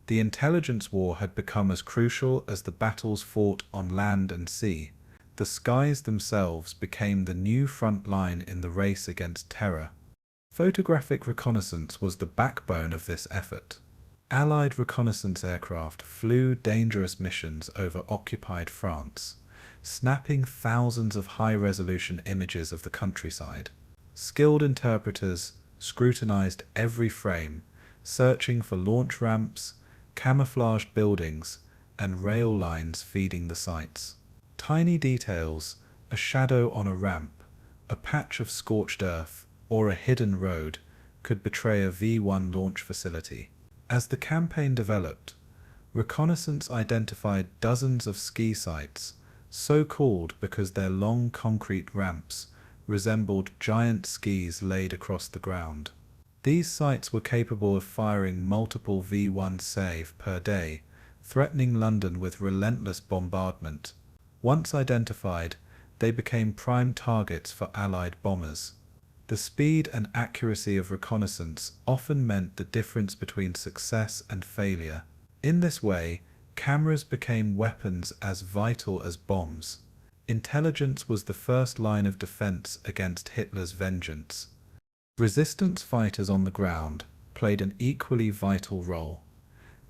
The intelligence war had become as crucial as the battles fought on land and sea. The skies themselves became the new front line in the race against terror. Photographic reconnaissance was the backbone of this effort. Allied reconnaissance aircraft flew dangerous missions over occupied France, snapping thousands of high-resolution images of the countryside. Skilled interpreters scrutinized every frame, searching for launch ramps, camouflaged buildings, and rail lines feeding the sites. Tiny details, a shadow on a ramp, a patch of scorched earth, or a hidden road, could betray a V-1 launch facility. As the campaign developed, reconnaissance identified dozens of ski sites, so called because their long concrete ramps resembled giant skis laid across the ground. These sites were capable of firing multiple V-1 save per day, threatening London with relentless bombardment. Once identified, they became prime targets for Allied bombers. The speed and accuracy of reconnaissance often meant the difference between success and failure. In this way, cameras became weapons as vital as bombs. Intelligence was the first line of defense against Hitler's vengeance. Resistance fighters on the ground played an equally vital role.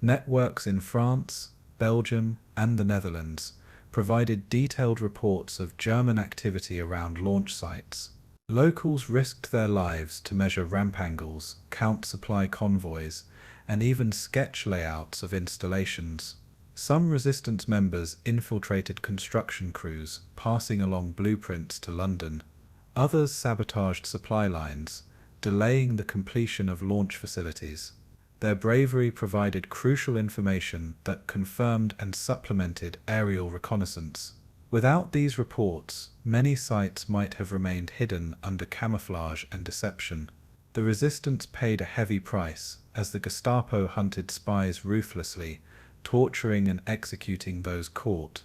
Networks in France, Belgium, and the Netherlands provided detailed reports of German activity around launch sites. Locals risked their lives to measure ramp angles, count supply convoys, and even sketch layouts of installations. Some resistance members infiltrated construction crews, passing along blueprints to London. Others sabotaged supply lines, delaying the completion of launch facilities. Their bravery provided crucial information that confirmed and supplemented aerial reconnaissance. Without these reports, many sites might have remained hidden under camouflage and deception. The resistance paid a heavy price, as the Gestapo hunted spies ruthlessly, torturing and executing those caught.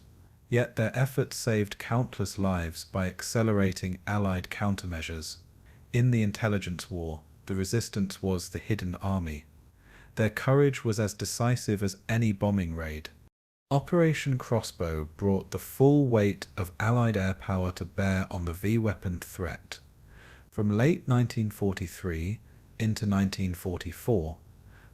Yet their efforts saved countless lives by accelerating Allied countermeasures. In the intelligence war, the resistance was the hidden army. Their courage was as decisive as any bombing raid. Operation Crossbow brought the full weight of Allied air power to bear on the V-weapon threat. From late 1943 into 1944,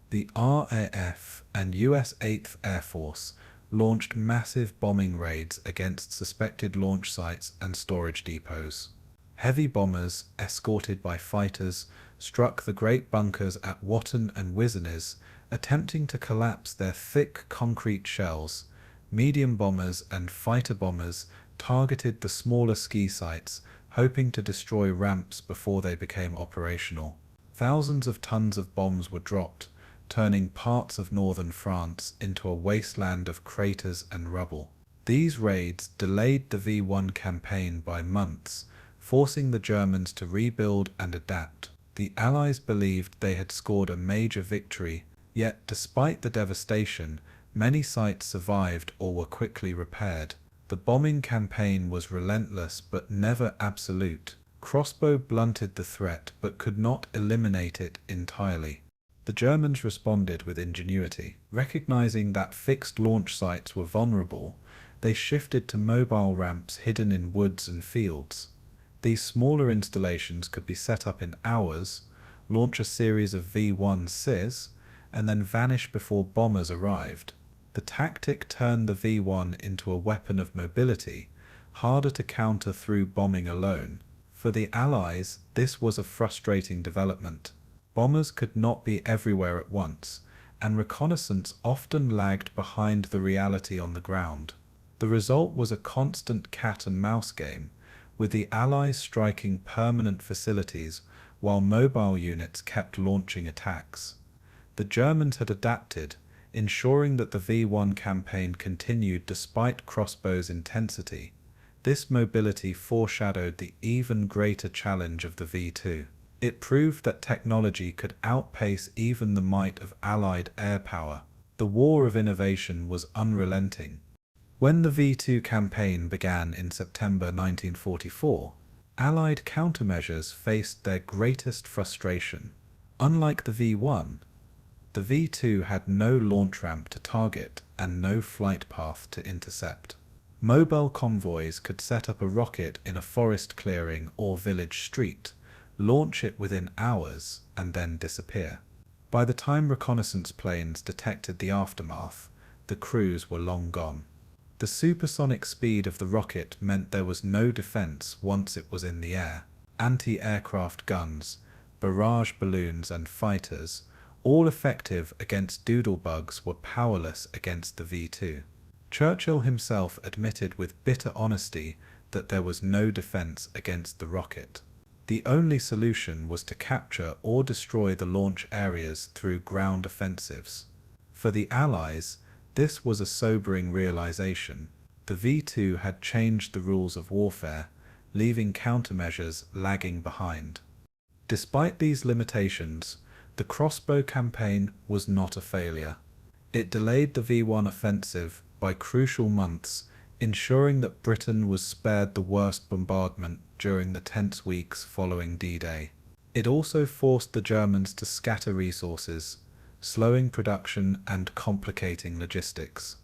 the RAF and US 8th Air Force launched massive bombing raids against suspected launch sites and storage depots. Heavy bombers, escorted by fighters, struck the great bunkers at Watton and Wisnes, attempting to collapse their thick concrete shells. Medium bombers and fighter bombers targeted the smaller ski sites, hoping to destroy ramps before they became operational. Thousands of tons of bombs were dropped, turning parts of northern France into a wasteland of craters and rubble. These raids delayed the V-1 campaign by months, forcing the Germans to rebuild and adapt. The Allies believed they had scored a major victory, yet despite the devastation, many sites survived or were quickly repaired. The bombing campaign was relentless but never absolute. Crossbow blunted the threat but could not eliminate it entirely. The Germans responded with ingenuity. Recognizing that fixed launch sites were vulnerable, they shifted to mobile ramps hidden in woods and fields. These smaller installations could be set up in hours, launch a series of V-1 SIS, and then vanish before bombers arrived. The tactic turned the V-1 into a weapon of mobility, harder to counter through bombing alone. For the Allies, this was a frustrating development. Bombers could not be everywhere at once, and reconnaissance often lagged behind the reality on the ground. The result was a constant cat-and-mouse game, with the Allies striking permanent facilities while mobile units kept launching attacks. The Germans had adapted, ensuring that the V-1 campaign continued despite Crossbow's intensity. This mobility foreshadowed the even greater challenge of the V-2. It proved that technology could outpace even the might of Allied air power. The war of innovation was unrelenting. When the V-2 campaign began in September 1944, Allied countermeasures faced their greatest frustration. Unlike the V-1, the V-2 had no launch ramp to target and no flight path to intercept. Mobile convoys could set up a rocket in a forest clearing or village street, launch it within hours, and then disappear. By the time reconnaissance planes detected the aftermath, the crews were long gone. The supersonic speed of the rocket meant there was no defense once it was in the air. Anti-aircraft guns, barrage balloons and fighters, all effective against doodlebugs, were powerless against the V2. Churchill himself admitted with bitter honesty that there was no defense against the rocket. The only solution was to capture or destroy the launch areas through ground offensives. For the Allies, this was a sobering realization. The V2 had changed the rules of warfare, leaving countermeasures lagging behind. Despite these limitations, the crossbow campaign was not a failure. It delayed the V1 offensive by crucial months, ensuring that Britain was spared the worst bombardment during the tense weeks following D-Day. It also forced the Germans to scatter resources, slowing production and complicating logistics.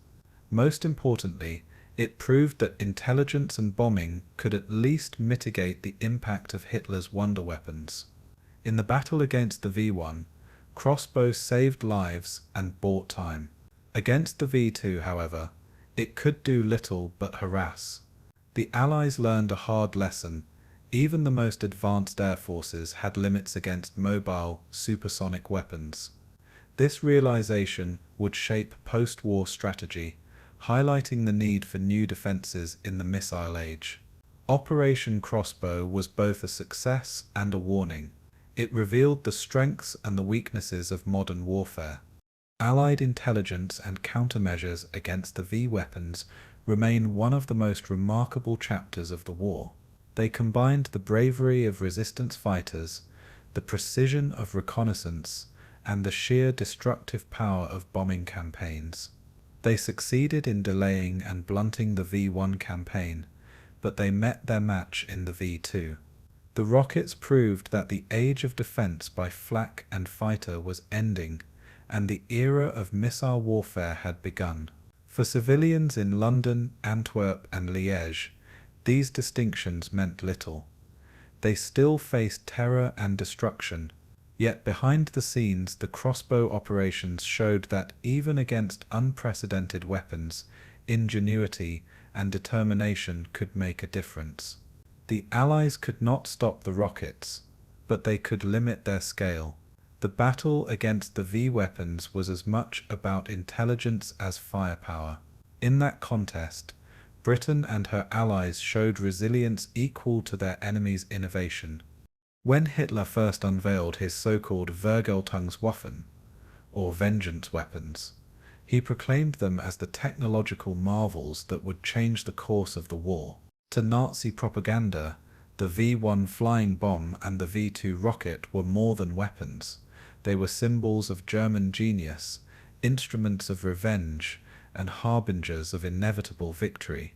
Most importantly, it proved that intelligence and bombing could at least mitigate the impact of Hitler's wonder weapons. In the battle against the V1, crossbows saved lives and bought time. Against the V2, however, it could do little but harass. The Allies learned a hard lesson. Even the most advanced air forces had limits against mobile, supersonic weapons. This realization would shape post-war strategy, highlighting the need for new defenses in the missile age. Operation Crossbow was both a success and a warning. It revealed the strengths and the weaknesses of modern warfare. Allied intelligence and countermeasures against the V weapons remain one of the most remarkable chapters of the war. They combined the bravery of resistance fighters, the precision of reconnaissance, and the sheer destructive power of bombing campaigns. They succeeded in delaying and blunting the V1 campaign, but they met their match in the V2. The rockets proved that the age of defense by flak and fighter was ending, and the era of missile warfare had begun. For civilians in London, Antwerp, and Liège, these distinctions meant little. They still faced terror and destruction, yet behind the scenes the crossbow operations showed that even against unprecedented weapons, ingenuity and determination could make a difference. The Allies could not stop the rockets, but they could limit their scale. The battle against the V weapons was as much about intelligence as firepower. In that contest, Britain and her allies showed resilience equal to their enemies' innovation. When Hitler first unveiled his so-called Vergeltungswaffen, or vengeance weapons, he proclaimed them as the technological marvels that would change the course of the war. To Nazi propaganda, the V1 flying bomb and the V2 rocket were more than weapons. They were symbols of German genius, instruments of revenge, and harbingers of inevitable victory.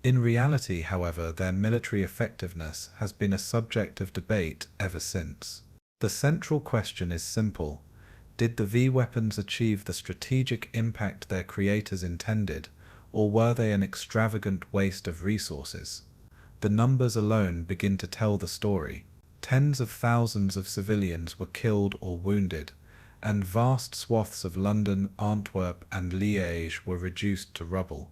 In reality, however, their military effectiveness has been a subject of debate ever since. The central question is simple: did the V weapons achieve the strategic impact their creators intended, or were they an extravagant waste of resources? The numbers alone begin to tell the story. Tens of thousands of civilians were killed or wounded, and vast swaths of London, Antwerp, and Liège were reduced to rubble.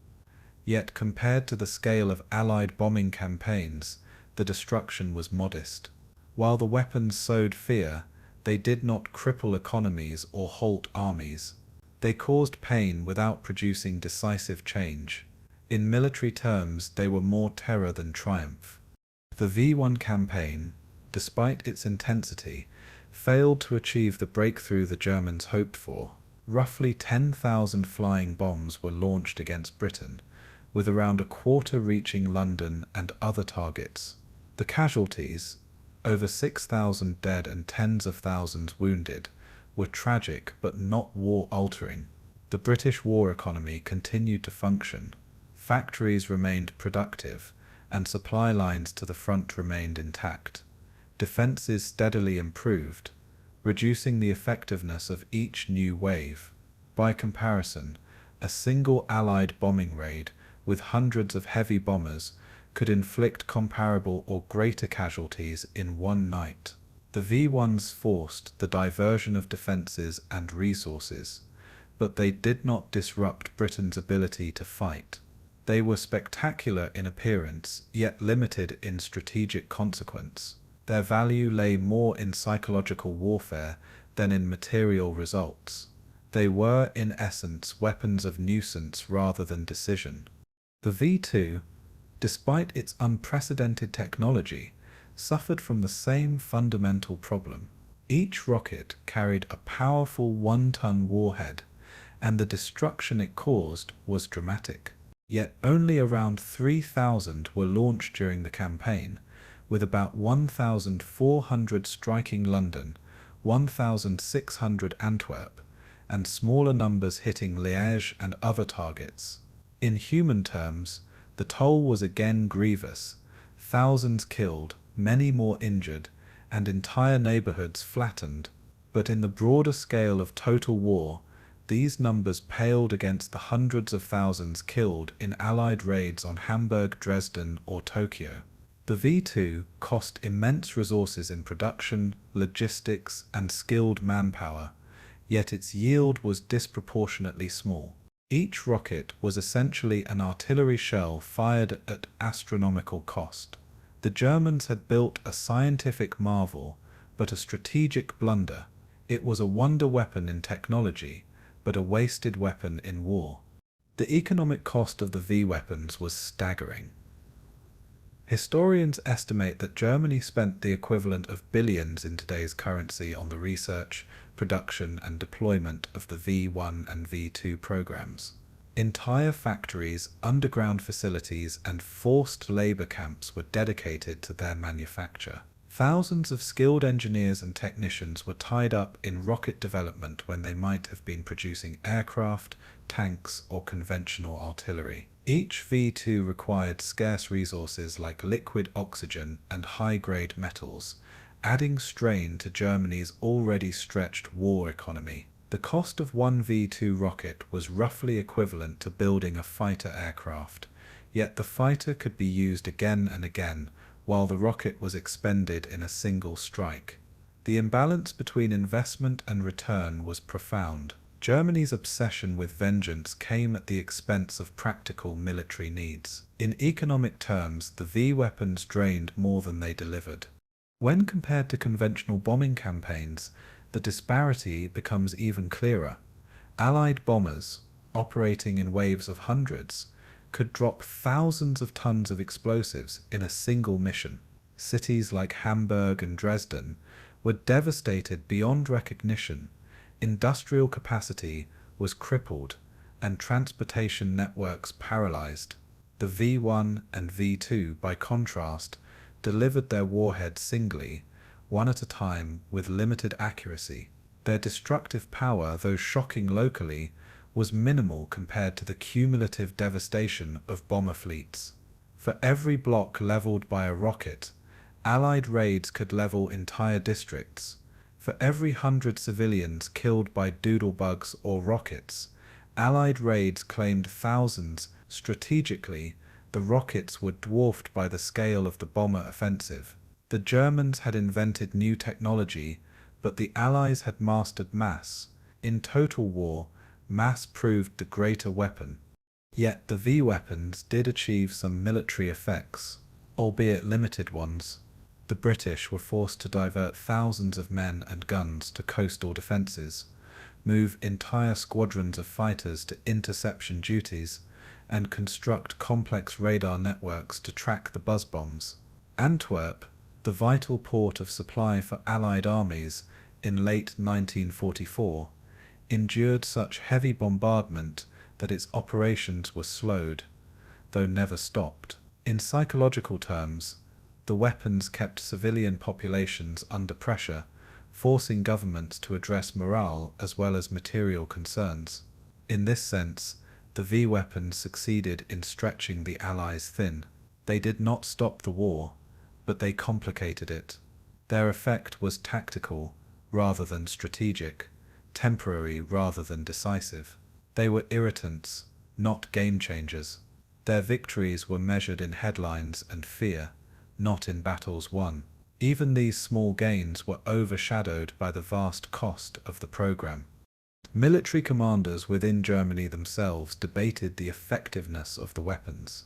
Yet compared to the scale of Allied bombing campaigns, the destruction was modest. While the weapons sowed fear, they did not cripple economies or halt armies. They caused pain without producing decisive change. In military terms, they were more terror than triumph. The V1 campaign, despite its intensity, failed to achieve the breakthrough the Germans hoped for. Roughly 10,000 flying bombs were launched against Britain, with around a quarter reaching London and other targets. The casualties, over 6,000 dead and tens of thousands wounded, were tragic but not war-altering. The British war economy continued to function. Factories remained productive, and supply lines to the front remained intact. Defenses steadily improved, reducing the effectiveness of each new wave. By comparison, a single Allied bombing raid with hundreds of heavy bombers, could inflict comparable or greater casualties in one night. The V1s forced the diversion of defences and resources, but they did not disrupt Britain's ability to fight. They were spectacular in appearance, yet limited in strategic consequence. Their value lay more in psychological warfare than in material results. They were, in essence, weapons of nuisance rather than decision. The V2, despite its unprecedented technology, suffered from the same fundamental problem. Each rocket carried a powerful 1-ton warhead, and the destruction it caused was dramatic. Yet only around 3,000 were launched during the campaign, with about 1,400 striking London, 1,600 Antwerp, and smaller numbers hitting Liège and other targets. In human terms, the toll was again grievous: thousands killed, many more injured, and entire neighbourhoods flattened. But in the broader scale of total war, these numbers paled against the hundreds of thousands killed in Allied raids on Hamburg, Dresden, or Tokyo. The V2 cost immense resources in production, logistics, and skilled manpower, yet its yield was disproportionately small. Each rocket was essentially an artillery shell fired at astronomical cost. The Germans had built a scientific marvel, but a strategic blunder. It was a wonder weapon in technology, but a wasted weapon in war. The economic cost of the V-weapons was staggering. Historians estimate that Germany spent the equivalent of billions in today's currency on the research, production, and deployment of the V1 and V2 programs. Entire factories, underground facilities, and forced labor camps were dedicated to their manufacture. Thousands of skilled engineers and technicians were tied up in rocket development when they might have been producing aircraft, tanks, or conventional artillery. Each V2 required scarce resources like liquid oxygen and high-grade metals, adding strain to Germany's already stretched war economy. The cost of one V2 rocket was roughly equivalent to building a fighter aircraft, yet the fighter could be used again and again, while the rocket was expended in a single strike. The imbalance between investment and return was profound. Germany's obsession with vengeance came at the expense of practical military needs. In economic terms, the V-weapons drained more than they delivered. When compared to conventional bombing campaigns, the disparity becomes even clearer. Allied bombers, operating in waves of hundreds, could drop thousands of tons of explosives in a single mission. Cities like Hamburg and Dresden were devastated beyond recognition. Industrial capacity was crippled, and transportation networks paralyzed. The V1 and V2, by contrast, delivered their warheads singly, one at a time, with limited accuracy. Their destructive power, though shocking locally, was minimal compared to the cumulative devastation of bomber fleets. For every block leveled by a rocket, Allied raids could level entire districts. For every 100 civilians killed by doodlebugs or rockets, Allied raids claimed thousands. Strategically, the rockets were dwarfed by the scale of the bomber offensive. The Germans had invented new technology, but the Allies had mastered mass. In total war, mass proved the greater weapon. Yet the V-weapons did achieve some military effects, albeit limited ones. The British were forced to divert thousands of men and guns to coastal defences, move entire squadrons of fighters to interception duties, and construct complex radar networks to track the buzz bombs. Antwerp, the vital port of supply for Allied armies in late 1944, endured such heavy bombardment that its operations were slowed, though never stopped. In psychological terms, the weapons kept civilian populations under pressure, forcing governments to address morale as well as material concerns. In this sense, the V-weapons succeeded in stretching the Allies thin. They did not stop the war, but they complicated it. Their effect was tactical rather than strategic, temporary rather than decisive. They were irritants, not game changers. Their victories were measured in headlines and fear, not in battles won. Even these small gains were overshadowed by the vast cost of the program. Military commanders within Germany themselves debated the effectiveness of the weapons.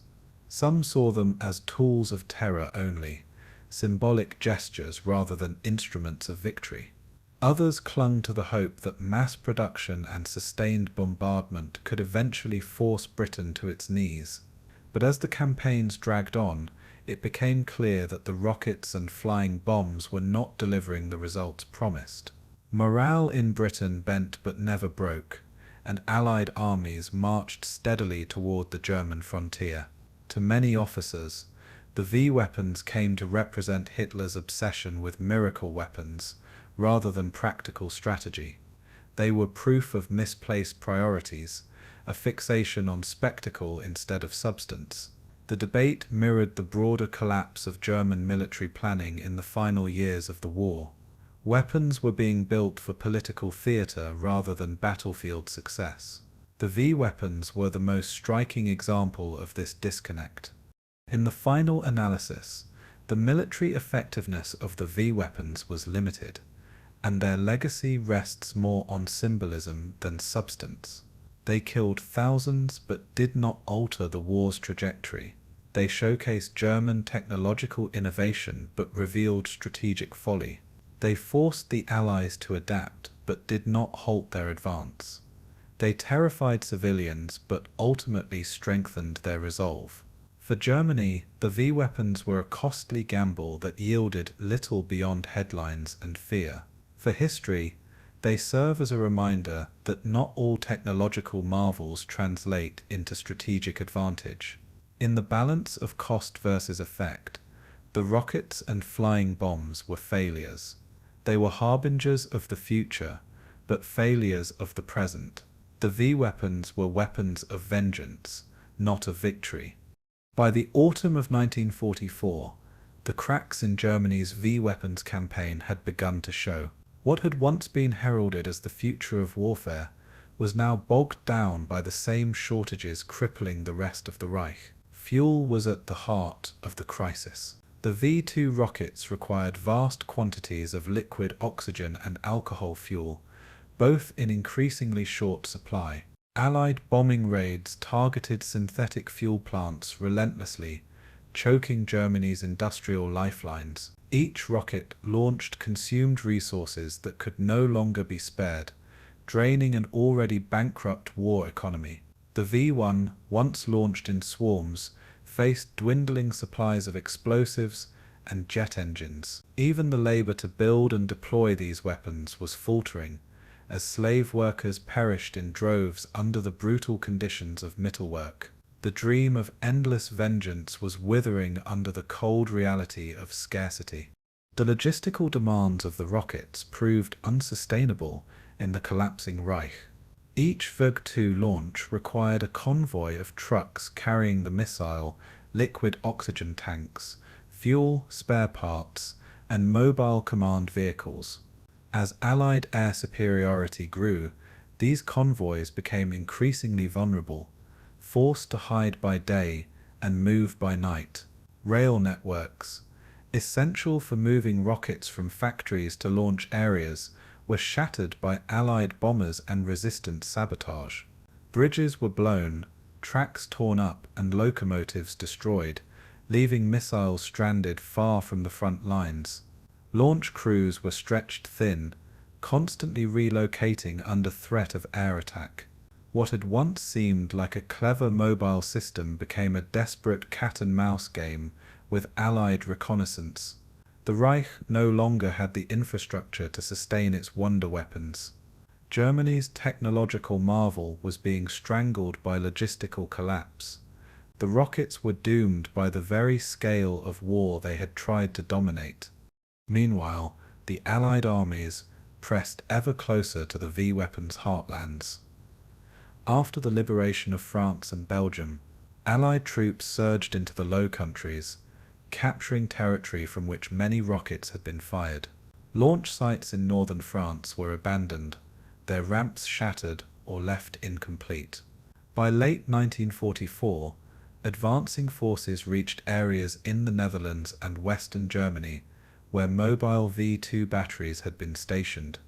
Some saw them as tools of terror only, symbolic gestures rather than instruments of victory. Others clung to the hope that mass production and sustained bombardment could eventually force Britain to its knees. But as the campaigns dragged on, it became clear that the rockets and flying bombs were not delivering the results promised. Morale in Britain bent but never broke, and Allied armies marched steadily toward the German frontier. To many officers, the V-weapons came to represent Hitler's obsession with miracle weapons rather than practical strategy. They were proof of misplaced priorities, a fixation on spectacle instead of substance. The debate mirrored the broader collapse of German military planning in the final years of the war. Weapons were being built for political theater rather than battlefield success. The V-weapons were the most striking example of this disconnect. In the final analysis, the military effectiveness of the V-weapons was limited, and their legacy rests more on symbolism than substance. They killed thousands but did not alter the war's trajectory. They showcased German technological innovation but revealed strategic folly. They forced the Allies to adapt but did not halt their advance. They terrified civilians but ultimately strengthened their resolve. For Germany, the V-weapons were a costly gamble that yielded little beyond headlines and fear. For history, they serve as a reminder that not all technological marvels translate into strategic advantage. In the balance of cost versus effect, the rockets and flying bombs were failures. They were harbingers of the future, but failures of the present. The V-weapons were weapons of vengeance, not of victory. By the autumn of 1944, the cracks in Germany's V-weapons campaign had begun to show. What had once been heralded as the future of warfare was now bogged down by the same shortages crippling the rest of the Reich. Fuel was at the heart of the crisis. The V-2 rockets required vast quantities of liquid oxygen and alcohol fuel, both in increasingly short supply. Allied bombing raids targeted synthetic fuel plants relentlessly, choking Germany's industrial lifelines. Each rocket launched consumed resources that could no longer be spared, draining an already bankrupt war economy. The V-1, once launched in swarms, faced dwindling supplies of explosives and jet engines. Even the labor to build and deploy these weapons was faltering, as slave workers perished in droves under the brutal conditions of Mittelwerk. The dream of endless vengeance was withering under the cold reality of scarcity. The logistical demands of the rockets proved unsustainable in the collapsing Reich. Each WW2 launch required a convoy of trucks carrying the missile, liquid oxygen tanks, fuel, spare parts, and mobile command vehicles. As Allied air superiority grew, these convoys became increasingly vulnerable, forced to hide by day and move by night. Rail networks, essential for moving rockets from factories to launch areas, were shattered by Allied bombers and resistant sabotage. Bridges were blown, tracks torn up, and locomotives destroyed, leaving missiles stranded far from the front lines. Launch crews were stretched thin, constantly relocating under threat of air attack. What had once seemed like a clever mobile system became a desperate cat-and-mouse game with Allied reconnaissance. The Reich no longer had the infrastructure to sustain its wonder weapons. Germany's technological marvel was being strangled by logistical collapse. The rockets were doomed by the very scale of war they had tried to dominate. Meanwhile, the Allied armies pressed ever closer to the V-weapons' heartlands. After the liberation of France and Belgium, Allied troops surged into the Low Countries, capturing territory from which many rockets had been fired. Launch sites in northern France were abandoned, their ramps shattered or left incomplete. By late 1944, Advancing forces reached areas in the Netherlands and Western Germany, where mobile V2 batteries had been stationed.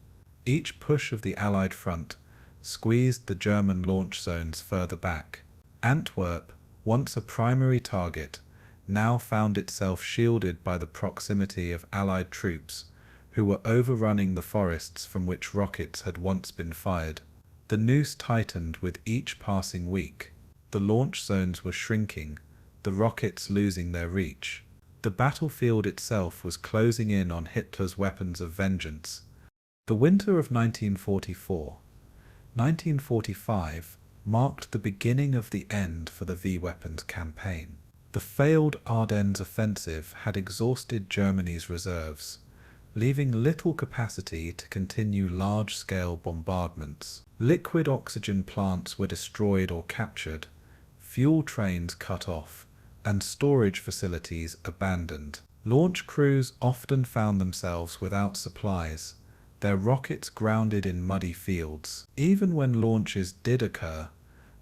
Each push of the Allied front squeezed the German launch zones further back. Antwerp, once a primary target, now found itself shielded by the proximity of Allied troops, who were overrunning the forests from which rockets had once been fired. The noose tightened with each passing week. The launch zones were shrinking, the rockets losing their reach. The battlefield itself was closing in on Hitler's weapons of vengeance. The winter of 1944-1945 marked the beginning of the end for the V-Weapons campaign. The failed Ardennes offensive had exhausted Germany's reserves, leaving little capacity to continue large-scale bombardments. Liquid oxygen plants were destroyed or captured, fuel trains cut off, and storage facilities abandoned. Launch crews often found themselves without supplies, their rockets grounded in muddy fields. Even when launches did occur,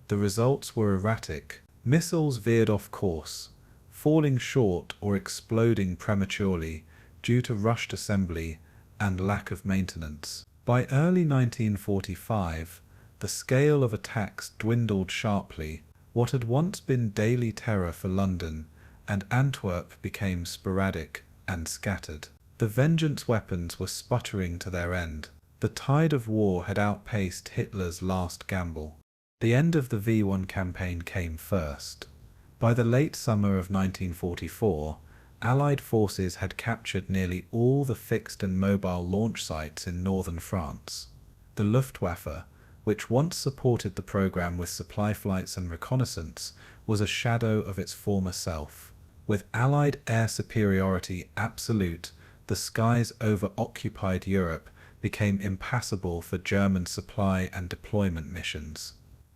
the results were erratic. Missiles veered off course, falling short or exploding prematurely due to rushed assembly and lack of maintenance. By early 1945, the scale of attacks dwindled sharply. What had once been daily terror for London and Antwerp became sporadic and scattered. The vengeance weapons were sputtering to their end. The tide of war had outpaced Hitler's last gamble. The end of the V1 campaign came first. By the late summer of 1944, Allied forces had captured nearly all the fixed and mobile launch sites in northern France. The Luftwaffe, which once supported the program with supply flights and reconnaissance, was a shadow of its former self. With Allied air superiority absolute, the skies over occupied Europe became impassable for German supply and deployment missions.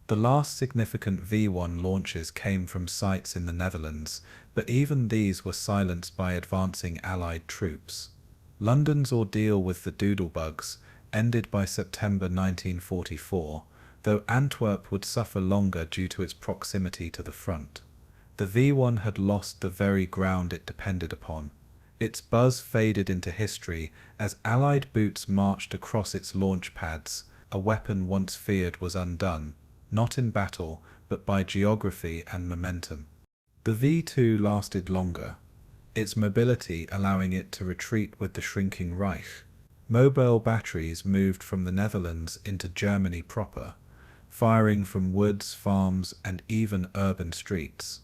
The last significant V1 launches came from sites in the Netherlands, but even these were silenced by advancing Allied troops. London's ordeal with the Doodlebugs ended by September 1944, though Antwerp would suffer longer due to its proximity to the front. The V1 had lost the very ground it depended upon. Its buzz faded into history as Allied boots marched across its launch pads. A weapon once feared was undone, not in battle, but by geography and momentum. The V2 lasted longer, its mobility allowing it to retreat with the shrinking Reich. Mobile batteries moved from the Netherlands into Germany proper, firing from woods, farms, and even urban streets.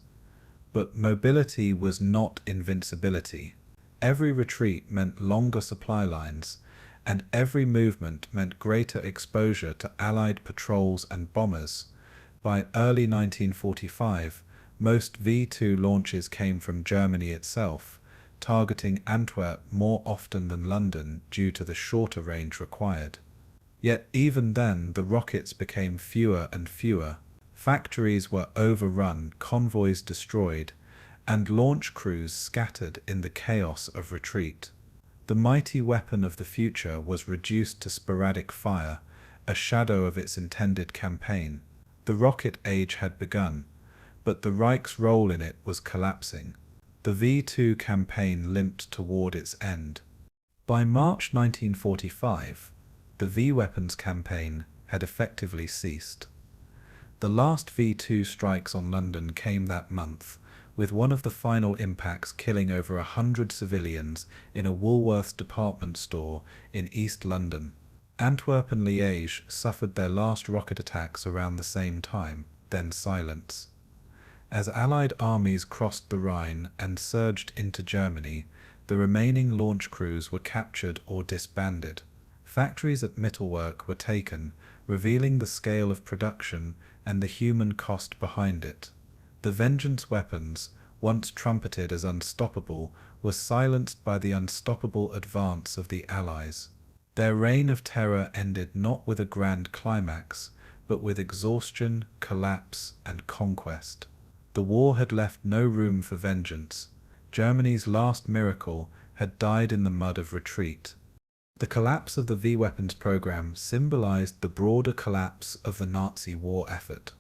But mobility was not invincibility. Every retreat meant longer supply lines, and every movement meant greater exposure to Allied patrols and bombers. By early 1945, most V2 launches came from Germany itself, targeting Antwerp more often than London due to the shorter range required. Yet even then the rockets became fewer and fewer. Factories were overrun, convoys destroyed, and launch crews scattered in the chaos of retreat. The mighty weapon of the future was reduced to sporadic fire, a shadow of its intended campaign. The rocket age had begun, but the Reich's role in it was collapsing. The V2 campaign limped toward its end. By March 1945, the V-Weapons campaign had effectively ceased. The last V2 strikes on London came that month, with one of the final impacts killing over 100 civilians in a Woolworths department store in East London. Antwerp and Liège suffered their last rocket attacks around the same time, then silence. As Allied armies crossed the Rhine and surged into Germany, the remaining launch crews were captured or disbanded. Factories at Mittelwerk were taken, revealing the scale of production and the human cost behind it. The vengeance weapons, once trumpeted as unstoppable, were silenced by the unstoppable advance of the Allies. Their reign of terror ended not with a grand climax, but with exhaustion, collapse, and conquest. The war had left no room for vengeance. Germany's last miracle had died in the mud of retreat. The collapse of the V-Weapons program symbolized the broader collapse of the Nazi war effort.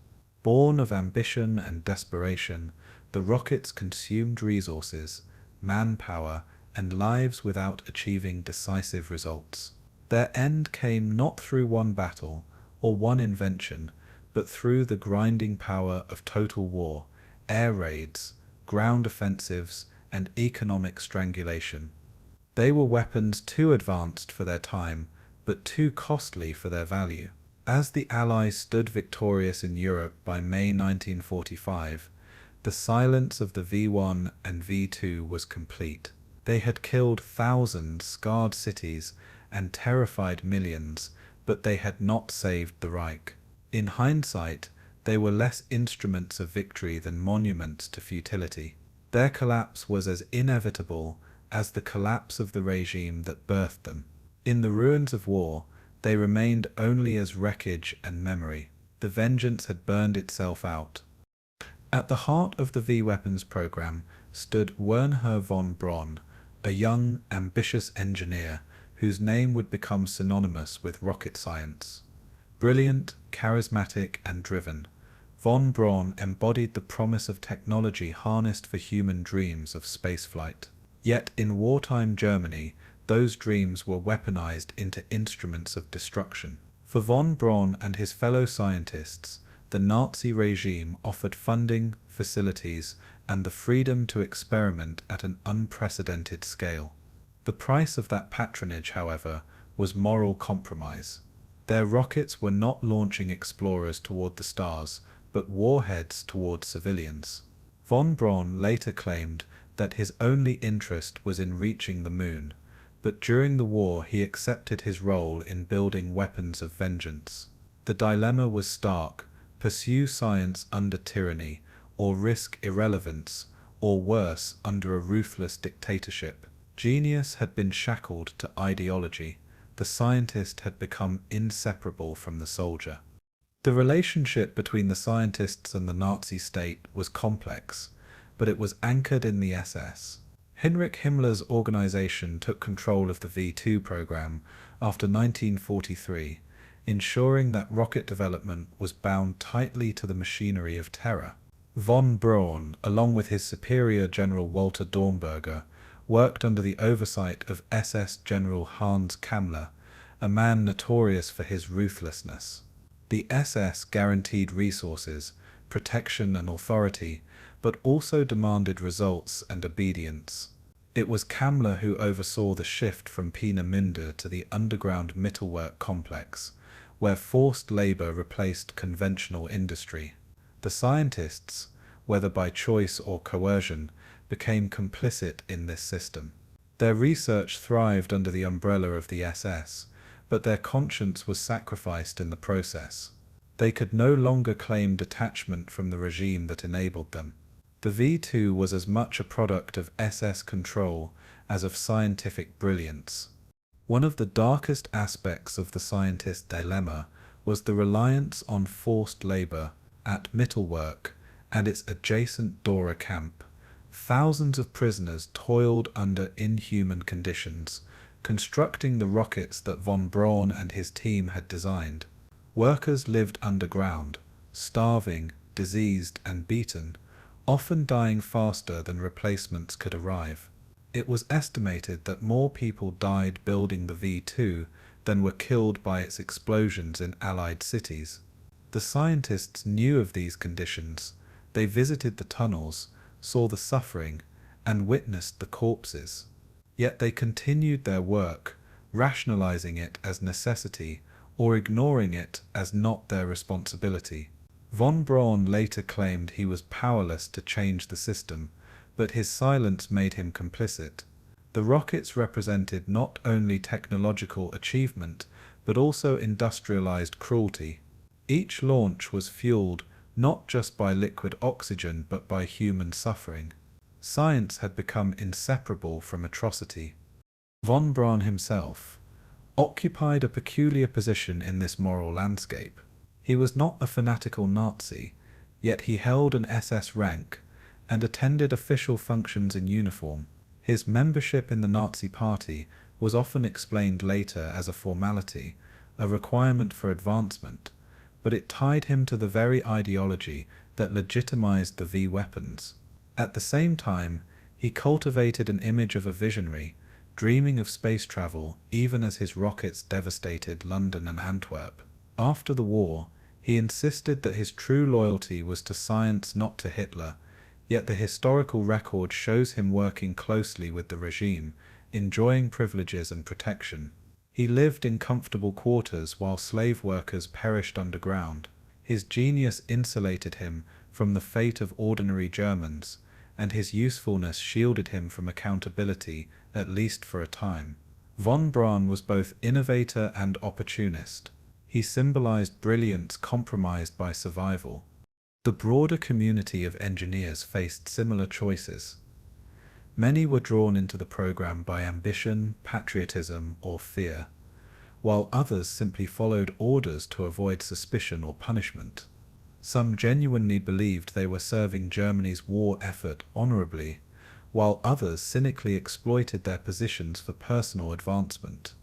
Born of ambition and desperation, the rockets consumed resources, manpower, and lives without achieving decisive results. Their end came not through one battle or one invention, but through the grinding power of total war, air raids, ground offensives, and economic strangulation. They were weapons too advanced for their time, but too costly for their value. As the Allies stood victorious in Europe by May 1945, the silence of the V1 and V2 was complete. They had killed thousands, scarred cities, and terrified millions, but they had not saved the Reich. In hindsight, they were less instruments of victory than monuments to futility. Their collapse was as inevitable as the collapse of the regime that birthed them. In the ruins of war, they remained only as wreckage and memory. The vengeance had burned itself out. At the heart of the V-Weapons program stood Wernher von Braun, a young, ambitious engineer whose name would become synonymous with rocket science. Brilliant, charismatic, and driven, von Braun embodied the promise of technology harnessed for human dreams of spaceflight. Yet in wartime Germany, those dreams were weaponized into instruments of destruction. For von Braun and his fellow scientists, the Nazi regime offered funding, facilities, and the freedom to experiment at an unprecedented scale. The price of that patronage, however, was moral compromise. Their rockets were not launching explorers toward the stars, but warheads toward civilians. Von Braun later claimed that his only interest was in reaching the moon, but during the war he accepted his role in building weapons of vengeance. The dilemma was stark: pursue science under tyranny, or risk irrelevance, or worse, under a ruthless dictatorship. Genius had been shackled to ideology. The scientist had become inseparable from the soldier. The relationship between the scientists and the Nazi state was complex, but it was anchored in the SS. Heinrich Himmler's organization took control of the V2 program after 1943, ensuring that rocket development was bound tightly to the machinery of terror. Von Braun, along with his superior General Walter Dornberger, worked under the oversight of SS General Hans Kammler, a man notorious for his ruthlessness. The SS guaranteed resources, protection, and authority, but also demanded results and obedience. It was Kammler who oversaw the shift from Peenemünde to the underground Mittelwerk complex, where forced labor replaced conventional industry. The scientists, whether by choice or coercion, became complicit in this system. Their research thrived under the umbrella of the SS, but their conscience was sacrificed in the process. They could no longer claim detachment from the regime that enabled them. The V2 was as much a product of SS control as of scientific brilliance. One of the darkest aspects of the scientist dilemma was the reliance on forced labor at Mittelwerk and its adjacent Dora camp. Thousands of prisoners toiled under inhuman conditions, constructing the rockets that von Braun and his team had designed. Workers lived underground, starving, diseased, and beaten, often dying faster than replacements could arrive. It was estimated that more people died building the V2 than were killed by its explosions in Allied cities. The scientists knew of these conditions. They visited the tunnels, saw the suffering, and witnessed the corpses. Yet they continued their work, rationalizing it as necessity or ignoring it as not their responsibility. Von Braun later claimed he was powerless to change the system, but his silence made him complicit. The rockets represented not only technological achievement, but also industrialized cruelty. Each launch was fueled not just by liquid oxygen but by human suffering. Science had become inseparable from atrocity. Von Braun himself occupied a peculiar position in this moral landscape. He was not a fanatical Nazi, yet he held an SS rank and attended official functions in uniform. His membership in the Nazi Party was often explained later as a formality, a requirement for advancement, but it tied him to the very ideology that legitimized the V-weapons. At the same time, he cultivated an image of a visionary, dreaming of space travel even as his rockets devastated London and Antwerp. After the war, he insisted that his true loyalty was to science, not to Hitler, yet the historical record shows him working closely with the regime, enjoying privileges and protection. He lived in comfortable quarters while slave workers perished underground. His genius insulated him from the fate of ordinary Germans, and his usefulness shielded him from accountability, at least for a time. Von Braun was both innovator and opportunist. He symbolized brilliance compromised by survival. The broader community of engineers faced similar choices. Many were drawn into the program by ambition, patriotism, or fear, while others simply followed orders to avoid suspicion or punishment. Some genuinely believed they were serving Germany's war effort honorably, while others cynically exploited their positions for personal advancement.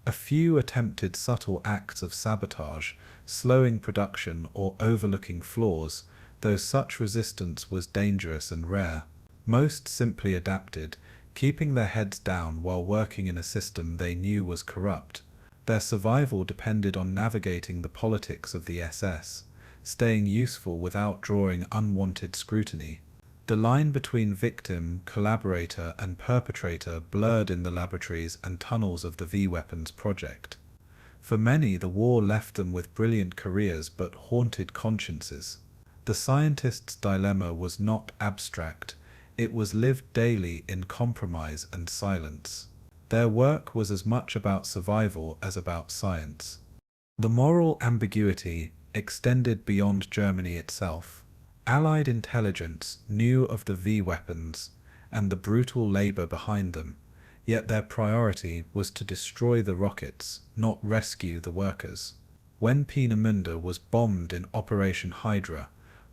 A few attempted subtle acts of sabotage, slowing production or overlooking flaws, though such resistance was dangerous and rare. Most simply adapted, keeping their heads down while working in a system they knew was corrupt. Their survival depended on navigating the politics of the SS, staying useful without drawing unwanted scrutiny. The line between victim, collaborator, and perpetrator blurred in the laboratories and tunnels of the V-weapons project. For many, the war left them with brilliant careers but haunted consciences. The scientist's dilemma was not abstract, it was lived daily in compromise and silence. Their work was as much about survival as about science. The moral ambiguity extended beyond Germany itself. Allied intelligence knew of the V-weapons and the brutal labor behind them, yet their priority was to destroy the rockets, not rescue the workers. When Peenemünde was bombed in Operation Hydra,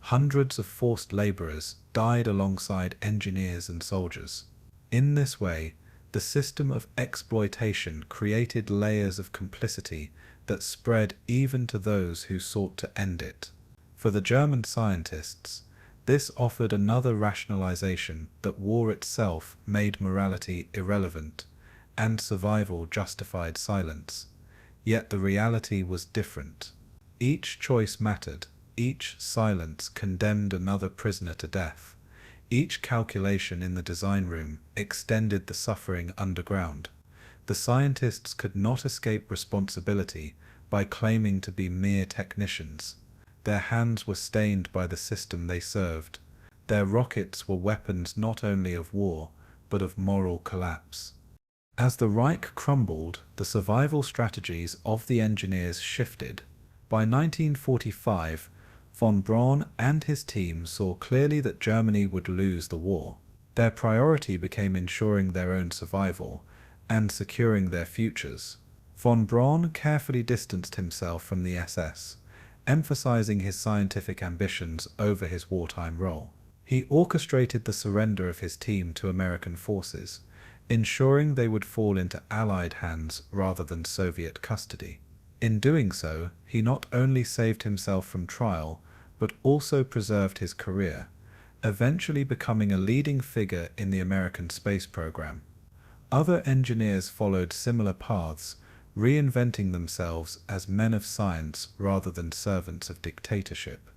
hundreds of forced laborers died alongside engineers and soldiers. In this way, the system of exploitation created layers of complicity that spread even to those who sought to end it. For the German scientists, this offered another rationalization that war itself made morality irrelevant, and survival justified silence. Yet the reality was different. Each choice mattered, each silence condemned another prisoner to death. Each calculation in the design room extended the suffering underground. The scientists could not escape responsibility by claiming to be mere technicians. Their hands were stained by the system they served. Their rockets were weapons not only of war, but of moral collapse. As the Reich crumbled, the survival strategies of the engineers shifted. By 1945, von Braun and his team saw clearly that Germany would lose the war. Their priority became ensuring their own survival and securing their futures. Von Braun carefully distanced himself from the SS, emphasizing his scientific ambitions over his wartime role. He orchestrated the surrender of his team to American forces, ensuring they would fall into Allied hands rather than Soviet custody. In doing so, he not only saved himself from trial, but also preserved his career, eventually becoming a leading figure in the American space program. Other engineers followed similar paths, reinventing themselves as men of science rather than servants of dictatorship.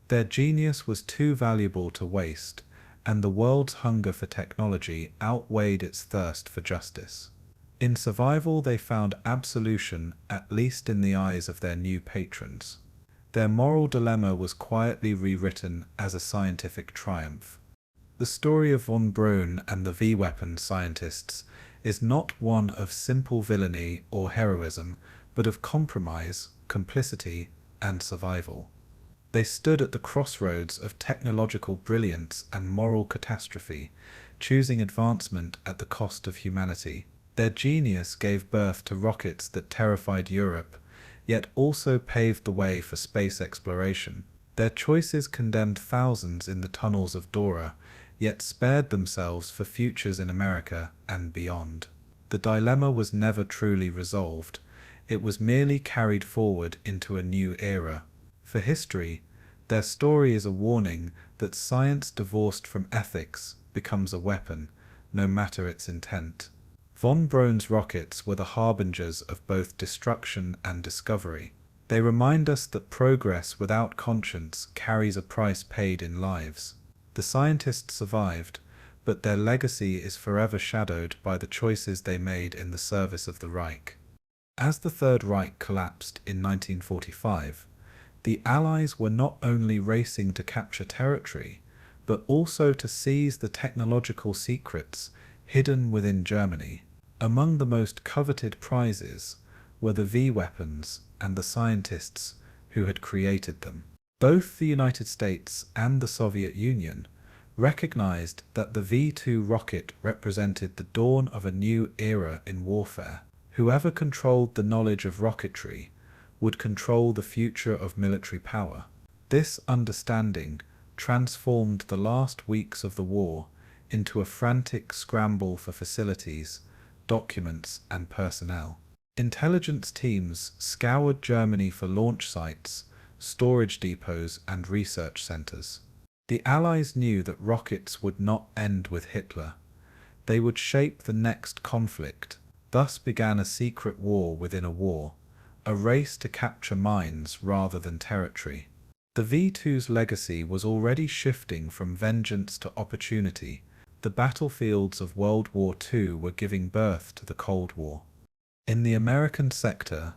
Their genius was too valuable to waste, and the world's hunger for technology outweighed its thirst for justice. In survival, they found absolution, at least in the eyes of their new patrons. Their moral dilemma was quietly rewritten as a scientific triumph. The story of von Braun and the V-weapon scientists is not one of simple villainy or heroism, but of compromise, complicity, and survival. They stood at the crossroads of technological brilliance and moral catastrophe, choosing advancement at the cost of humanity. Their genius gave birth to rockets that terrified Europe, yet also paved the way for space exploration. Their choices condemned thousands in the tunnels of Dora, yet spared themselves for futures in America and beyond. The dilemma was never truly resolved. It was merely carried forward into a new era. For history, their story is a warning that science divorced from ethics becomes a weapon, no matter its intent. Von Braun's rockets were the harbingers of both destruction and discovery. They remind us that progress without conscience carries a price paid in lives. The scientists survived, but their legacy is forever shadowed by the choices they made in the service of the Reich. As the Third Reich collapsed in 1945, the Allies were not only racing to capture territory, but also to seize the technological secrets hidden within Germany. Among the most coveted prizes were the V-weapons and the scientists who had created them. Both the United States and the Soviet Union recognized that the V-2 rocket represented the dawn of a new era in warfare. Whoever controlled the knowledge of rocketry would control the future of military power. This understanding transformed the last weeks of the war into a frantic scramble for facilities, documents, and personnel. Intelligence teams scoured Germany for launch sites, storage depots, and research centers. The Allies knew that rockets would not end with Hitler. They would shape the next conflict. Thus began a secret war within a war, a race to capture minds rather than territory. The V-2's legacy was already shifting from vengeance to opportunity. The battlefields of World War II were giving birth to the Cold War. In the American sector,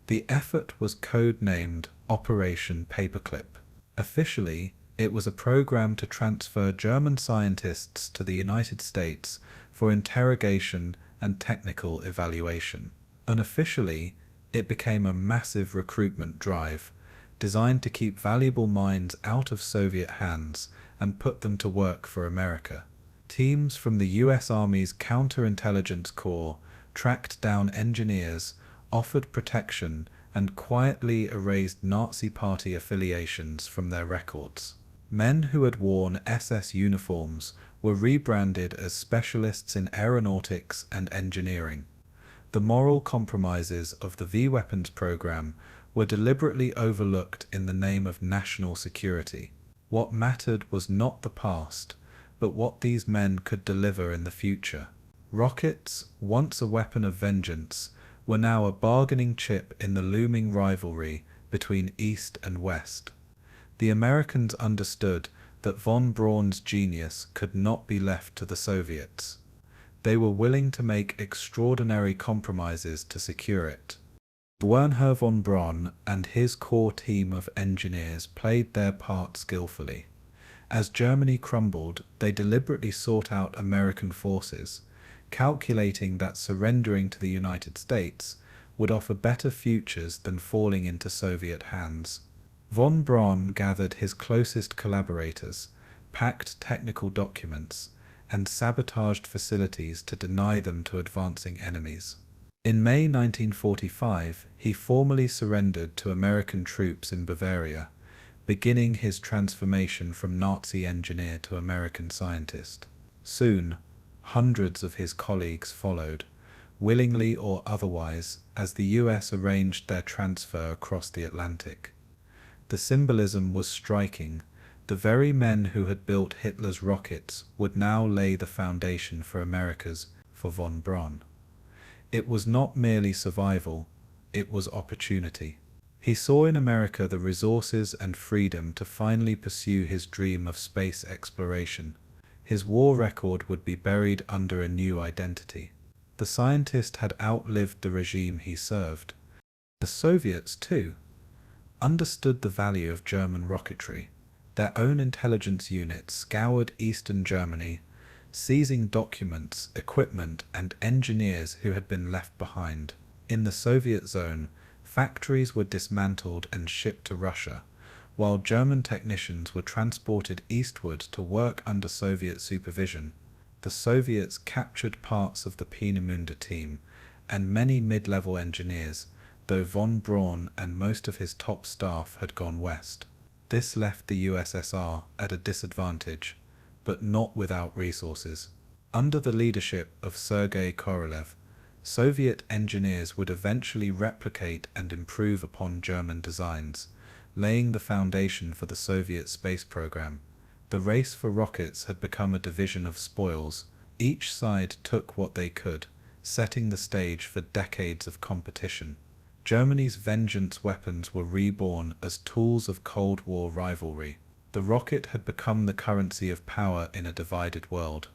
the effort was codenamed Operation Paperclip. Officially, it was a program to transfer German scientists to the United States for interrogation and technical evaluation. Unofficially, it became a massive recruitment drive, designed to keep valuable minds out of Soviet hands and put them to work for America. Teams from the US Army's Counterintelligence Corps tracked down engineers, offered protection, and quietly erased Nazi Party affiliations from their records. Men who had worn SS uniforms were rebranded as specialists in aeronautics and engineering. The moral compromises of the V-weapons program were deliberately overlooked in the name of national security. What mattered was not the past, but what these men could deliver in the future. Rockets, once a weapon of vengeance, were now a bargaining chip in the looming rivalry between East and West. The Americans understood that von Braun's genius could not be left to the Soviets. They were willing to make extraordinary compromises to secure it. Wernher von Braun and his core team of engineers played their part skillfully. As Germany crumbled, they deliberately sought out American forces, calculating that surrendering to the United States would offer better futures than falling into Soviet hands. Von Braun gathered his closest collaborators, packed technical documents, and sabotaged facilities to deny them to advancing enemies. In May 1945, he formally surrendered to American troops in Bavaria, beginning his transformation from Nazi engineer to American scientist. Soon, hundreds of his colleagues followed, willingly or otherwise, as the US arranged their transfer across the Atlantic. The symbolism was striking. The very men who had built Hitler's rockets would now lay the foundation for America's, for von Braun. It was not merely survival, it was opportunity. He saw in America the resources and freedom to finally pursue his dream of space exploration. His war record would be buried under a new identity. The scientist had outlived the regime he served. The Soviets, too, understood the value of German rocketry. Their own intelligence units scoured eastern Germany, seizing documents, equipment, and engineers who had been left behind. In the Soviet zone, factories were dismantled and shipped to Russia, while German technicians were transported eastward to work under Soviet supervision. The Soviets captured parts of the Peenemünde team and many mid-level engineers, though von Braun and most of his top staff had gone west. This left the USSR at a disadvantage, but not without resources. Under the leadership of Sergei Korolev, Soviet engineers would eventually replicate and improve upon German designs, laying the foundation for the Soviet space program. The race for rockets had become a division of spoils. Each side took what they could, setting the stage for decades of competition. Germany's vengeance weapons were reborn as tools of Cold War rivalry. The rocket had become the currency of power in a divided world.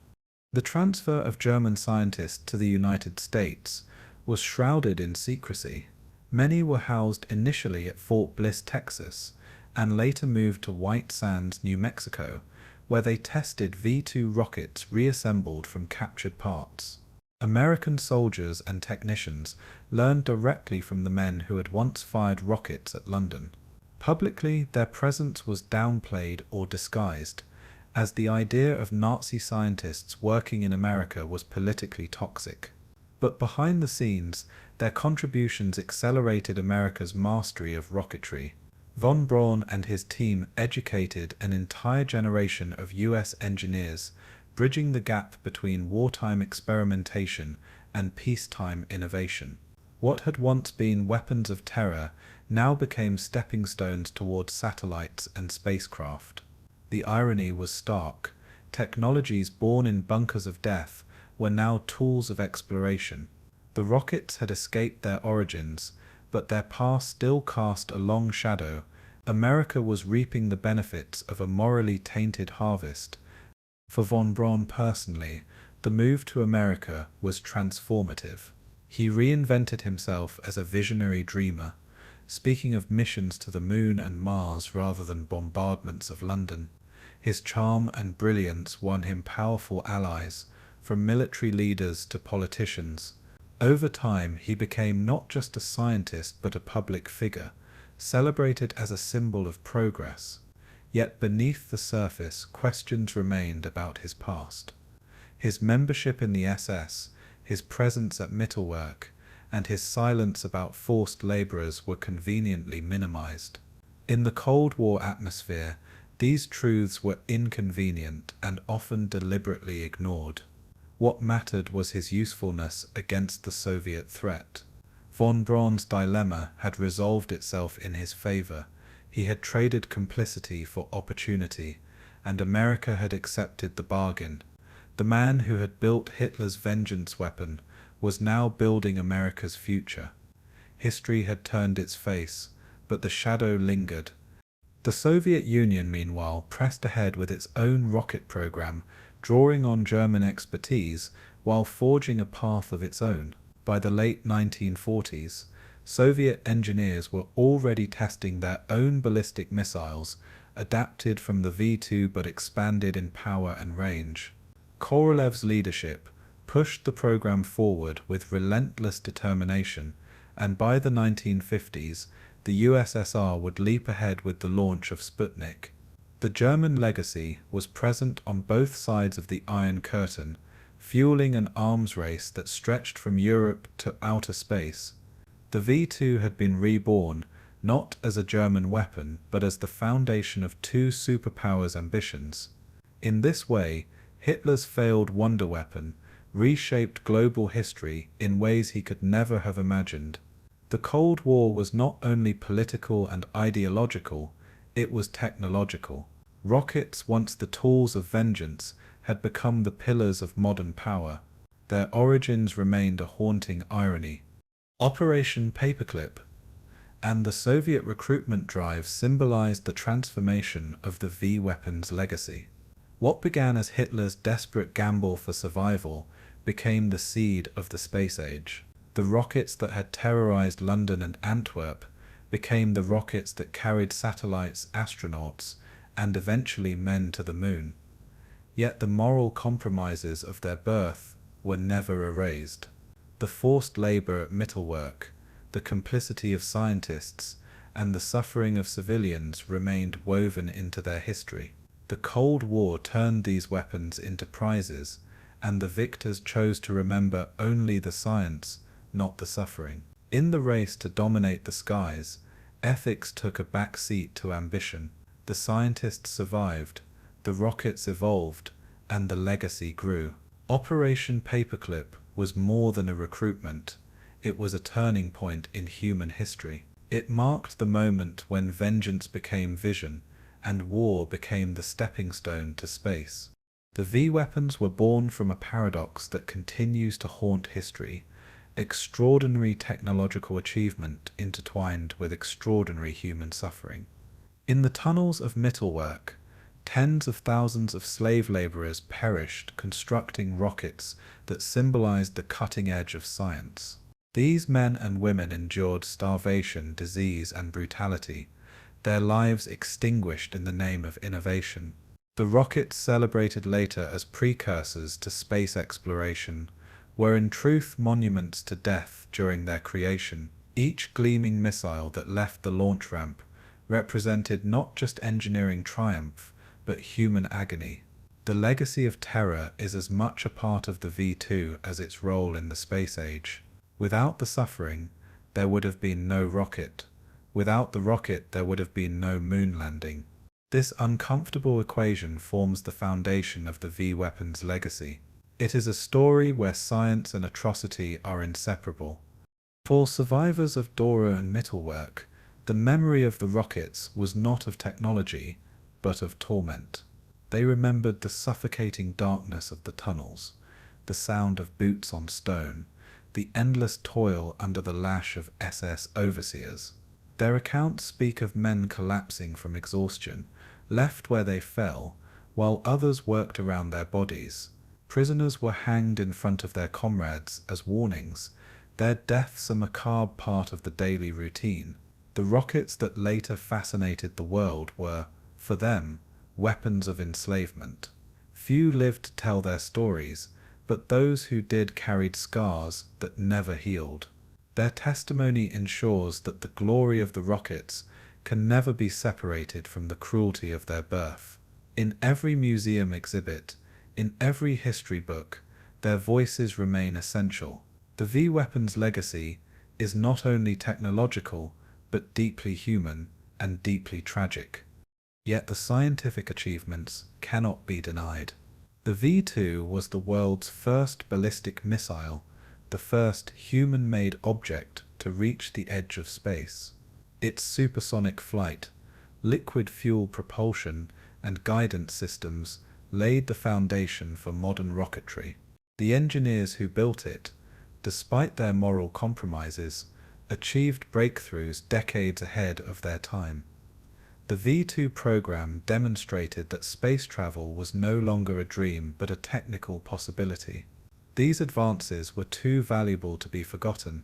The transfer of German scientists to the United States was shrouded in secrecy. Many were housed initially at Fort Bliss, Texas, and later moved to White Sands, New Mexico, where they tested V-2 rockets reassembled from captured parts. American soldiers and technicians learned directly from the men who had once fired rockets at London. Publicly, their presence was downplayed or disguised, as the idea of Nazi scientists working in America was politically toxic. But behind the scenes, their contributions accelerated America's mastery of rocketry. Von Braun and his team educated an entire generation of US engineers, bridging the gap between wartime experimentation and peacetime innovation. What had once been weapons of terror now became stepping stones towards satellites and spacecraft. The irony was stark. Technologies born in bunkers of death were now tools of exploration. The rockets had escaped their origins, but their past still cast a long shadow. America was reaping the benefits of a morally tainted harvest. For von Braun personally, the move to America was transformative. He reinvented himself as a visionary dreamer, speaking of missions to the moon and Mars rather than bombardments of London. His charm and brilliance won him powerful allies, from military leaders to politicians. Over time, he became not just a scientist but a public figure, celebrated as a symbol of progress. Yet beneath the surface, questions remained about his past. His membership in the SS, his presence at Mittelwerk, and his silence about forced laborers were conveniently minimized. In the Cold War atmosphere, these truths were inconvenient and often deliberately ignored. What mattered was his usefulness against the Soviet threat. Von Braun's dilemma had resolved itself in his favor. He had traded complicity for opportunity, and America had accepted the bargain. The man who had built Hitler's vengeance weapon was now building America's future. History had turned its face, but the shadow lingered. The Soviet Union, meanwhile, pressed ahead with its own rocket program, drawing on German expertise while forging a path of its own. By the late 1940s, Soviet engineers were already testing their own ballistic missiles, adapted from the V-2 but expanded in power and range. Korolev's leadership pushed the program forward with relentless determination, and by the 1950s, the USSR would leap ahead with the launch of Sputnik. The German legacy was present on both sides of the Iron Curtain, fueling an arms race that stretched from Europe to outer space. The V-2 had been reborn, not as a German weapon, but as the foundation of two superpowers' ambitions. In this way, Hitler's failed wonder weapon reshaped global history in ways he could never have imagined. The Cold War was not only political and ideological, it was technological. Rockets, once the tools of vengeance, had become the pillars of modern power. Their origins remained a haunting irony. Operation Paperclip and the Soviet recruitment drive symbolized the transformation of the V-weapon's legacy. What began as Hitler's desperate gamble for survival became the seed of the space age. The rockets that had terrorized London and Antwerp became the rockets that carried satellites, astronauts, and eventually men to the moon. Yet the moral compromises of their birth were never erased. The forced labor at Mittelwerk, the complicity of scientists, and the suffering of civilians remained woven into their history. The Cold War turned these weapons into prizes, and the victors chose to remember only the science, not the suffering. In the race to dominate the skies, ethics took a back seat to ambition. The scientists survived, the rockets evolved, and the legacy grew. Operation Paperclip was more than a recruitment. It was a turning point in human history. It marked the moment when vengeance became vision, and war became the stepping stone to space. The V-weapons were born from a paradox that continues to haunt history: extraordinary technological achievement intertwined with extraordinary human suffering. In the tunnels of Mittelwerk, tens of thousands of slave laborers perished constructing rockets that symbolized the cutting edge of science. These men and women endured starvation, disease, and brutality, their lives extinguished in the name of innovation. The rockets, celebrated later as precursors to space exploration, were in truth monuments to death during their creation. Each gleaming missile that left the launch ramp represented not just engineering triumph, but human agony. The legacy of terror is as much a part of the V2 as its role in the space age. Without the suffering, there would have been no rocket. Without the rocket, there would have been no moon landing. This uncomfortable equation forms the foundation of the V-weapons legacy. It is a story where science and atrocity are inseparable. For survivors of Dora and Mittelwerk, the memory of the rockets was not of technology, but of torment. They remembered the suffocating darkness of the tunnels, the sound of boots on stone, the endless toil under the lash of SS overseers. Their accounts speak of men collapsing from exhaustion, left where they fell, while others worked around their bodies. Prisoners were hanged in front of their comrades as warnings, their deaths a macabre part of the daily routine. The rockets that later fascinated the world were, for them, weapons of enslavement. Few lived to tell their stories, but those who did carried scars that never healed. Their testimony ensures that the glory of the rockets can never be separated from the cruelty of their birth. In every museum exhibit, in every history book, their voices remain essential. The V-weapons legacy is not only technological, but deeply human and deeply tragic. Yet the scientific achievements cannot be denied. The V2 was the world's first ballistic missile, the first human-made object to reach the edge of space. Its supersonic flight, liquid fuel propulsion, and guidance systems laid the foundation for modern rocketry. The engineers who built it, despite their moral compromises, achieved breakthroughs decades ahead of their time. The V2 program demonstrated that space travel was no longer a dream but a technical possibility. These advances were too valuable to be forgotten,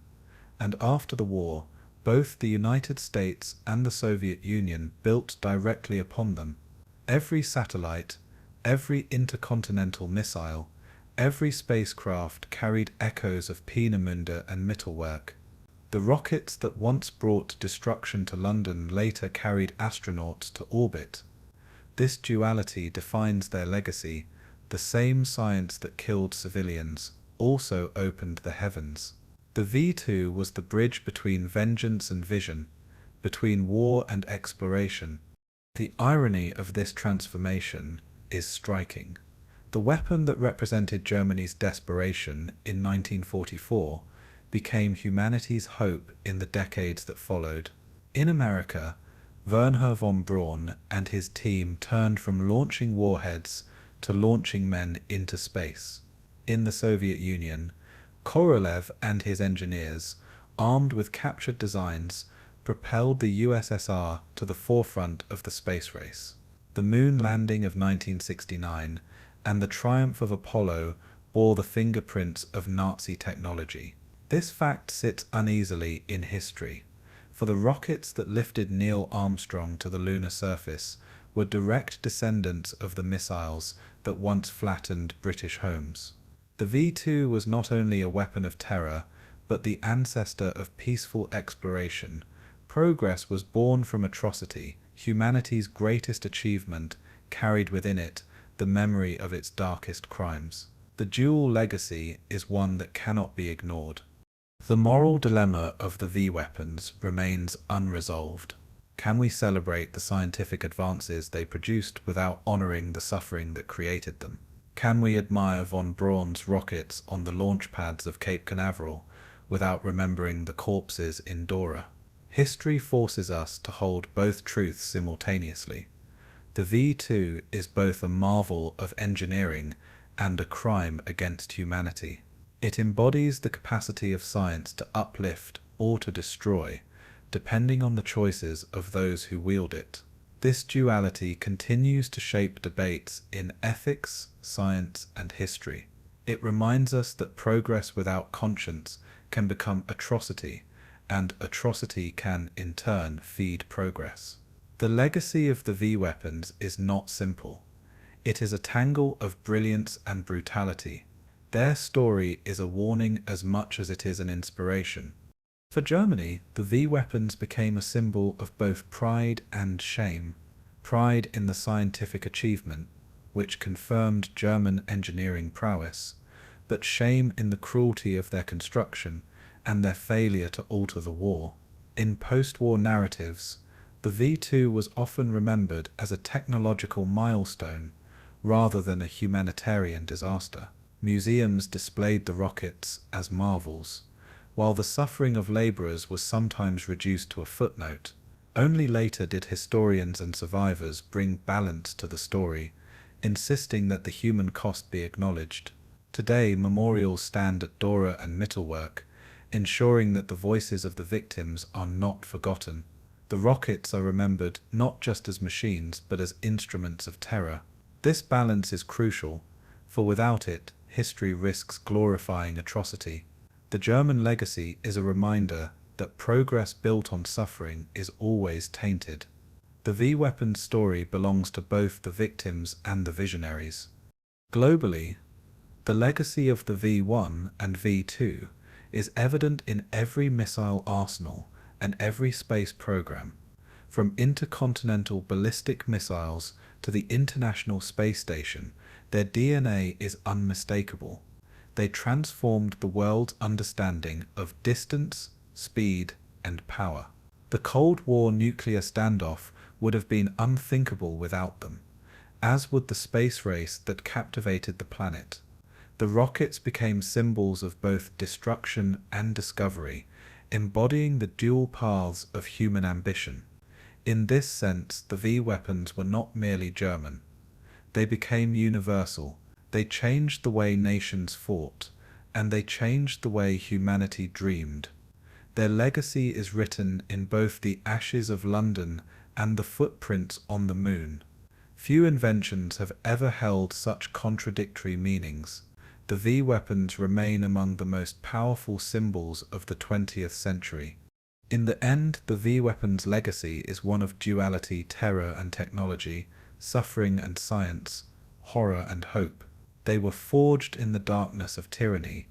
and after the war, both the United States and the Soviet Union built directly upon them. Every satellite, every intercontinental missile, every spacecraft carried echoes of Peenemünde and Mittelwerk. The rockets that once brought destruction to London later carried astronauts to orbit. This duality defines their legacy. The same science that killed civilians also opened the heavens. The V2 was the bridge between vengeance and vision, between war and exploration. The irony of this transformation is striking. The weapon that represented Germany's desperation in 1944 became humanity's hope in the decades that followed. In America, Wernher von Braun and his team turned from launching warheads to launching men into space. In the Soviet Union, Korolev and his engineers, armed with captured designs, propelled the USSR to the forefront of the space race. The moon landing of 1969 and the triumph of Apollo bore the fingerprints of Nazi technology. This fact sits uneasily in history, for the rockets that lifted Neil Armstrong to the lunar surface were direct descendants of the missiles that once flattened British homes. The V2 was not only a weapon of terror, but the ancestor of peaceful exploration. Progress was born from atrocity. Humanity's greatest achievement carried within it the memory of its darkest crimes. The dual legacy is one that cannot be ignored. The moral dilemma of the V-weapons remains unresolved. Can we celebrate the scientific advances they produced without honoring the suffering that created them? Can we admire von Braun's rockets on the launch pads of Cape Canaveral without remembering the corpses in Dora? History forces us to hold both truths simultaneously. The V2 is both a marvel of engineering and a crime against humanity. It embodies the capacity of science to uplift or to destroy, depending on the choices of those who wield it. This duality continues to shape debates in ethics, science, and history. It reminds us that progress without conscience can become atrocity, and atrocity can, in turn, feed progress. The legacy of the V-weapons is not simple. It is a tangle of brilliance and brutality. Their story is a warning as much as it is an inspiration. For Germany, the V-weapons became a symbol of both pride and shame. Pride in the scientific achievement, which confirmed German engineering prowess, but shame in the cruelty of their construction and their failure to alter the war. In post-war narratives, the V2 was often remembered as a technological milestone rather than a humanitarian disaster. Museums displayed the rockets as marvels, while the suffering of laborers was sometimes reduced to a footnote. Only later did historians and survivors bring balance to the story, insisting that the human cost be acknowledged. Today, memorials stand at Dora and Mittelwerk, ensuring that the voices of the victims are not forgotten. The rockets are remembered not just as machines but as instruments of terror. This balance is crucial, for without it, history risks glorifying atrocity. The German legacy is a reminder that progress built on suffering is always tainted. The V-weapons story belongs to both the victims and the visionaries. Globally, the legacy of the V1 and V2 is evident in every missile arsenal and every space program, from intercontinental ballistic missiles to the International Space Station. Their DNA is unmistakable. They transformed the world's understanding of distance, speed, and power. The Cold War nuclear standoff would have been unthinkable without them, as would the space race that captivated the planet. The rockets became symbols of both destruction and discovery, embodying the dual paths of human ambition. In this sense, the V-weapons were not merely German. They became universal. They changed the way nations fought, and they changed the way humanity dreamed. Their legacy is written in both the ashes of London and the footprints on the moon. Few inventions have ever held such contradictory meanings. The V-weapons remain among the most powerful symbols of the 20th century. In the end, the V-weapons' legacy is one of duality, terror and technology, suffering and science, horror and hope. They were forged in the darkness of tyranny,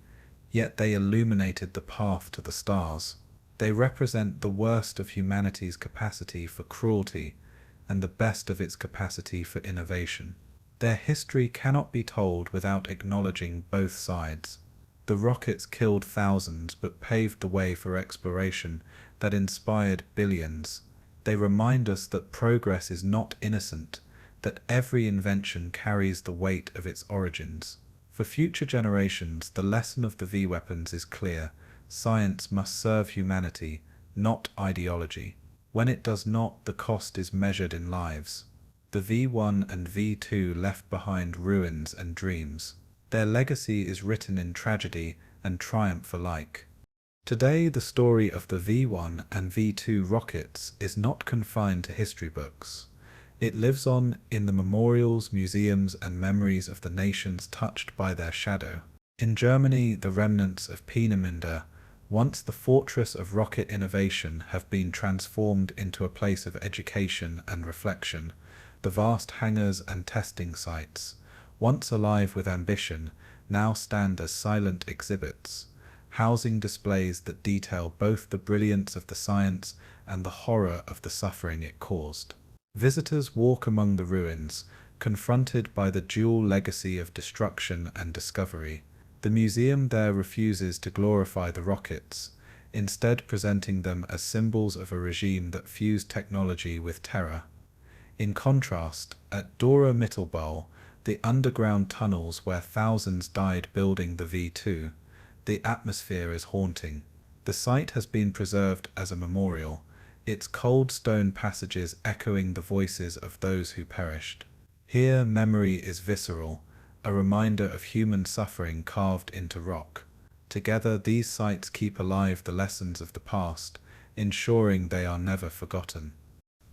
yet they illuminated the path to the stars. They represent the worst of humanity's capacity for cruelty and the best of its capacity for innovation. Their history cannot be told without acknowledging both sides. The rockets killed thousands but paved the way for exploration that inspired billions. They remind us that progress is not innocent, that every invention carries the weight of its origins. For future generations, the lesson of the V-weapons is clear. Science must serve humanity, not ideology. When it does not, the cost is measured in lives. The V1 and V2 left behind ruins and dreams. Their legacy is written in tragedy and triumph alike. Today, the story of the V1 and V2 rockets is not confined to history books. It lives on in the memorials, museums, and memories of the nations touched by their shadow. In Germany, the remnants of Peenemünde, once the fortress of rocket innovation, have been transformed into a place of education and reflection. The vast hangars and testing sites, once alive with ambition, now stand as silent exhibits, housing displays that detail both the brilliance of the science and the horror of the suffering it caused. Visitors walk among the ruins, confronted by the dual legacy of destruction and discovery. The museum there refuses to glorify the rockets, instead presenting them as symbols of a regime that fused technology with terror. In contrast, at Dora Mittelbau, the underground tunnels where thousands died building the V2, the atmosphere is haunting. The site has been preserved as a memorial, its cold stone passages echoing the voices of those who perished. Here memory is visceral, a reminder of human suffering carved into rock. Together these sites keep alive the lessons of the past, ensuring they are never forgotten.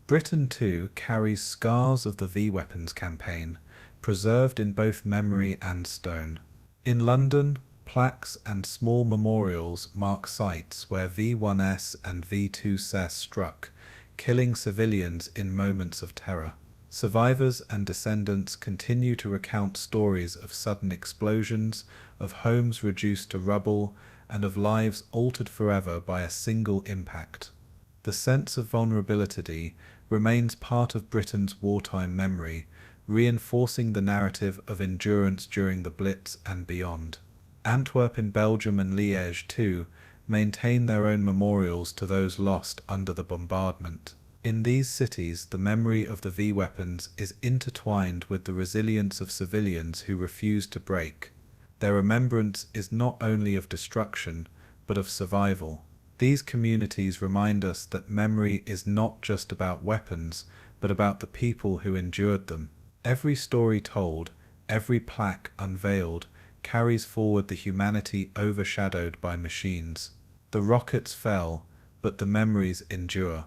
Britain too carries scars of the V-Weapons campaign, preserved in both memory and stone. In London, plaques and small memorials mark sites where V1S and V2S struck, killing civilians in moments of terror. Survivors and descendants continue to recount stories of sudden explosions, of homes reduced to rubble, and of lives altered forever by a single impact. The sense of vulnerability remains part of Britain's wartime memory, reinforcing the narrative of endurance during the Blitz and beyond. Antwerp in Belgium and Liège, too, maintain their own memorials to those lost under the bombardment. In these cities, the memory of the V-Weapons is intertwined with the resilience of civilians who refuse to break. Their remembrance is not only of destruction, but of survival. These communities remind us that memory is not just about weapons, but about the people who endured them. Every story told, every plaque unveiled, carries forward the humanity overshadowed by machines. The rockets fell, but the memories endure.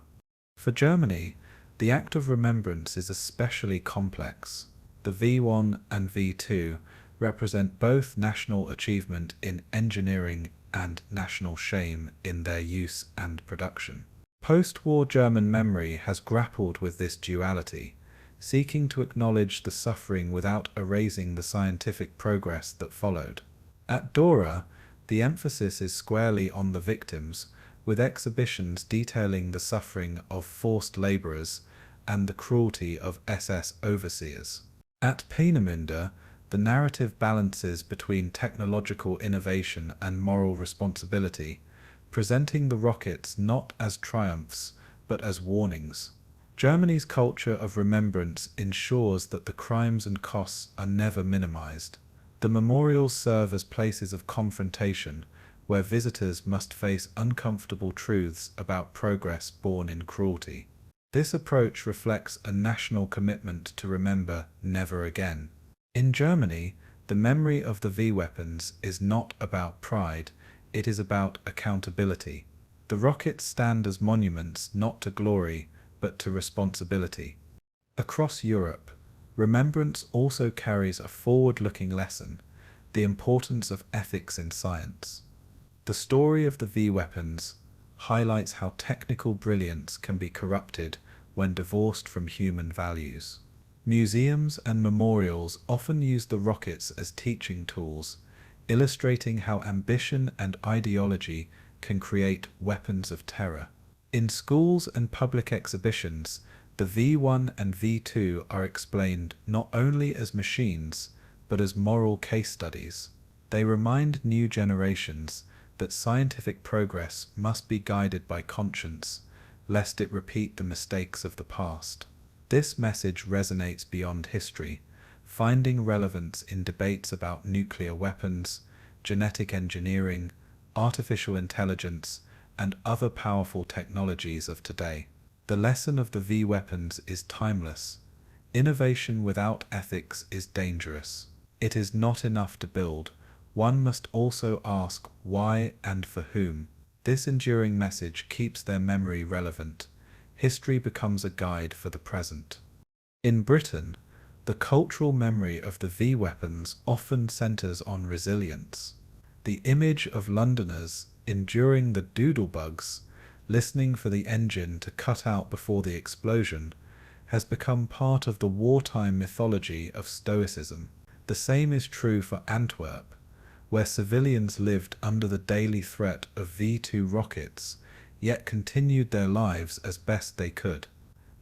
For Germany, the act of remembrance is especially complex. The V1 and V2 represent both national achievement in engineering and national shame in their use and production. Post-war German memory has grappled with this duality, seeking to acknowledge the suffering without erasing the scientific progress that followed. At Dora, the emphasis is squarely on the victims, with exhibitions detailing the suffering of forced laborers and the cruelty of SS overseers. At Peenemünde, the narrative balances between technological innovation and moral responsibility, presenting the rockets not as triumphs, but as warnings. Germany's culture of remembrance ensures that the crimes and costs are never minimized. The memorials serve as places of confrontation, where visitors must face uncomfortable truths about progress born in cruelty. This approach reflects a national commitment to remember never again. In Germany, the memory of the V-Weapons is not about pride, it is about accountability. The rockets stand as monuments not to glory, but to responsibility. Across Europe, remembrance also carries a forward-looking lesson, the importance of ethics in science. The story of the V-Weapons highlights how technical brilliance can be corrupted when divorced from human values. Museums and memorials often use the rockets as teaching tools, illustrating how ambition and ideology can create weapons of terror. In schools and public exhibitions, the V1 and V2 are explained not only as machines, but as moral case studies. They remind new generations that scientific progress must be guided by conscience, lest it repeat the mistakes of the past. This message resonates beyond history, finding relevance in debates about nuclear weapons, genetic engineering, artificial intelligence, and other powerful technologies of today. The lesson of the V-Weapons is timeless. Innovation without ethics is dangerous. It is not enough to build. One must also ask why and for whom. This enduring message keeps their memory relevant. History becomes a guide for the present. In Britain, the cultural memory of the V-Weapons often centers on resilience. The image of Londoners enduring the doodlebugs, listening for the engine to cut out before the explosion, has become part of the wartime mythology of Stoicism. The same is true for Antwerp, where civilians lived under the daily threat of V2 rockets, yet continued their lives as best they could.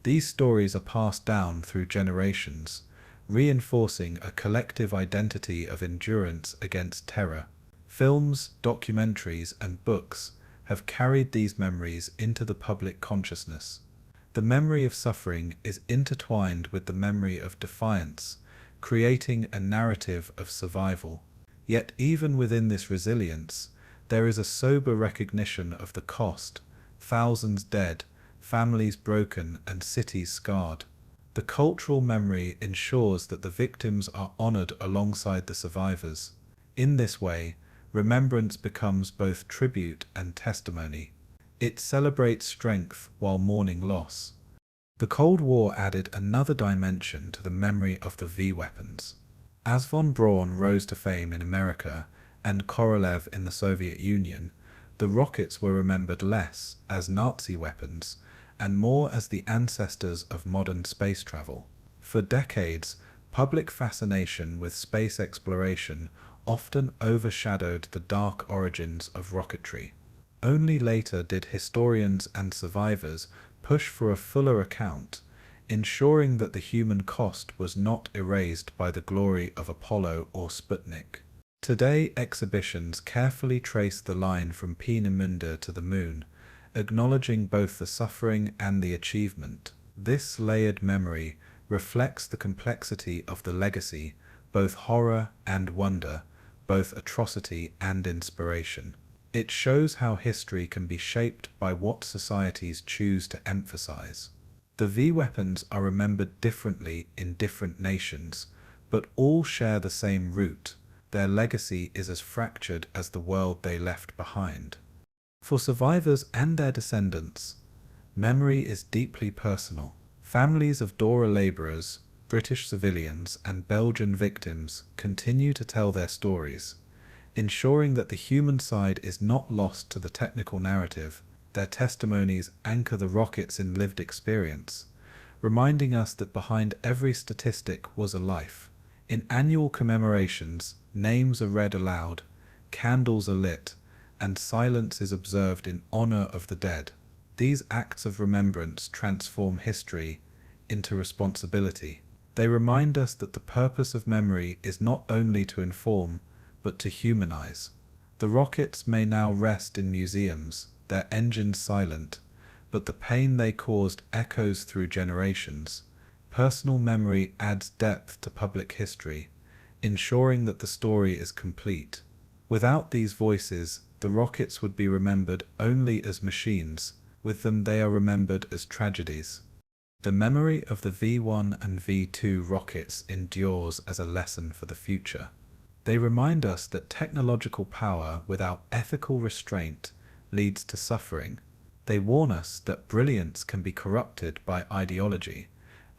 These stories are passed down through generations, reinforcing a collective identity of endurance against terror. Films, documentaries, and books have carried these memories into the public consciousness. The memory of suffering is intertwined with the memory of defiance, creating a narrative of survival. Yet even within this resilience, there is a sober recognition of the cost: thousands dead, families broken and cities scarred. The cultural memory ensures that the victims are honored alongside the survivors. In this way, remembrance becomes both tribute and testimony. It celebrates strength while mourning loss. The Cold War added another dimension to the memory of the V-weapons. As von Braun rose to fame in America and Korolev in the Soviet Union, the rockets were remembered less as Nazi weapons and more as the ancestors of modern space travel. For decades, public fascination with space exploration often overshadowed the dark origins of rocketry. Only later did historians and survivors push for a fuller account, ensuring that the human cost was not erased by the glory of Apollo or Sputnik. Today, exhibitions carefully trace the line from Peenemünde to the moon, acknowledging both the suffering and the achievement. This layered memory reflects the complexity of the legacy, both horror and wonder, both atrocity and inspiration. It shows how history can be shaped by what societies choose to emphasize. The V-weapons are remembered differently in different nations, but all share the same root. Their legacy is as fractured as the world they left behind. For survivors and their descendants, memory is deeply personal. Families of Dora laborers, British civilians, and Belgian victims continue to tell their stories, ensuring that the human side is not lost to the technical narrative. Their testimonies anchor the rockets in lived experience, reminding us that behind every statistic was a life. In annual commemorations, names are read aloud, candles are lit, and silence is observed in honor of the dead. These acts of remembrance transform history into responsibility. They remind us that the purpose of memory is not only to inform, but to humanize. The rockets may now rest in museums, their engines silent, but the pain they caused echoes through generations. Personal memory adds depth to public history, ensuring that the story is complete. Without these voices, the rockets would be remembered only as machines. With them, they are remembered as tragedies. The memory of the V1 and V2 rockets endures as a lesson for the future. They remind us that technological power without ethical restraint leads to suffering. They warn us that brilliance can be corrupted by ideology,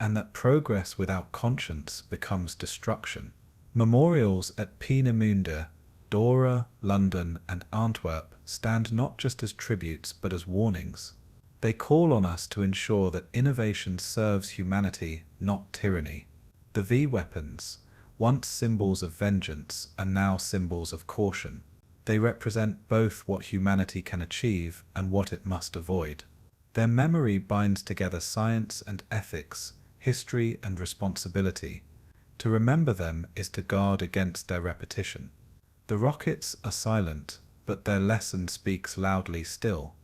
and that progress without conscience becomes destruction. Memorials at Peenemünde, Dora, London, and Antwerp stand not just as tributes but as warnings. They call on us to ensure that innovation serves humanity, not tyranny. The V-weapons, once symbols of vengeance, are now symbols of caution. They represent both what humanity can achieve and what it must avoid. Their memory binds together science and ethics, history and responsibility. To remember them is to guard against their repetition. The rockets are silent, but their lesson speaks loudly still.